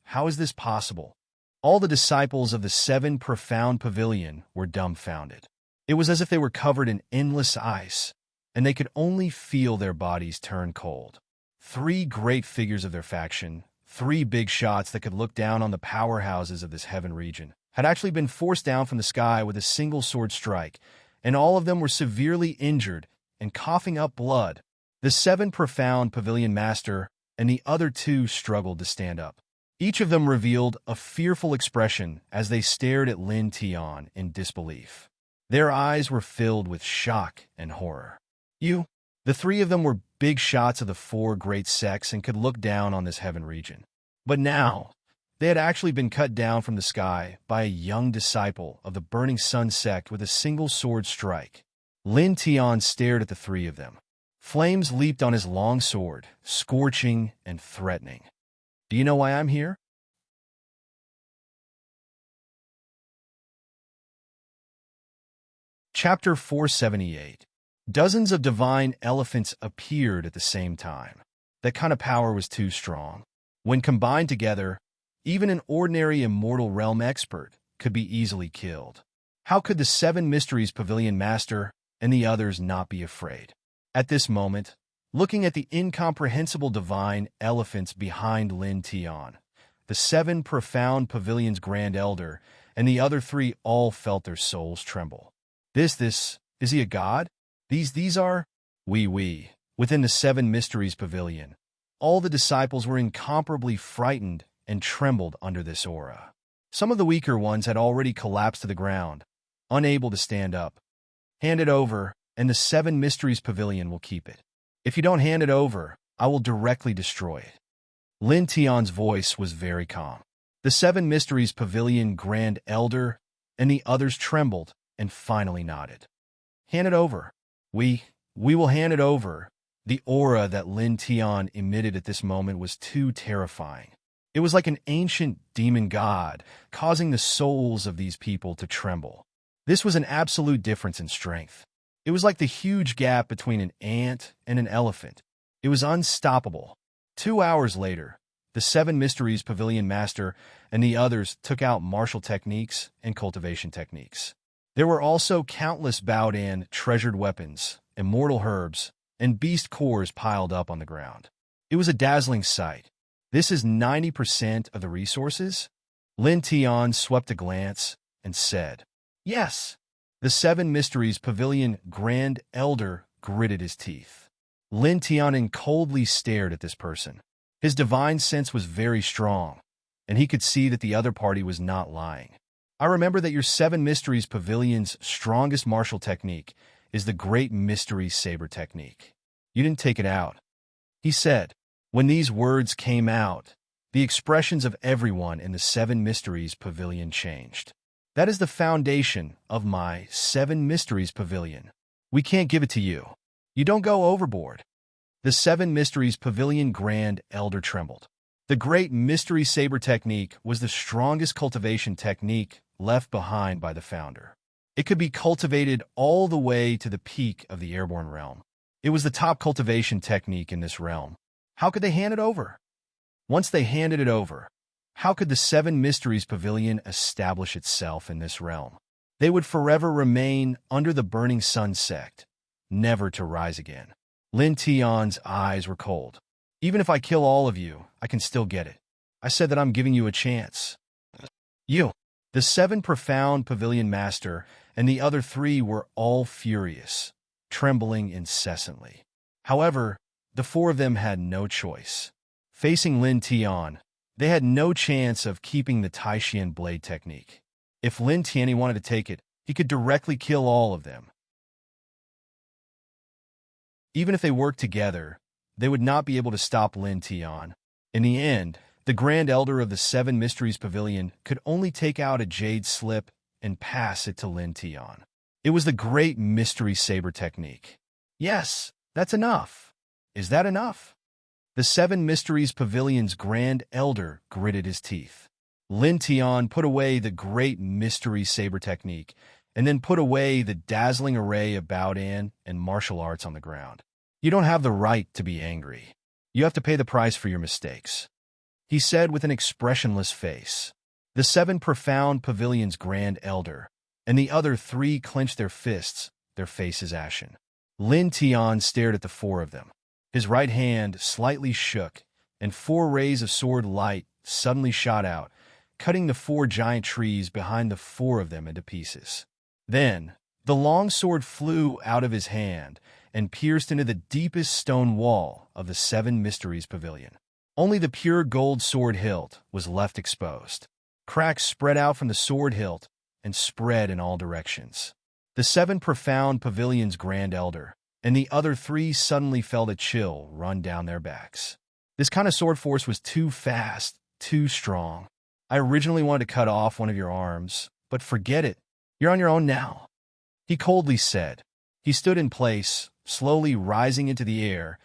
how is this possible? All the disciples of the 7 profound pavilion were dumbfounded. It was as if they were covered in endless ice, and they could only feel their bodies turn cold. 3 great figures of their faction, 3 big shots that could look down on the powerhouses of this heaven region, had actually been forced down from the sky with a single sword strike, and all of them were severely injured and coughing up blood. The 7 profound pavilion master and the other 2 struggled to stand up. Each of them revealed a fearful expression as they stared at Lin Tian in disbelief. Their eyes were filled with shock and horror. The 3 of them were big shots of the 4 great sects and could look down on this heaven region. But now, they had actually been cut down from the sky by a young disciple of the Burning Sun sect with a single sword strike. Lin Tian stared at the 3 of them. Flames leaped on his long sword, scorching and threatening. Do you know why I'm here? Chapter 478. Dozens of divine elephants appeared at the same time. That kind of power was too strong. When combined together, even an ordinary immortal realm expert could be easily killed. How could the 7 mysteries pavilion master and the others not be afraid? At this moment, looking at the incomprehensible divine elephants behind Lin Tian, the 7 profound pavilions grand elder and the other 3 all felt their souls tremble. Is he a god? These are... We. Within the 7 mysteries pavilion, all the disciples were incomparably frightened and trembled under this aura. Some of the weaker ones had already collapsed to the ground, unable to stand up. Hand it over, and the 7 mysteries pavilion will keep it. If you don't hand it over, I will directly destroy it. Lin Tian's voice was very calm. The 7 mysteries pavilion grand elder and the others trembled and finally nodded. Hand it over. We will hand it over. The aura that Lin Tian emitted at this moment was too terrifying. It was like an ancient demon god, causing the souls of these people to tremble. This was an absolute difference in strength. It was like the huge gap between an ant and an elephant. It was unstoppable. 2 hours later, the 7 mysteries pavilion master and the others took out martial techniques and cultivation techniques. There were also countless bowed-in treasured weapons, immortal herbs, and beast cores piled up on the ground. It was a dazzling sight. This is 90% of the resources? Lin Tian swept a glance and said, Yes. The 7 mysteries pavilion grand elder gritted his teeth. Lin Tian coldly stared at this person. His divine sense was very strong, and he could see that the other party was not lying. I remember that your 7 mysteries pavilion's strongest martial technique is the great mystery saber technique. You didn't take it out. He said. When these words came out, the expressions of everyone in the 7 mysteries pavilion changed. That is the foundation of my 7 mysteries pavilion. We can't give it to you. You don't go overboard. The 7 mysteries pavilion grand elder trembled. The great mystery saber technique was the strongest cultivation technique left behind by the founder. It could be cultivated all the way to the peak of the airborne realm. It was the top cultivation technique in this realm. How could they hand it over? Once they handed it over, how could the 7 mysteries pavilion establish itself in this realm? They would forever remain under the burning sun sect, never to rise again. Lin Tian's eyes were cold. Even if I kill all of you, I can still get it. I said that I'm giving you a chance. The 7 profound pavilion master and the other 3 were all furious, trembling incessantly. However, the 4 of them had no choice. Facing Lin Tian, they had no chance of keeping the Taishan blade technique. If Lin Tian wanted to take it, he could directly kill all of them. Even if they worked together, they would not be able to stop Lin Tian. In the end, the Grand Elder of the Seven Mysteries Pavilion could only take out a jade slip and pass it to Lin Tian. It was the great mystery saber technique. Yes, that's enough. Is that enough? The Seven Mysteries Pavilion's Grand Elder gritted his teeth. Lin Tian put away the great mystery saber technique and then put away the dazzling array of Baodan and martial arts on the ground. You don't have the right to be angry. You have to pay the price for your mistakes, he said with an expressionless face. The Seven Profound Pavilion's Grand Elder and the other three clenched their fists, their faces ashen. Lin Tian stared at the four of them. His right hand slightly shook, and 4 rays of sword light suddenly shot out, cutting the 4 giant trees behind the 4 of them into pieces. Then, the long sword flew out of his hand and pierced into the deepest stone wall of the Seven Mysteries Pavilion. Only the pure gold sword hilt was left exposed. Cracks spread out from the sword hilt and spread in all directions. The Seven Profound Pavilion's Grand Elder and the other 3 suddenly felt a chill run down their backs. This kind of sword force was too fast, too strong. I originally wanted to cut off one of your arms, but forget it. You're on your own now, he coldly said. He stood in place, slowly rising into the air,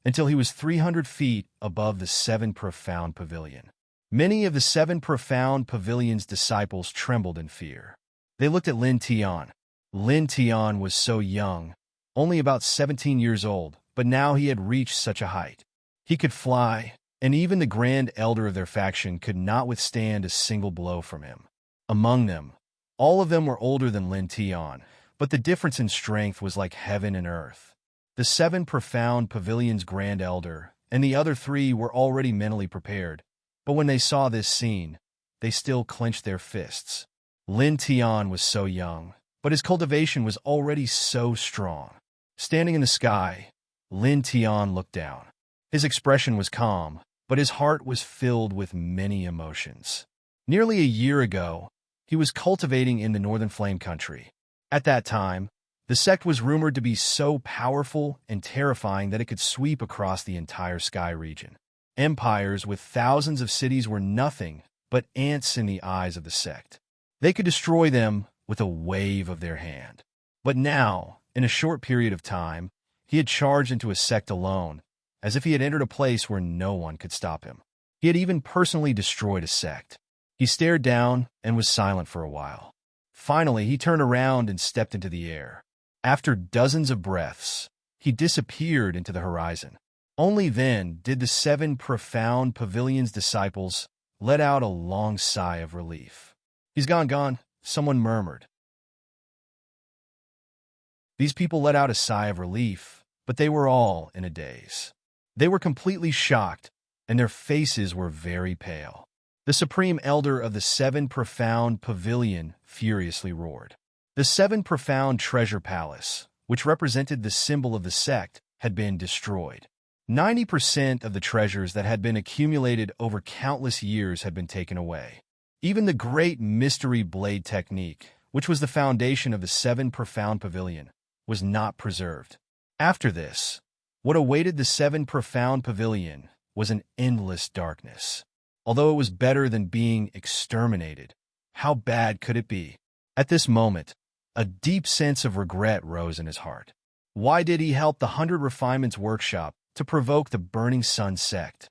until he was 300 feet above the Seven Profound Pavilion. Many of the Seven Profound Pavilion's disciples trembled in fear. They looked at Lin Tian. Lin Tian was so young, only about 17 years old, but now he had reached such a height. He could fly, and even the Grand Elder of their faction could not withstand a single blow from him. Among them, all of them were older than Lin Tian, but the difference in strength was like heaven and earth. The Seven Profound Pavilion's Grand Elder and the other 3 were already mentally prepared, but when they saw this scene, they still clenched their fists. Lin Tian was so young, but his cultivation was already so strong. Standing in the sky, Lin Tian looked down. His expression was calm, but his heart was filled with many emotions. Nearly a year ago, he was cultivating in the Northern Flame Country. At that time, the sect was rumored to be so powerful and terrifying that it could sweep across the entire sky region. Empires with thousands of cities were nothing but ants in the eyes of the sect. They could destroy them with a wave of their hand. But now, in a short period of time, he had charged into a sect alone, as if he had entered a place where no one could stop him. He had even personally destroyed a sect. He stared down and was silent for a while. Finally, he turned around and stepped into the air. After dozens of breaths, he disappeared into the horizon. Only then did the Seven Profound Pavilion's disciples let out a long sigh of relief. He's gone, someone murmured. These people let out a sigh of relief, but they were all in a daze. They were completely shocked, and their faces were very pale. The Supreme Elder of the Seven Profound Pavilion furiously roared. The Seven Profound Treasure Palace, which represented the symbol of the sect, had been destroyed. 90% of the treasures that had been accumulated over countless years had been taken away. Even the great mystery blade technique, which was the foundation of the Seven Profound Pavilion, was not preserved. After this, what awaited the Seven Profound Pavilion was an endless darkness. Although it was better than being exterminated, how bad could it be? At this moment, a deep sense of regret rose in his heart. Why did he help the 100 Refinements Workshop to provoke the Burning Sun sect?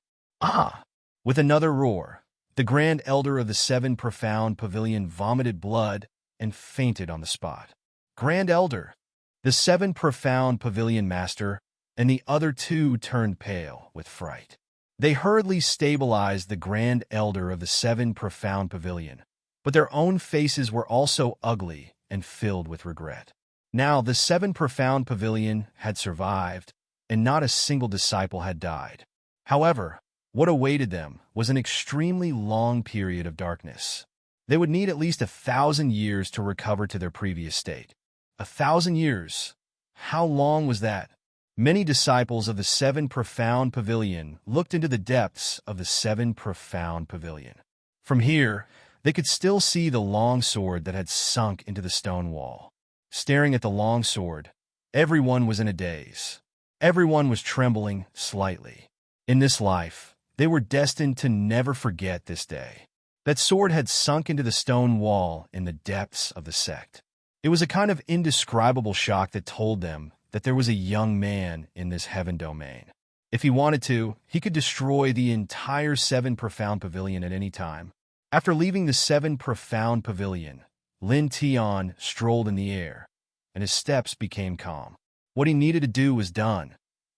With another roar, the Grand Elder of the Seven Profound Pavilion vomited blood and fainted on the spot. Grand Elder, the Seven Profound Pavilion Master, and the other 2 turned pale with fright. They hurriedly stabilized the Grand Elder of the Seven Profound Pavilion, but their own faces were also ugly and filled with regret. Now the Seven Profound Pavilion had survived, and not a single disciple had died. However, what awaited them was an extremely long period of darkness. They would need at least 1,000 years to recover to their previous state. 1,000 years? How long was that? Many disciples of the Seven Profound Pavilion looked into the depths of the Seven Profound Pavilion. From here, They could still see the long sword that had sunk into the stone wall. Staring at the long sword, everyone was in a daze. Everyone was trembling slightly. In this life, they were destined to never forget this day. That sword had sunk into the stone wall in the depths of the sect. It was a kind of indescribable shock that told them that there was a young man in this heaven domain. If he wanted to, he could destroy the entire Seven Profound Pavilion at any time. After leaving the Seven Profound Pavilion, Lin Tian strolled in the air, and his steps became calm. What he needed to do was done,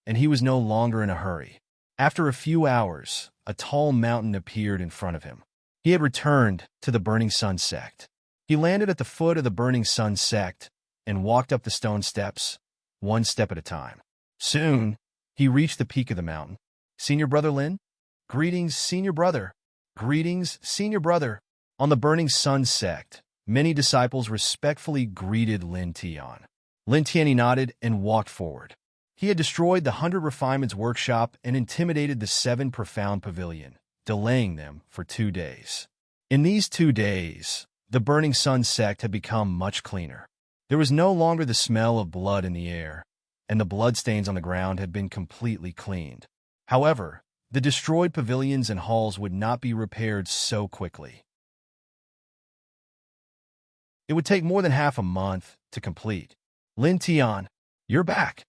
and he was no longer in a hurry. After a few hours, a tall mountain appeared in front of him. He had returned to the Burning Sun sect. He landed at the foot of the Burning Sun sect and walked up the stone steps, one step at a time. Soon, he reached the peak of the mountain. "Senior Brother Lin?" "Greetings, Senior Brother." "Greetings, Senior Brother." On the Burning Sun sect, many disciples respectfully greeted Lin Tian. Lin Tian nodded and walked forward. He had destroyed the 100 Refinements workshop and intimidated the Seven Profound Pavilion, delaying them for 2 days. In these 2 days, the Burning Sun sect had become much cleaner. There was no longer the smell of blood in the air, and the bloodstains on the ground had been completely cleaned. However, the destroyed pavilions and halls would not be repaired so quickly. It would take more than half a month to complete. "Lin Tian, you're back."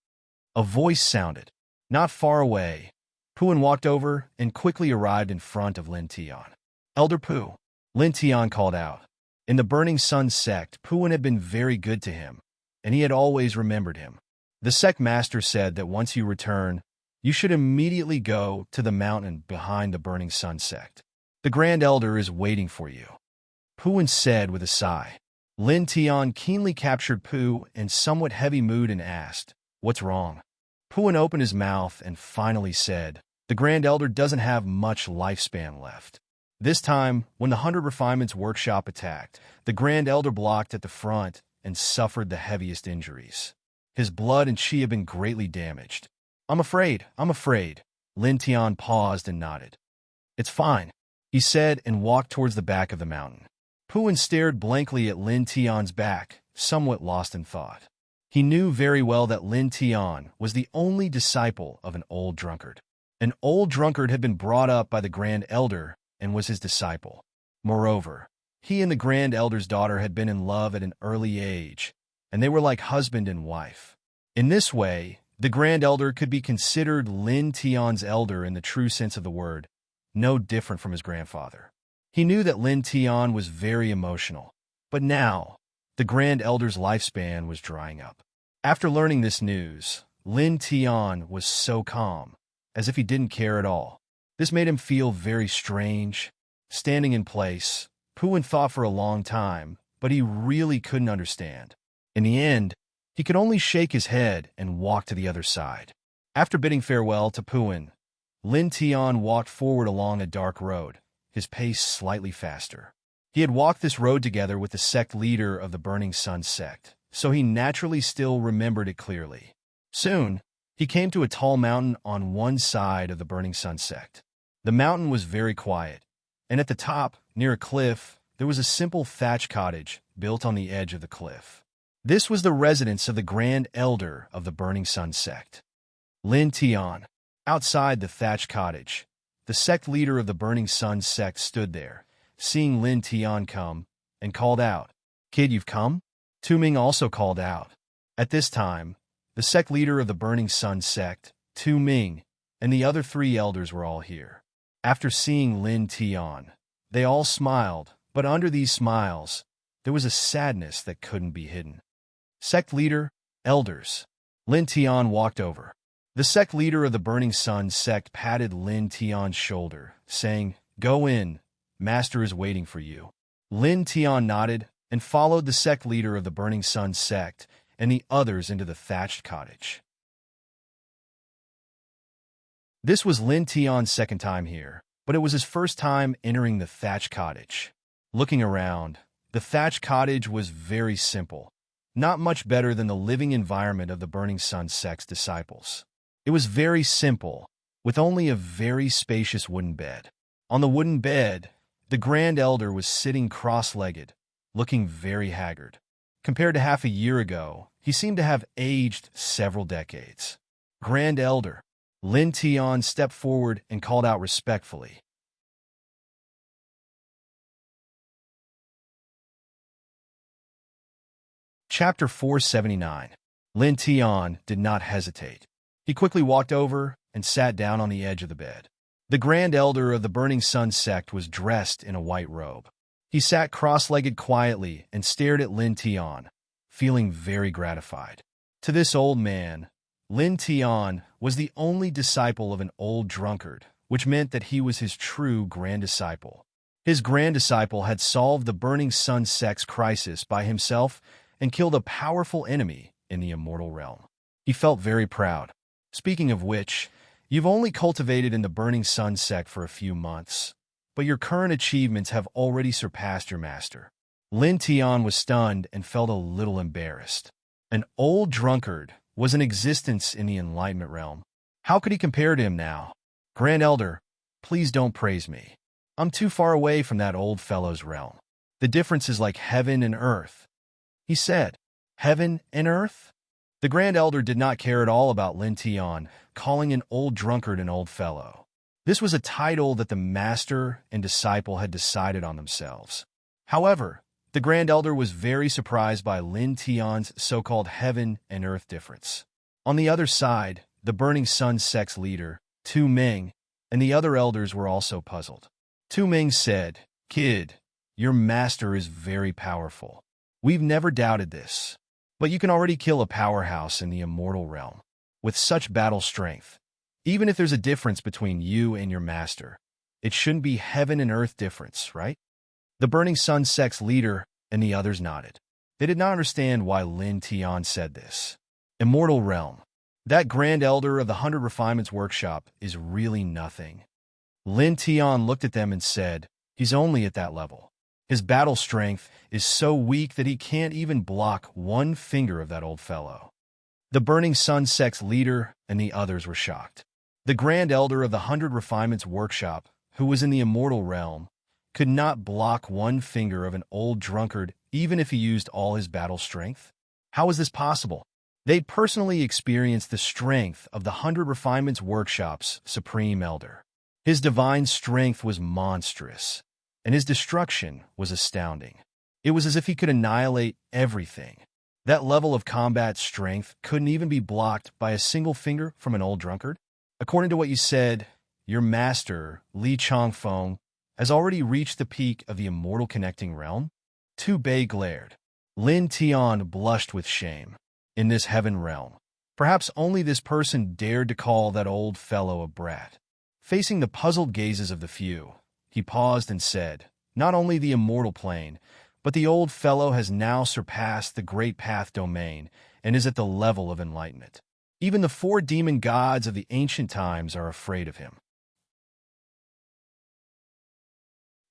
A voice sounded. Not far away, Puan walked over and quickly arrived in front of Lin Tian. "Elder Pu," Lin Tian called out. In the Burning Sun sect, Puan had been very good to him, and he had always remembered him. The sect master said that once you return, you should immediately go to the mountain behind the Burning Sun sect. The Grand Elder is waiting for you, Puan said with a sigh. Lin Tian keenly captured Pu in somewhat heavy mood and asked, "What's wrong?" Puan opened his mouth and finally said, "The Grand Elder doesn't have much lifespan left." This time, when the 100 Refinements workshop attacked, the Grand Elder blocked at the front and suffered the heaviest injuries. His blood and chi had been greatly damaged. I'm afraid. Lin Tian paused and nodded. "It's fine," he said and walked towards the back of the mountain. Puan stared blankly at Lin Tian's back, somewhat lost in thought. He knew very well that Lin Tian was the only disciple of an old drunkard. An old drunkard had been brought up by the Grand Elder and was his disciple. Moreover, he and the Grand Elder's daughter had been in love at an early age, and they were like husband and wife. In this way, the Grand Elder could be considered Lin Tian's elder in the true sense of the word, no different from his grandfather. He knew that Lin Tian was very emotional, but now, the Grand Elder's lifespan was drying up. After learning this news, Lin Tian was so calm, as if he didn't care at all. This made him feel very strange. Standing in place, Puan thought for a long time, but he really couldn't understand. In the end, he could only shake his head and walk to the other side. After bidding farewell to Puan, Lin Tian walked forward along a dark road, his pace slightly faster. He had walked this road together with the sect leader of the Burning Sun sect, so he naturally still remembered it clearly. Soon, he came to a tall mountain on one side of the Burning Sun sect. The mountain was very quiet, and at the top, near a cliff, there was a simple thatch cottage built on the edge of the cliff. This was the residence of the Grand Elder of the Burning Sun sect. Lin Tian. Outside the thatch cottage, the sect leader of the Burning Sun sect stood there, seeing Lin Tian come, and called out, "Kid, you've come?" Tu Ming also called out. At this time, the sect leader of the Burning Sun sect, Tu Ming, and the other 3 elders were all here. After seeing Lin Tian, they all smiled, but under these smiles, there was a sadness that couldn't be hidden. Sect leader, elders. Lin Tian walked over. The sect leader of the Burning Sun sect patted Lin Tian's shoulder, saying, "Go in, Master is waiting for you." Lin Tian nodded and followed the sect leader of the Burning Sun sect and the others into the thatched cottage. This was Lin Tian's second time here, but it was his first time entering the thatched cottage. Looking around, the thatched cottage was very simple, not much better than the living environment of the Burning Sun sect's disciples. It was very simple, with only a very spacious wooden bed. On the wooden bed, The Grand Elder was sitting cross-legged, looking very haggard. Compared to half a year ago, he seemed to have aged several decades. Grand Elder, Lin Tian stepped forward and called out respectfully. Chapter 479. Lin Tian did not hesitate. He quickly walked over and sat down on the edge of the bed. The Grand Elder of the Burning Sun sect was dressed in a white robe. He sat cross-legged quietly and stared at Lin Tian, feeling very gratified. To this old man, Lin Tian was the only disciple of an old drunkard, which meant that he was his true grand disciple. His grand disciple had solved the Burning Sun sect's crisis by himself and killed a powerful enemy in the immortal realm. He felt very proud. Speaking of which, you've only cultivated in the Burning Sun sect for a few months, but your current achievements have already surpassed your master. Lin Tian was stunned and felt a little embarrassed. An old drunkard was in existence in the enlightenment realm. How could he compare to him now? Grand Elder, please don't praise me. I'm too far away from that old fellow's realm. The difference is like heaven and earth. He said, heaven and earth? The Grand Elder did not care at all about Lin Tian calling an old drunkard an old fellow. This was a title that the master and disciple had decided on themselves. However, the Grand Elder was very surprised by Lin Tian's so-called heaven and earth difference. On the other side, the Burning Sun sect's leader, Tu Ming, and the other elders were also puzzled. Tu Ming said, "Kid, your master is very powerful. We've never doubted this. But you can already kill a powerhouse in the immortal realm. With such battle strength, even if there's a difference between you and your master, it shouldn't be heaven and earth difference, right?" The Burning Sun sect's leader and the others nodded. They did not understand why Lin Tian said this. Immortal realm. That Grand Elder of the 100 Refinements Workshop is really nothing. Lin Tian looked at them and said, he's only at that level. His battle strength is so weak that he can't even block one finger of that old fellow. The Burning Sun sect's leader and the others were shocked. The Grand Elder of the 100 Refinements Workshop, who was in the immortal realm, could not block one finger of an old drunkard even if he used all his battle strength. How was this possible? They'd personally experienced the strength of the 100 Refinements Workshop's Supreme Elder. His divine strength was monstrous, and his destruction was astounding. It was as if he could annihilate everything. That level of combat strength couldn't even be blocked by a single finger from an old drunkard. According to what you said, your master, Li Changfeng, has already reached the peak of the immortal connecting realm? Tu Bei glared. Lin Tian blushed with shame. In this heaven realm, perhaps only this person dared to call that old fellow a brat. Facing the puzzled gazes of the few, he paused and said, not only the immortal plane, but the old fellow has now surpassed the Great Path domain and is at the level of enlightenment. Even the 4 demon gods of the ancient times are afraid of him.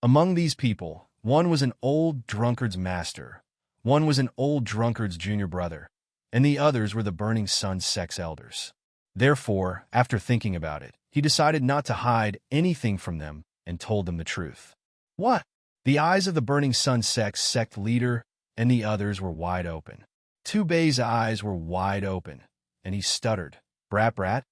Among these people, one was an old drunkard's master, one was an old drunkard's junior brother, and the others were the Burning Sun sect's elders. Therefore, after thinking about it, he decided not to hide anything from them and told them the truth. What? The eyes of the Burning Sun sect's sect leader and the others were wide open. Tu Bei's eyes were wide open, and he stuttered, Brat,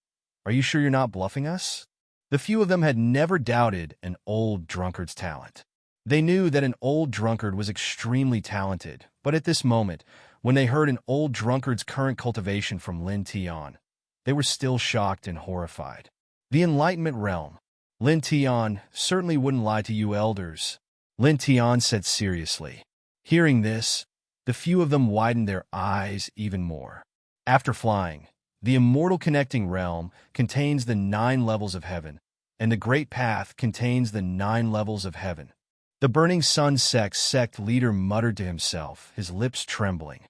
are you sure you're not bluffing us? The few of them had never doubted an old drunkard's talent. They knew that an old drunkard was extremely talented, but at this moment, when they heard an old drunkard's current cultivation from Lin Tian, they were still shocked and horrified. The Enlightenment Realm. Lin Tian certainly wouldn't lie to you elders, Lin Tian said seriously. Hearing this, the few of them widened their eyes even more. After flying, the immortal connecting realm contains the 9 levels of heaven, and the Great Path contains the 9 levels of heaven. The Burning Sun sect leader muttered to himself, his lips trembling.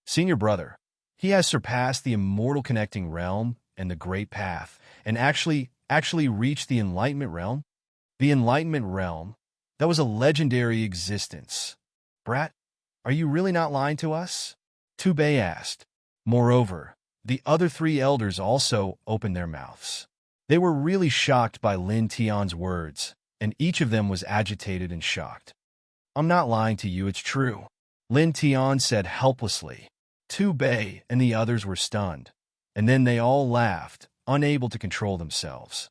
Senior brother, he has surpassed the immortal connecting realm and the Great Path, and actually reached the Enlightenment Realm? The Enlightenment Realm? That was a legendary existence. Brat, are you really not lying to us? Tu Bei asked. Moreover, the other 3 elders also opened their mouths. They were really shocked by Lin Tian's words, and each of them was agitated and shocked. "I'm not lying to you, it's true," Lin Tian said helplessly. Tu Bei and the others were stunned, and then they all laughed, unable to control themselves.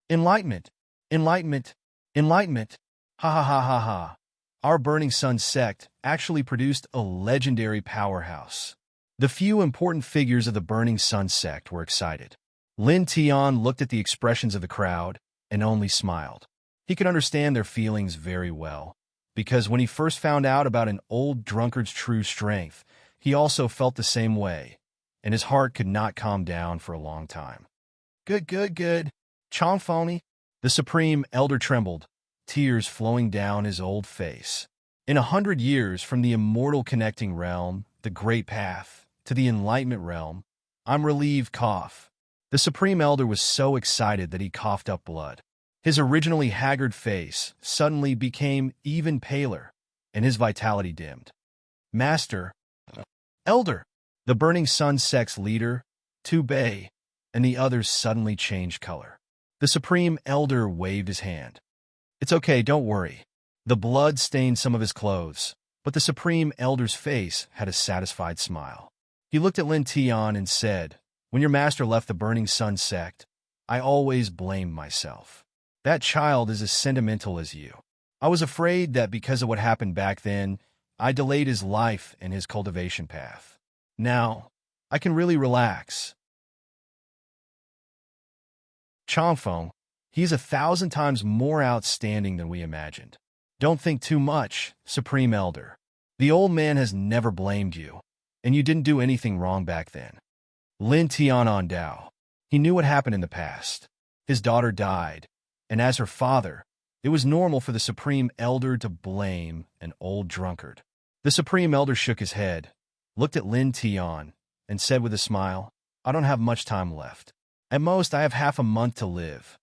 "Enlightenment! Enlightenment! Enlightenment! Ha ha ha ha ha! Our Burning Sun sect actually produced a legendary powerhouse." The few important figures of the Burning Sun sect were excited. Lin Tian looked at the expressions of the crowd and only smiled. He could understand their feelings very well, because when he first found out about an old drunkard's true strength, he also felt the same way, and his heart could not calm down for a long time. "Good, good, good. Chong Phony." The Supreme Elder trembled, tears flowing down his old face. In 100 years from the immortal connecting realm, the Great Path, to the Enlightenment realm, I'm relieved cough. The Supreme Elder was so excited that he coughed up blood. His originally haggard face suddenly became even paler, and his vitality dimmed. "Master, Elder," the Burning Sun sect's leader, Tu Bei, and the others suddenly changed color. The Supreme Elder waved his hand. "It's okay, don't worry." The blood stained some of his clothes, but the Supreme Elder's face had a satisfied smile. He looked at Lin Tian and said, "When your master left the Burning Sun sect, I always blamed myself. That child is as sentimental as you. I was afraid that because of what happened back then, I delayed his life and his cultivation path. Now, I can really relax." Chongfeng, he's 1,000 times more outstanding than we imagined. Don't think too much, Supreme Elder. The old man has never blamed you, and you didn't do anything wrong back then. Lin Tian Dao. He knew what happened in the past. His daughter died, and as her father, it was normal for the Supreme Elder to blame an old drunkard. The Supreme Elder shook his head, looked at Lin Tian, and said with a smile, "I don't have much time left. At most, I have half a month to live."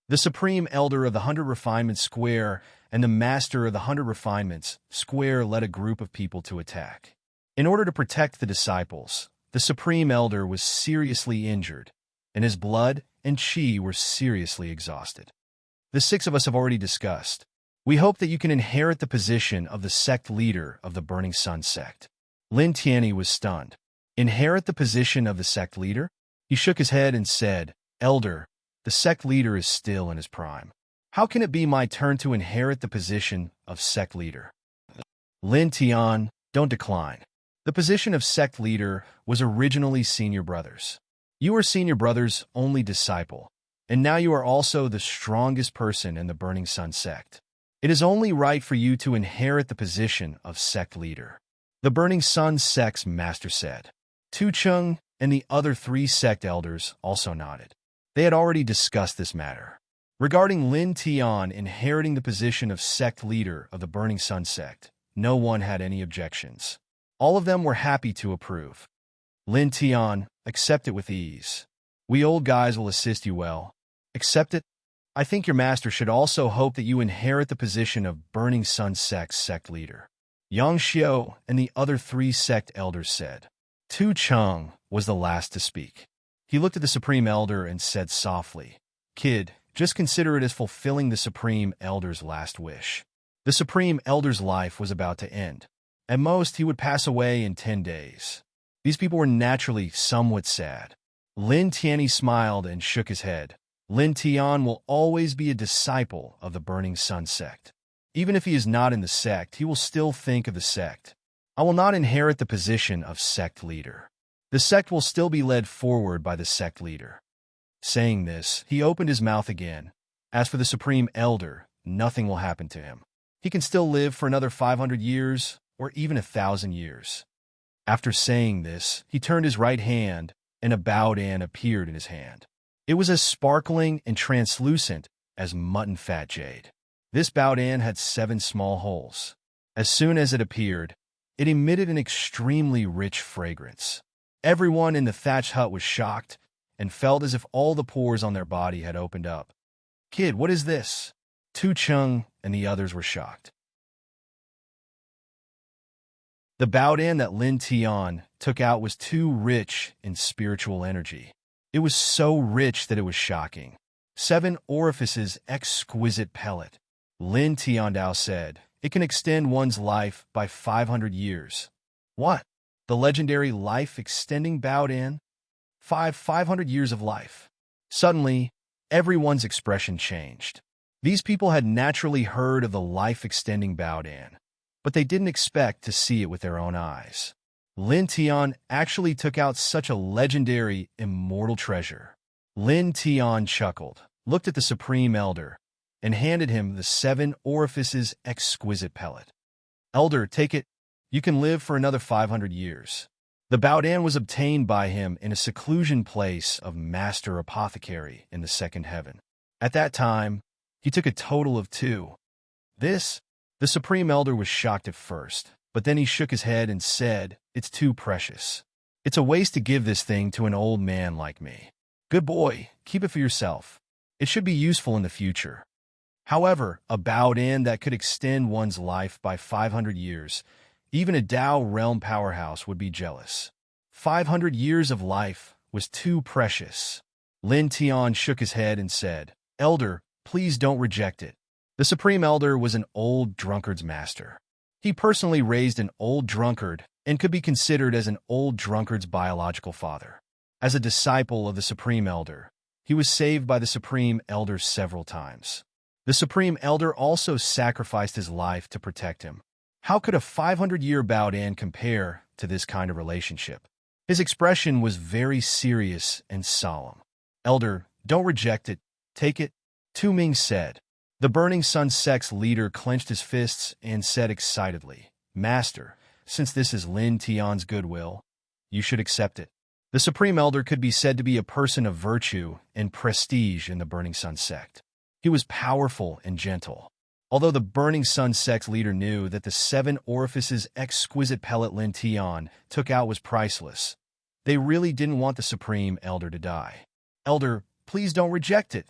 The Supreme Elder of the 100 Refinements Square and the Master of the 100 Refinements Square led a group of people to attack. In order to protect the disciples, the Supreme Elder was seriously injured, and his blood and chi were seriously exhausted. The 6 of us have already discussed. We hope that you can inherit the position of the sect leader of the Burning Sun sect. Lin Tianyi was stunned. Inherit the position of the sect leader? He shook his head and said, "Elder, the sect leader is still in his prime. How can it be my turn to inherit the position of sect leader?" Lin Tian, don't decline. The position of sect leader was originally Senior Brother's. You are Senior Brother's only disciple, and now you are also the strongest person in the Burning Sun sect. It is only right for you to inherit the position of sect leader. The Burning Sun sect's master said. Tu Chung and the other 3 sect elders also nodded. They had already discussed this matter. Regarding Lin Tian inheriting the position of sect leader of the Burning Sun sect, no one had any objections. All of them were happy to approve. Lin Tian, accept it with ease. We old guys will assist you well. Accept it. I think your master should also hope that you inherit the position of Burning Sun sect's sect leader. Yang Xiao and the other 3 sect elders said. Tu Chung was the last to speak. He looked at the Supreme Elder and said softly, "Kid, just consider it as fulfilling the Supreme Elder's last wish." The Supreme Elder's life was about to end. At most, he would pass away in 10 days. These people were naturally somewhat sad. Lin Tianyi smiled and shook his head. Lin Tian will always be a disciple of the Burning Sun sect. Even if he is not in the sect, he will still think of the sect. I will not inherit the position of sect leader. The sect will still be led forward by the sect leader. Saying this, he opened his mouth again. As for the Supreme Elder, nothing will happen to him. He can still live for another 500 years or even 1,000 years. After saying this, he turned his right hand, and a baodan appeared in his hand. It was as sparkling and translucent as mutton fat jade. This baodan had 7 small holes. As soon as it appeared, it emitted an extremely rich fragrance. Everyone in the thatched hut was shocked and felt as if all the pores on their body had opened up. "Kid, what is this?" Tu Chung and the others were shocked. The baodan that Lin Tian took out was too rich in spiritual energy. It was so rich that it was shocking. 7 orifices exquisite pellet. Lin Tiandao said, it can extend one's life by 500 years. What? The legendary life-extending Baodan? 500 years of life. Suddenly, everyone's expression changed. These people had naturally heard of the life-extending Baodan, but they didn't expect to see it with their own eyes. Lin Tian actually took out such a legendary, immortal treasure. Lin Tian chuckled, looked at the Supreme Elder, and handed him the 7 orifices exquisite pellet. Elder, take it. You can live for another 500 years. The Baodan was obtained by him in a seclusion place of Master Apothecary in the second heaven. At that time, he took a total of 2. The Supreme Elder was shocked at first, but then he shook his head and said, it's too precious. It's a waste to give this thing to an old man like me. Good boy, keep it for yourself. It should be useful in the future. However, a Baodan that could extend one's life by 500 years, even a Dao realm powerhouse would be jealous. 500 years of life was too precious. Lin Tian shook his head and said, Elder, please don't reject it. The Supreme Elder was an old drunkard's master. He personally raised an old drunkard and could be considered as an old drunkard's biological father. As a disciple of the Supreme Elder, he was saved by the Supreme Elder several times. The Supreme Elder also sacrificed his life to protect him. How could a 500-year Baodan compare to this kind of relationship? His expression was very serious and solemn. Elder, don't reject it. Take it. Tu Ming said. The Burning Sun sect's leader clenched his fists and said excitedly, Master, since this is Lin Tian's goodwill, you should accept it. The Supreme Elder could be said to be a person of virtue and prestige in the Burning Sun sect. He was powerful and gentle. Although the Burning Sun sect's leader knew that the 7 orifices exquisite pellet Lin Tian took out was priceless, they really didn't want the Supreme Elder to die. Elder, please don't reject it,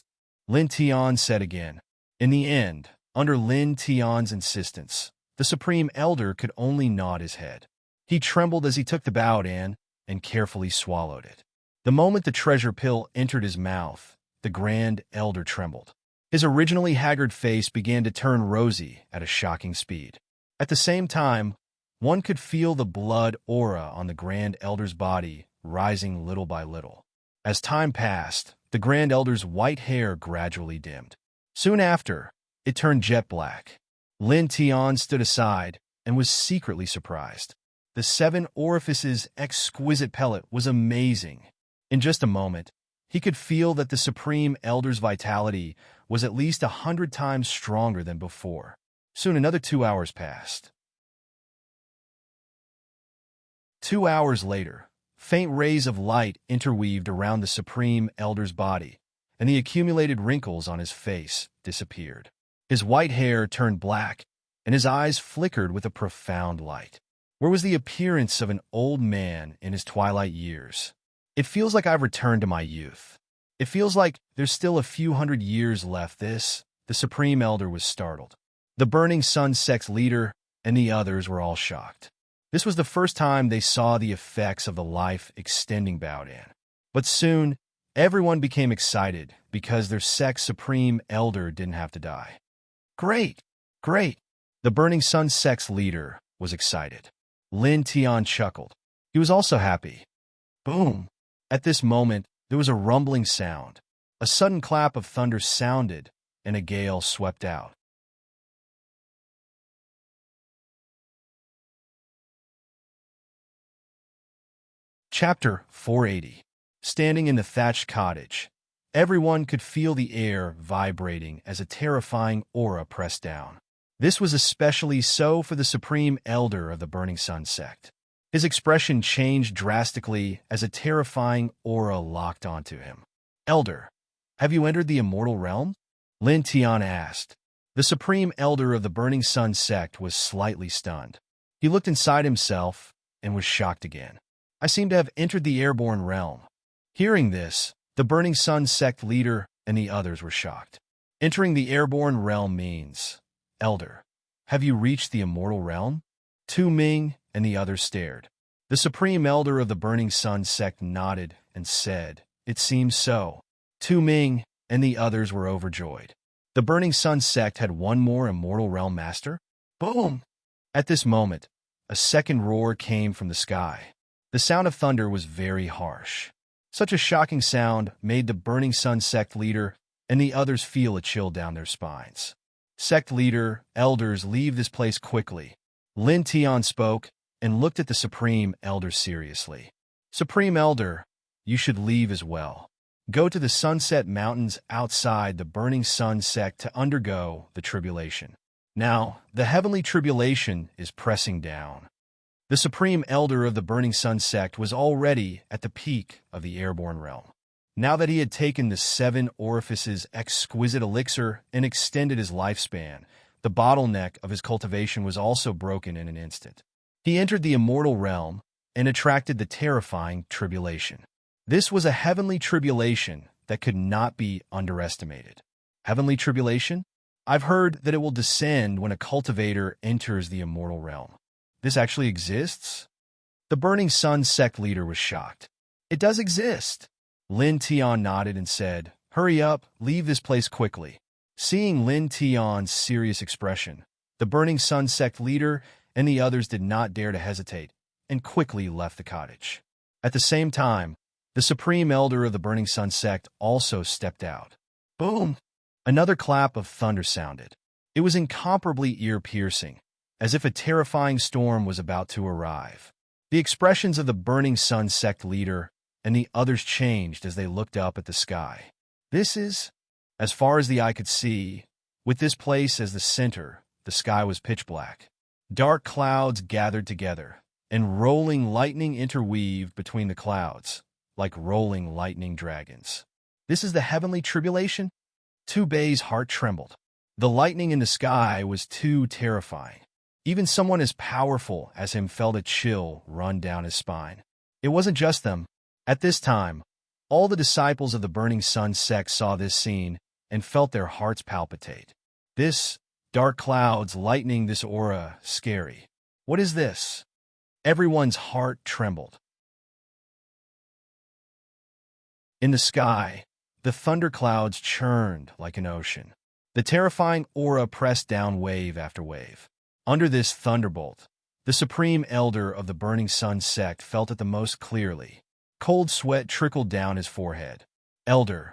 Lin Tian said again. In the end, under Lin Tian's insistence, the Supreme Elder could only nod his head. He trembled as he took the Baodan and carefully swallowed it. The moment the treasure pill entered his mouth, the Grand Elder trembled. His originally haggard face began to turn rosy at a shocking speed. At the same time, one could feel the blood aura on the Grand Elder's body rising little by little. As time passed, the Grand Elder's white hair gradually dimmed. Soon after, it turned jet black. Lin Tian stood aside and was secretly surprised. The 7 orifices exquisite pellet was amazing. In just a moment, he could feel that the Supreme Elder's vitality was at least 100 times stronger than before. Soon another 2 hours passed. 2 hours later, faint rays of light interweaved around the Supreme Elder's body, and the accumulated wrinkles on his face disappeared. His white hair turned black, and his eyes flickered with a profound light. Where was the appearance of an old man in his twilight years? It feels like I've returned to my youth. It feels like there's still a few hundred years left. The Supreme Elder was startled. The Burning Sun sect's leader and the others were all shocked. This was the first time they saw the effects of the life-extending Baodan. But soon, everyone became excited because their sect's Supreme Elder didn't have to die. Great! Great! The Burning Sun sect's leader was excited. Lin Tian chuckled. He was also happy. Boom! At this moment, there was a rumbling sound. A sudden clap of thunder sounded, and a gale swept out. Chapter 480. Standing in the thatched cottage, everyone could feel the air vibrating as a terrifying aura pressed down. This was especially so for the Supreme Elder of the Burning Sun sect. His expression changed drastically as a terrifying aura locked onto him. Elder, have you entered the immortal realm? Lin Tian asked. The Supreme Elder of the Burning Sun sect was slightly stunned. He looked inside himself and was shocked again. I seem to have entered the airborne realm. Hearing this, the Burning Sun sect leader and the others were shocked. Entering the airborne realm means, Elder, have you reached the immortal realm? Tu Ming and the others stared. The Supreme Elder of the Burning Sun sect nodded and said, It seems so. Tu Ming and the others were overjoyed. The Burning Sun sect had one more immortal realm master? Boom! At this moment, a second roar came from the sky. The sound of thunder was very harsh. Such a shocking sound made the Burning Sun sect leader and the others feel a chill down their spines. Sect leader, elders, leave this place quickly. Lin Tian spoke and looked at the Supreme Elder seriously. Supreme Elder, you should leave as well. Go to the Sunset Mountains outside the Burning Sun sect to undergo the tribulation. Now, the heavenly tribulation is pressing down. The Supreme Elder of the Burning Sun sect was already at the peak of the airborne realm. Now that he had taken the 7 orifices exquisite elixir and extended his lifespan, the bottleneck of his cultivation was also broken in an instant. He entered the immortal realm and attracted the terrifying tribulation. This was a heavenly tribulation that could not be underestimated. Heavenly tribulation? I've heard that it will descend when a cultivator enters the immortal realm. This actually exists? The Burning Sun sect leader was shocked. It does exist. Lin Tian nodded and said, "Hurry up, leave this place quickly." Seeing Lin Tian's serious expression, the Burning Sun sect leader and the others did not dare to hesitate and quickly left the cottage. At the same time, the Supreme Elder of the Burning Sun sect also stepped out. Boom! Another clap of thunder sounded. It was incomparably ear-piercing, as if a terrifying storm was about to arrive. The expressions of the Burning Sun sect leader and the others changed as they looked up at the sky. This is, as far as the eye could see, with this place as the center, the sky was pitch black. Dark clouds gathered together, and rolling lightning interweaved between the clouds, like rolling lightning dragons. This is the heavenly tribulation? Tu Bei's heart trembled. The lightning in the sky was too terrifying. Even someone as powerful as him felt a chill run down his spine. It wasn't just them. At this time, all the disciples of the Burning Sun sect saw this scene and felt their hearts palpitate. This, dark clouds, lightning, this aura, scary. What is this? Everyone's heart trembled. In the sky, the thunderclouds churned like an ocean. The terrifying aura pressed down wave after wave. Under this thunderbolt, the Supreme Elder of the Burning Sun sect felt it the most clearly. Cold sweat trickled down his forehead. Elder,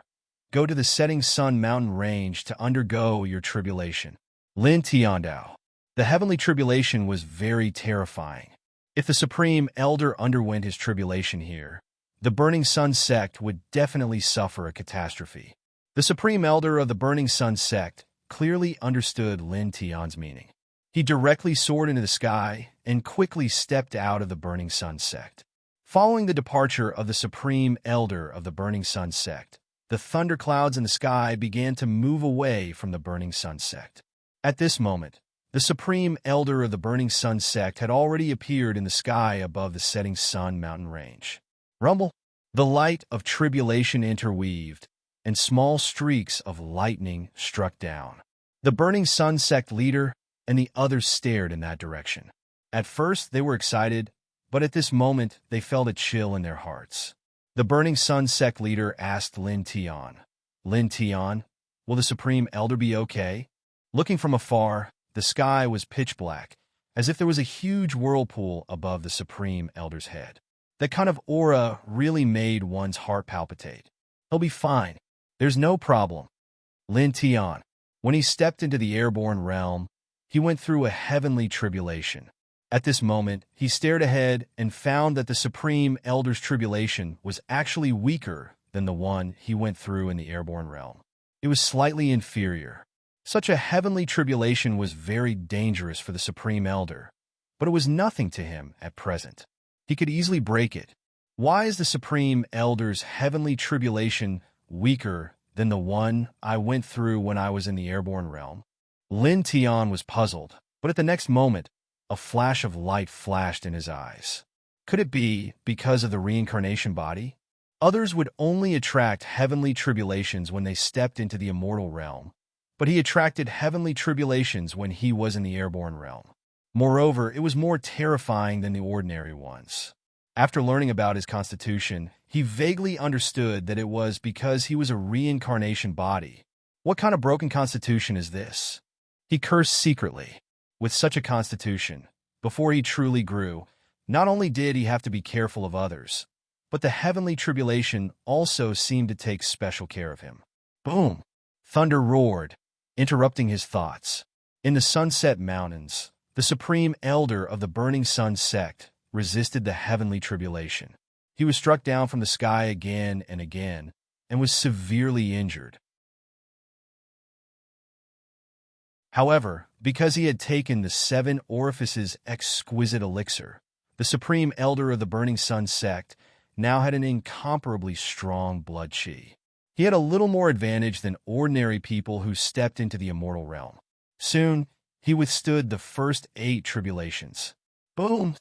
go to the setting sun mountain range to undergo your tribulation. Lin Tiandao. The heavenly tribulation was very terrifying. If the Supreme Elder underwent his tribulation here, the Burning Sun sect would definitely suffer a catastrophe. The Supreme Elder of the Burning Sun sect clearly understood Lin Tian's meaning. He directly soared into the sky and quickly stepped out of the Burning Sun sect. Following the departure of the Supreme Elder of the Burning Sun sect, the thunderclouds in the sky began to move away from the Burning Sun sect. At this moment, the Supreme Elder of the Burning Sun sect had already appeared in the sky above the setting sun mountain range. Rumble! The light of tribulation interweaved, and small streaks of lightning struck down. The Burning Sun sect leader and the others stared in that direction. At first, they were excited, but at this moment, they felt a chill in their hearts. The Burning Sun sect leader asked Lin Tian, "Lin Tian, will the Supreme Elder be okay?" Looking from afar, the sky was pitch black, as if there was a huge whirlpool above the Supreme Elder's head. That kind of aura really made one's heart palpitate. "He'll be fine. There's no problem." Lin Tian, when he stepped into the airborne realm, he went through a heavenly tribulation. At this moment, he stared ahead and found that the Supreme Elder's tribulation was actually weaker than the one he went through in the airborne realm. It was slightly inferior. Such a heavenly tribulation was very dangerous for the Supreme Elder, but it was nothing to him at present. He could easily break it. Why is the Supreme Elder's heavenly tribulation weaker than the one I went through when I was in the airborne realm? Lin Tian was puzzled, but at the next moment, a flash of light flashed in his eyes. Could it be because of the reincarnation body? Others would only attract heavenly tribulations when they stepped into the immortal realm, but he attracted heavenly tribulations when he was in the airborne realm. Moreover, it was more terrifying than the ordinary ones. After learning about his constitution, he vaguely understood that it was because he was a reincarnation body. What kind of broken constitution is this? He cursed secretly. With such a constitution, before he truly grew, not only did he have to be careful of others, but the heavenly tribulation also seemed to take special care of him. Boom! Thunder roared, interrupting his thoughts. In the Sunset Mountains, the supreme elder of the Burning Sun sect resisted the heavenly tribulation. He was struck down from the sky again and again, and was severely injured. However, because he had taken the 7 orifices exquisite elixir, the supreme elder of the Burning Sun sect now had an incomparably strong blood chi. He had a little more advantage than ordinary people who stepped into the immortal realm. Soon, he withstood the first 8 tribulations. Boom!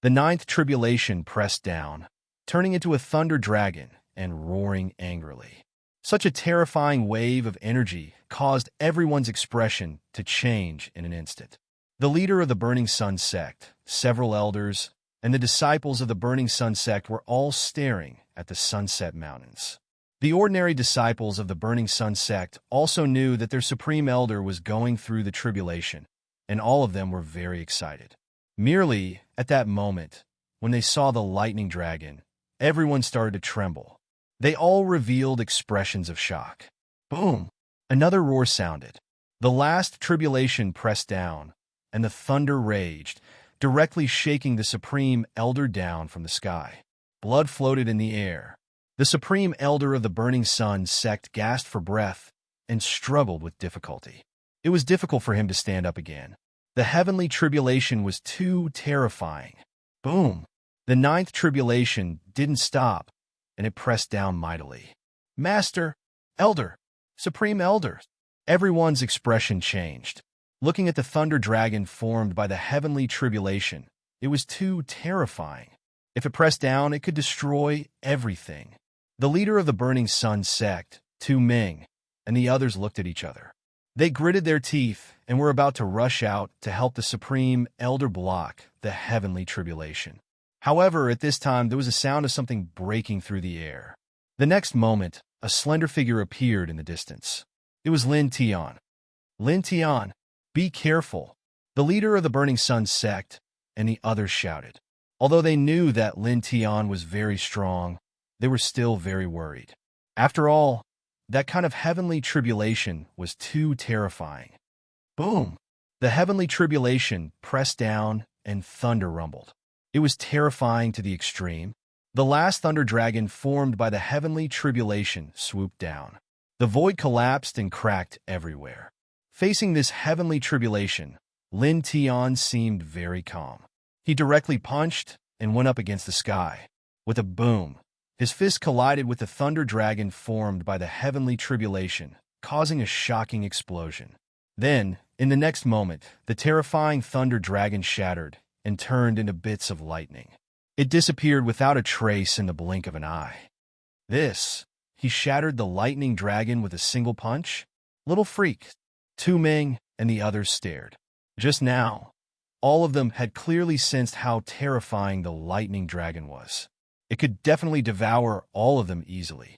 The 9th tribulation pressed down, turning into a thunder dragon and roaring angrily. Such a terrifying wave of energy caused everyone's expression to change in an instant. The leader of the Burning Sun sect, several elders, and the disciples of the Burning Sun sect were all staring at the Sunset Mountains. The ordinary disciples of the Burning Sun sect also knew that their supreme elder was going through the tribulation, and all of them were very excited. Merely at that moment, when they saw the lightning dragon, everyone started to tremble. They all revealed expressions of shock. Boom! Another roar sounded. The last tribulation pressed down, and the thunder raged, directly shaking the supreme elder down from the sky. Blood floated in the air. The supreme elder of the Burning Sun sect gasped for breath and struggled with difficulty. It was difficult for him to stand up again. The heavenly tribulation was too terrifying. Boom! The 9th tribulation didn't stop, and it pressed down mightily. Master, Elder, Supreme Elder. Everyone's expression changed. Looking at the thunder dragon formed by the heavenly tribulation, it was too terrifying. If it pressed down, it could destroy everything. The leader of the Burning Sun sect, Tu Ming, and the others looked at each other. They gritted their teeth and were about to rush out to help the Supreme Elder block the heavenly tribulation. However, at this time, there was a sound of something breaking through the air. The next moment, a slender figure appeared in the distance. It was Lin Tian. Lin Tian, be careful! The leader of the Burning Sun sect and the others shouted. Although they knew that Lin Tian was very strong, they were still very worried. After all, that kind of heavenly tribulation was too terrifying. Boom! The heavenly tribulation pressed down and thunder rumbled. It was terrifying to the extreme. The last thunder dragon formed by the heavenly tribulation swooped down. The void collapsed and cracked everywhere. Facing this heavenly tribulation, Lin Tian seemed very calm. He directly punched and went up against the sky. With a boom, his fist collided with the thunder dragon formed by the heavenly tribulation, causing a shocking explosion. Then, in the next moment, the terrifying thunder dragon shattered and turned into bits of lightning. It disappeared without a trace in the blink of an eye. He shattered the lightning dragon with a single punch? Little freak. Tu Ming and the others stared. Just now, all of them had clearly sensed how terrifying the lightning dragon was. It could definitely devour all of them easily.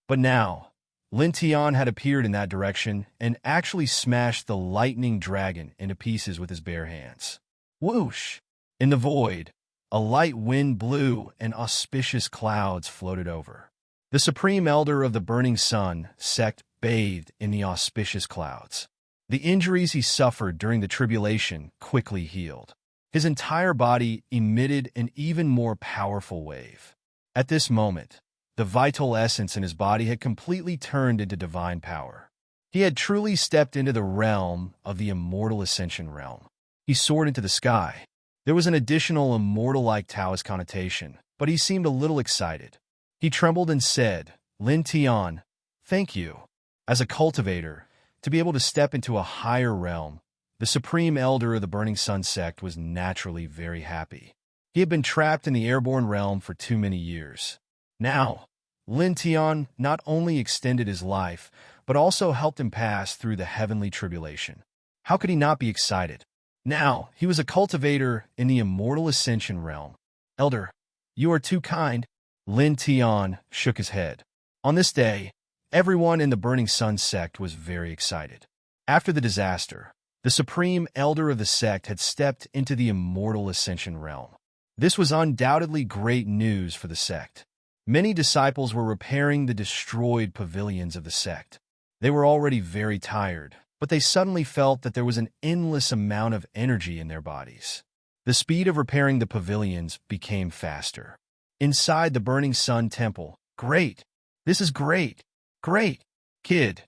But now, Lin Tian had appeared in that direction and actually smashed the lightning dragon into pieces with his bare hands. Whoosh! In the void, a light wind blew and auspicious clouds floated over. The Supreme Elder of the Burning Sun sect bathed in the auspicious clouds. The injuries he suffered during the tribulation quickly healed. His entire body emitted an even more powerful wave. At this moment, the vital essence in his body had completely turned into divine power. He had truly stepped into the realm of the immortal ascension realm. He soared into the sky. There was an additional immortal-like Taoist connotation, but he seemed a little excited. He trembled and said, Lin Tian, thank you. As a cultivator, to be able to step into a higher realm, the Supreme Elder of the Burning Sun sect was naturally very happy. He had been trapped in the airborne realm for too many years. Now, Lin Tian not only extended his life, but also helped him pass through the heavenly tribulation. How could he not be excited? Now, he was a cultivator in the immortal ascension realm. Elder, you are too kind. Lin Tian shook his head. On this day, everyone in the Burning Sun sect was very excited. After the disaster, the supreme elder of the sect had stepped into the immortal ascension realm. This was undoubtedly great news for the sect. Many disciples were repairing the destroyed pavilions of the sect. They were already very tired, but they suddenly felt that there was an endless amount of energy in their bodies. The speed of repairing the pavilions became faster. Inside the Burning Sun temple, great! This is great! Great! Kid,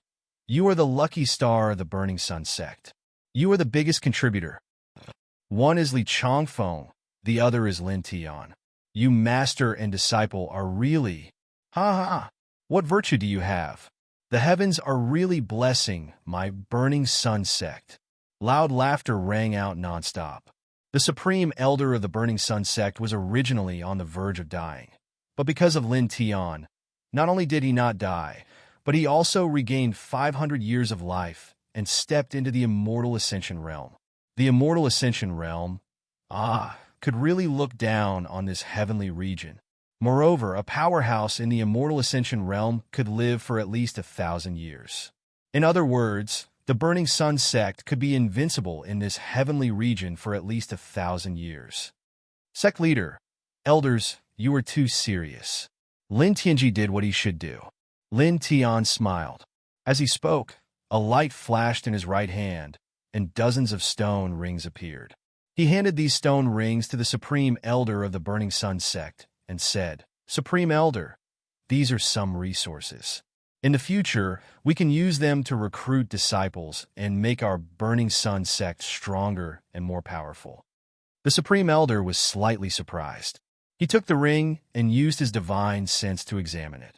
you are the lucky star of the Burning Sun sect. You are the biggest contributor. One is Li Chongfeng, the other is Lin Tian. You master and disciple are really... Ha ha! What virtue do you have? The heavens are really blessing my Burning Sun sect. Loud laughter rang out nonstop. The supreme elder of the Burning Sun sect was originally on the verge of dying. But because of Lin Tian, not only did he not die, but he also regained 500 years of life and stepped into the immortal ascension realm. The immortal ascension realm, could really look down on this heavenly region. Moreover, a powerhouse in the immortal ascension realm could live for at least 1,000 years. In other words, the Burning Sun sect could be invincible in this heavenly region for at least 1,000 years. Sect leader, elders, you are too serious. Lin Tianji did what he should do. Lin Tian smiled. As he spoke, a light flashed in his right hand, and dozens of stone rings appeared. He handed these stone rings to the Supreme Elder of the Burning Sun sect and said, Supreme Elder, these are some resources. In the future, we can use them to recruit disciples and make our Burning Sun sect stronger and more powerful. The Supreme Elder was slightly surprised. He took the ring and used his divine sense to examine it.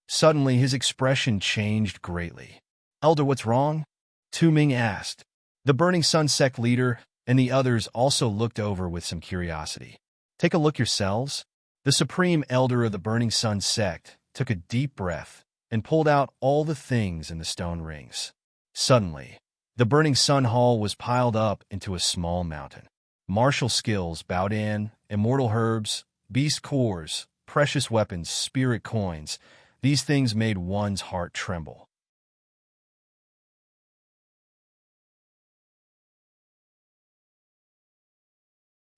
Suddenly, his expression changed greatly. Elder, what's wrong? Tu Ming asked. The Burning Sun sect leader and the others also looked over with some curiosity. Take a look yourselves. The Supreme Elder of the Burning Sun sect took a deep breath and pulled out all the things in the stone rings. Suddenly, the Burning Sun Hall was piled up into a small mountain. Martial skills, Baodan, immortal herbs, beast cores, precious weapons, spirit coins, these things made one's heart tremble.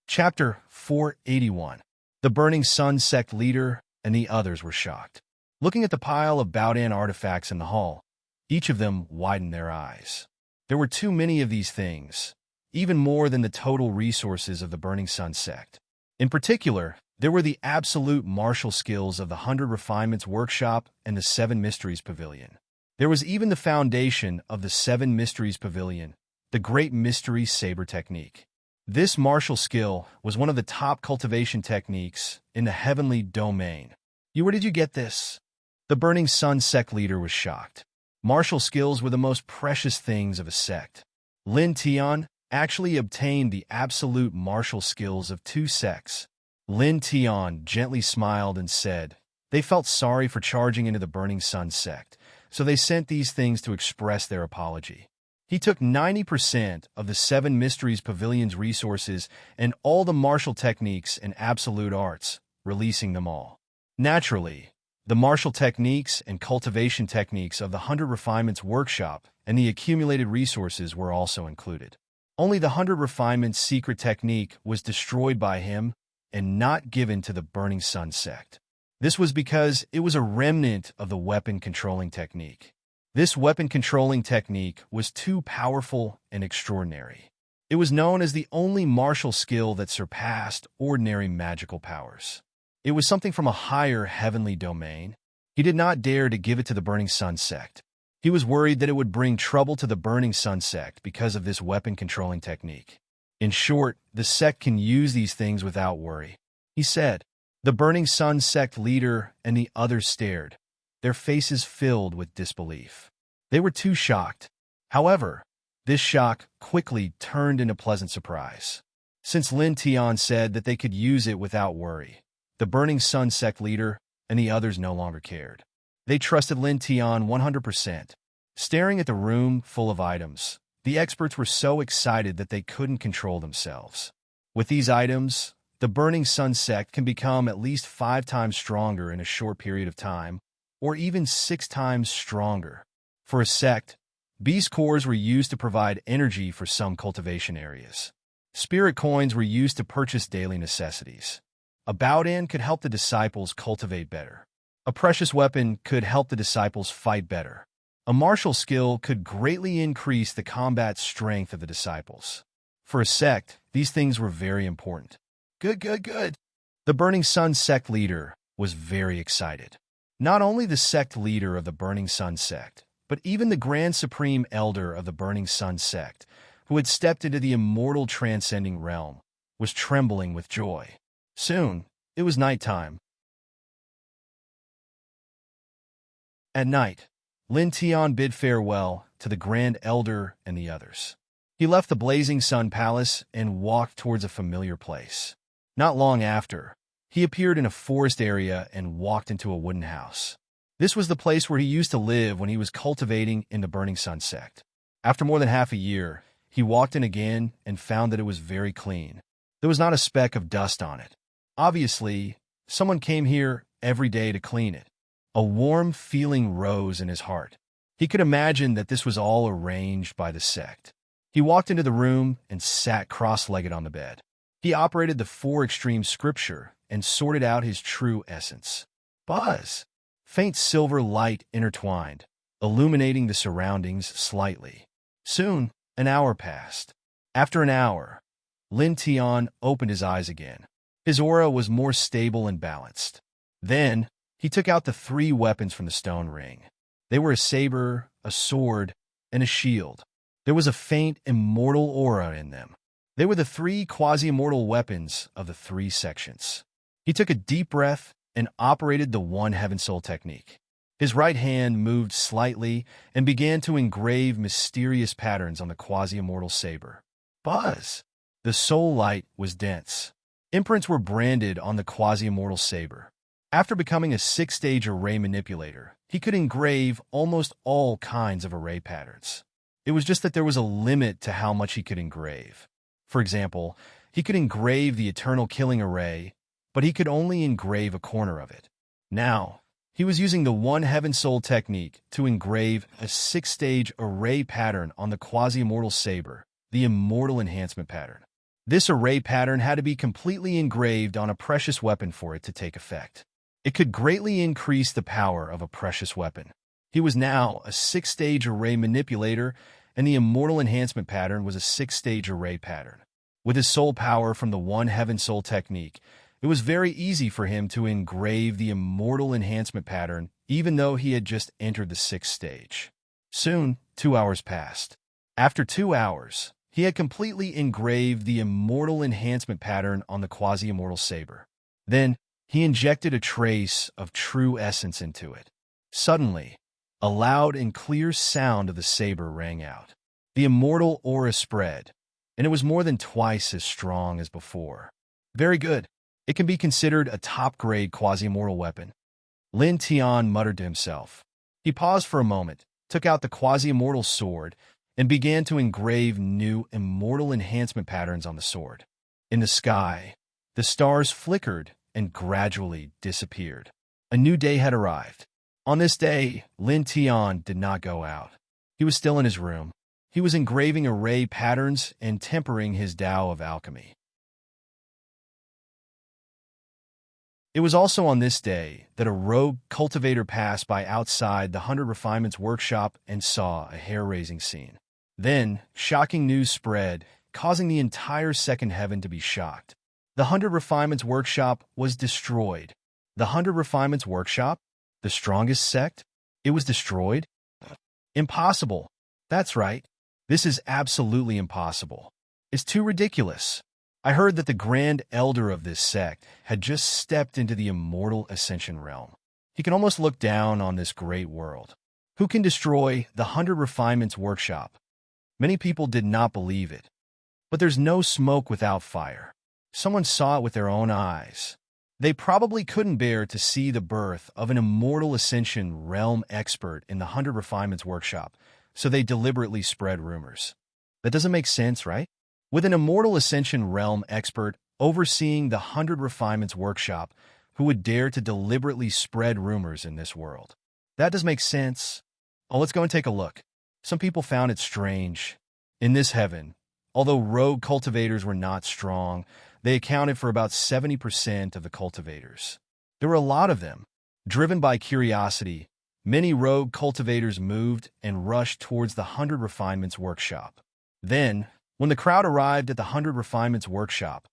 Chapter 481. The Burning Sun sect leader and the others were shocked. Looking at the pile of Baodan artifacts in the hall, each of them widened their eyes. There were too many of these things, even more than the total resources of the Burning Sun sect. In particular, there were the absolute martial skills of the 100 Refinements Workshop and the 7 Mysteries Pavilion. There was even the foundation of the 7 Mysteries Pavilion, the Great Mystery Saber Technique. This martial skill was one of the top cultivation techniques in the heavenly domain. Where did you get this? The Burning Sun sect leader was shocked. Martial skills were the most precious things of a sect. Lin Tian actually obtained the absolute martial skills of 2 sects. Lin Tian gently smiled and said, they felt sorry for charging into the Burning Sun sect, so they sent these things to express their apology. He took 90% of the 7 Mysteries Pavilion's resources and all the martial techniques and absolute arts, releasing them all. Naturally, the martial techniques and cultivation techniques of the 100 Refinements Workshop and the accumulated resources were also included. Only the 100 Refinements secret technique was destroyed by him and not given to the Burning Sun sect. This was because it was a remnant of the weapon controlling technique. This weapon controlling technique was too powerful and extraordinary. It was known as the only martial skill that surpassed ordinary magical powers. It was something from a higher heavenly domain. He did not dare to give it to the Burning Sun sect. He was worried that it would bring trouble to the Burning Sun sect because of this weapon controlling technique. In short, the sect can use these things without worry. He said. The Burning Sun sect leader and the others stared, their faces filled with disbelief. They were too shocked. However, this shock quickly turned into pleasant surprise. Since Lin Tian said that they could use it without worry, the Burning Sun sect leader and the others no longer cared. They trusted Lin Tian 100%. Staring at the room full of items, the experts were so excited that they couldn't control themselves. With these items, the Burning Sun sect can become at least 5 times stronger in a short period of time, or even 6 times stronger. For a sect, beast cores were used to provide energy for some cultivation areas. Spirit coins were used to purchase daily necessities. A Baodan could help the disciples cultivate better. A precious weapon could help the disciples fight better. A martial skill could greatly increase the combat strength of the disciples. For a sect, these things were very important. Good. The Burning Sun sect leader was very excited. Not only the sect leader of the Burning Sun sect, but even the Grand Supreme Elder of the Burning Sun sect, who had stepped into the immortal transcending realm, was trembling with joy. Soon, it was nighttime. At night, Lin Tian bid farewell to the Grand Elder and the others. He left the Blazing Sun Palace and walked towards a familiar place. Not long after, he appeared in a forest area and walked into a wooden house. This was the place where he used to live when he was cultivating in the Burning Sun sect. After more than half a year, he walked in again and found that it was very clean. There was not a speck of dust on it. Obviously, someone came here every day to clean it. A warm feeling rose in his heart. He could imagine that this was all arranged by the sect. He walked into the room and sat cross-legged on the bed. He operated the 4 extreme scripture and sorted out his true essence. Buzz! Faint silver light intertwined, illuminating the surroundings slightly. Soon, an hour passed. After an hour, Lin Tian opened his eyes again. His aura was more stable and balanced. Then, he took out the 3 weapons from the stone ring. They were a saber, a sword, and a shield. There was a faint, immortal aura in them. They were the 3 quasi-immortal weapons of the 3 sections. He took a deep breath and operated the One Heaven Soul technique. His right hand moved slightly and began to engrave mysterious patterns on the quasi-immortal saber. Buzz! The soul light was dense. Imprints were branded on the quasi-immortal saber. After becoming a 6-stage array manipulator, he could engrave almost all kinds of array patterns. It was just that there was a limit to how much he could engrave. For example, he could engrave the Eternal Killing Array, but he could only engrave a corner of it. Now, he was using the One Heaven Soul technique to engrave a 6-stage array pattern on the quasi-immortal saber, the Immortal Enhancement pattern. This array pattern had to be completely engraved on a precious weapon for it to take effect. It could greatly increase the power of a precious weapon. He was now a 6-stage array manipulator, and the Immortal Enhancement pattern was a 6-stage array pattern. With his soul power from the One Heaven Soul technique, it was very easy for him to engrave the Immortal Enhancement pattern, even though he had just entered the 6th stage. Soon, 2 hours passed. After 2 hours, he had completely engraved the Immortal Enhancement pattern on the quasi-immortal saber. Then, he injected a trace of true essence into it. Suddenly, a loud and clear sound of the saber rang out. The immortal aura spread, and it was more than twice as strong as before. Very good. It can be considered a top-grade quasi-immortal weapon. Lin Tian muttered to himself. He paused for a moment, took out the quasi-immortal sword, and began to engrave new immortal enhancement patterns on the sword. In the sky, the stars flickered and gradually disappeared. A new day had arrived. On this day, Lin Tian did not go out. He was still in his room. He was engraving array patterns and tempering his Tao of alchemy. It was also on this day that a rogue cultivator passed by outside the 100 Refinements workshop and saw a hair-raising scene. Then, shocking news spread, causing the entire second heaven to be shocked. The 100 Refinements workshop was destroyed. The 100 Refinements workshop? The strongest sect? It was destroyed? Impossible. That's right. This is absolutely impossible. It's too ridiculous. I heard that the Grand Elder of this sect had just stepped into the immortal ascension realm. He can almost look down on this great world. Who can destroy the 100 Refinements workshop? Many people did not believe it. But there's no smoke without fire. Someone saw it with their own eyes. They probably couldn't bear to see the birth of an immortal ascension realm expert in the 100 Refinements workshop, so they deliberately spread rumors. That doesn't make sense, right? With an immortal ascension realm expert overseeing the 100 Refinements workshop, who would dare to deliberately spread rumors in this world? That does make sense. Oh, let's go and take a look. Some people found it strange. In this heaven, although rogue cultivators were not strong, they accounted for about 70% of the cultivators. There were a lot of them. Driven by curiosity, many rogue cultivators moved and rushed towards the 100 Refinements workshop. Then, when the crowd arrived at the 100 Refinements workshop,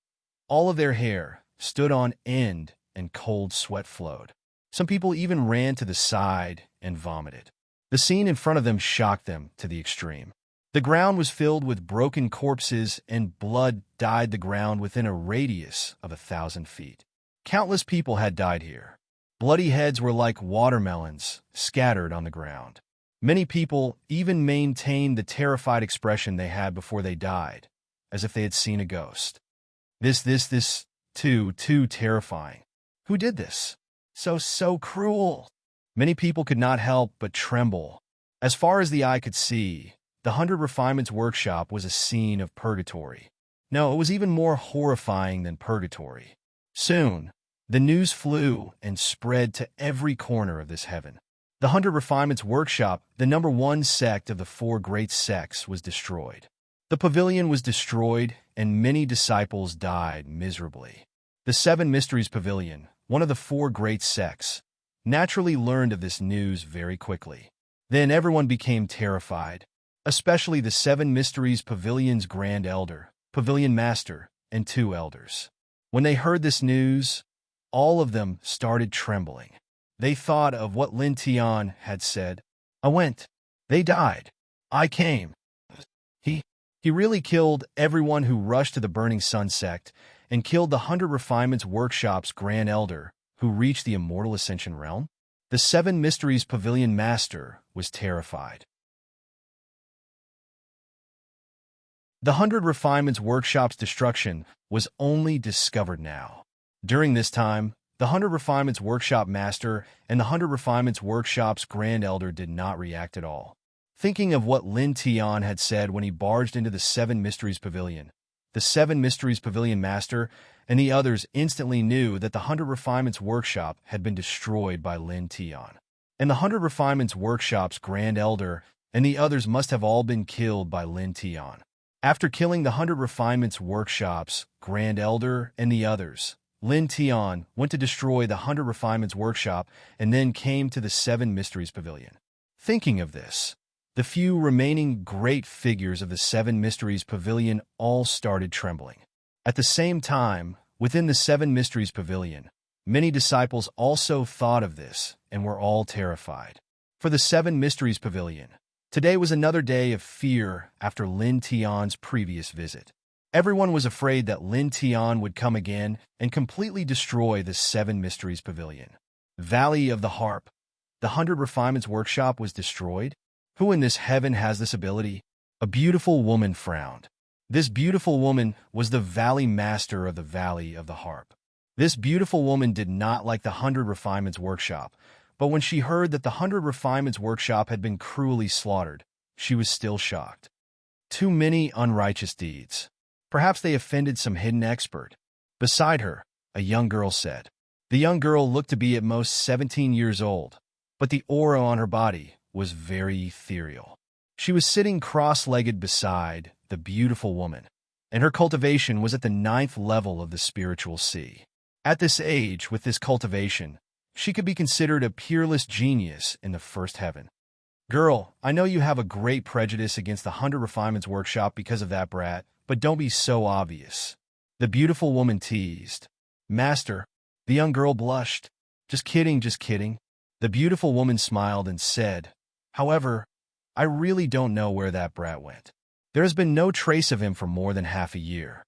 all of their hair stood on end and cold sweat flowed. Some people even ran to the side and vomited. The scene in front of them shocked them to the extreme. The ground was filled with broken corpses, and blood dyed the ground within a radius of 1,000 feet. Countless people had died here. Bloody heads were like watermelons scattered on the ground. Many people even maintained the terrified expression they had before they died, as if they had seen a ghost. This, too terrifying. Who did this? So cruel. Many people could not help but tremble. As far as the eye could see, the 100 Refinements workshop was a scene of purgatory. No, it was even more horrifying than purgatory. Soon, the news flew and spread to every corner of this heaven. The 100 Refinements workshop, the #1 sect of the 4 great sects, was destroyed. The pavilion was destroyed, and many disciples died miserably. The 7 Mysteries Pavilion, one of the 4 great sects, naturally learned of this news very quickly. Then everyone became terrified, especially the 7 Mysteries Pavilion's Grand Elder, Pavilion Master, and 2 elders. When they heard this news, all of them started trembling. They thought of what Lin Tian had said. I went. They died. I came. He really killed everyone who rushed to the Burning Sun sect and killed the 100 Refinements workshop's Grand Elder, who reached the Immortal Ascension realm? The 7 Mysteries Pavilion Master was terrified. The 100 Refinements workshop's destruction was only discovered now. During this time, the 100 Refinements workshop master and the 100 Refinements workshop's Grand Elder did not react at all. Thinking of what Lin Tian had said when he barged into the 7 Mysteries Pavilion, the 7 Mysteries Pavilion master and the others instantly knew that the 100 Refinements workshop had been destroyed by Lin Tian. And the 100 Refinements workshop's Grand Elder and the others must have all been killed by Lin Tian. After killing the 100 Refinements workshop's Grand Elder and the others, Lin Tian went to destroy the 100 Refinements workshop and then came to the 7 Mysteries Pavilion. Thinking of this, the few remaining great figures of the 7 Mysteries Pavilion all started trembling. At the same time, within the 7 Mysteries Pavilion, many disciples also thought of this and were all terrified. For the 7 Mysteries Pavilion, today was another day of fear after Lin Tian's previous visit. Everyone was afraid that Lin Tian would come again and completely destroy the 7 Mysteries Pavilion. Valley of the Harp. The 100 Refinements workshop was destroyed? Who in this heaven has this ability? A beautiful woman frowned. This beautiful woman was the Valley Master of the Valley of the Harp. This beautiful woman did not like the 100 Refinements workshop, but when she heard that the 100 Refinements workshop had been cruelly slaughtered, she was still shocked. Too many unrighteous deeds. Perhaps they offended some hidden expert. Beside her, a young girl said. The young girl looked to be at most 17 years old, but the aura on her body was very ethereal. She was sitting cross-legged beside the beautiful woman, and her cultivation was at the 9th level of the spiritual sea. At this age, with this cultivation, she could be considered a peerless genius in the first heaven. Girl, I know you have a great prejudice against the 100 Refinements workshop because of that brat, but don't be so obvious. The beautiful woman teased. Master, the young girl blushed. Just kidding, just kidding. The beautiful woman smiled and said, however, I really don't know where that brat went. There has been no trace of him for more than half a year.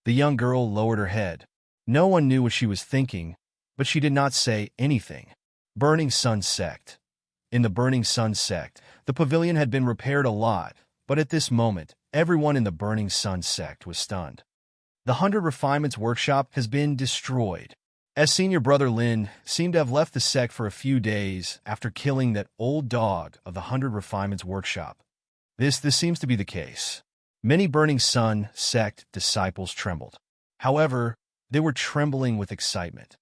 The young girl lowered her head. No one knew what she was thinking, but she did not say anything. Burning Sun Sect. In the Burning Sun Sect, the pavilion had been repaired a lot, but at this moment, everyone in the Burning Sun Sect was stunned. The 100 Refinements workshop has been destroyed. as senior brother Lin seemed to have left the sect for a few days after killing that old dog of the 100 Refinements workshop. This seems to be the case. Many Burning Sun sect disciples trembled. However, they were trembling with excitement.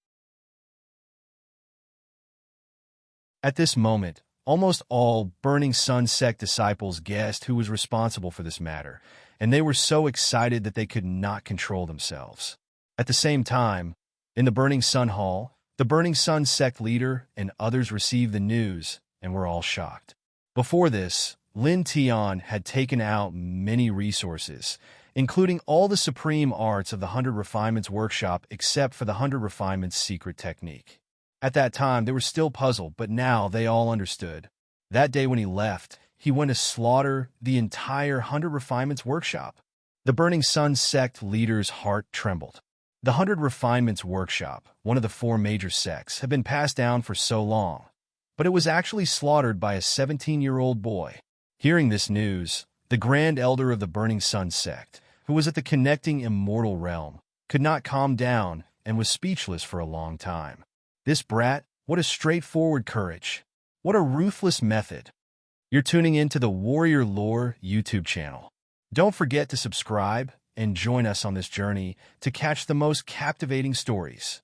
At this moment, almost all Burning Sun sect disciples guessed who was responsible for this matter, and they were so excited that they could not control themselves. At the same time, in the Burning Sun Hall, the Burning Sun sect leader and others received the news and were all shocked. Before this, Lin Tian had taken out many resources, including all the supreme arts of the 100 Refinements workshop except for the 100 Refinements secret technique. At that time, they were still puzzled, but now they all understood. That day when he left, he went to slaughter the entire 100 Refinements workshop. The Burning Sun sect leader's heart trembled. The 100 Refinements workshop, one of the 4 major sects, had been passed down for so long, but it was actually slaughtered by a 17-year-old boy. Hearing this news, the Grand Elder of the Burning Sun sect, who was at the connecting immortal realm, could not calm down and was speechless for a long time. This brat, what a straightforward courage. What a ruthless method. You're tuning into the Warrior Lore YouTube channel. Don't forget to subscribe and join us on this journey to catch the most captivating stories.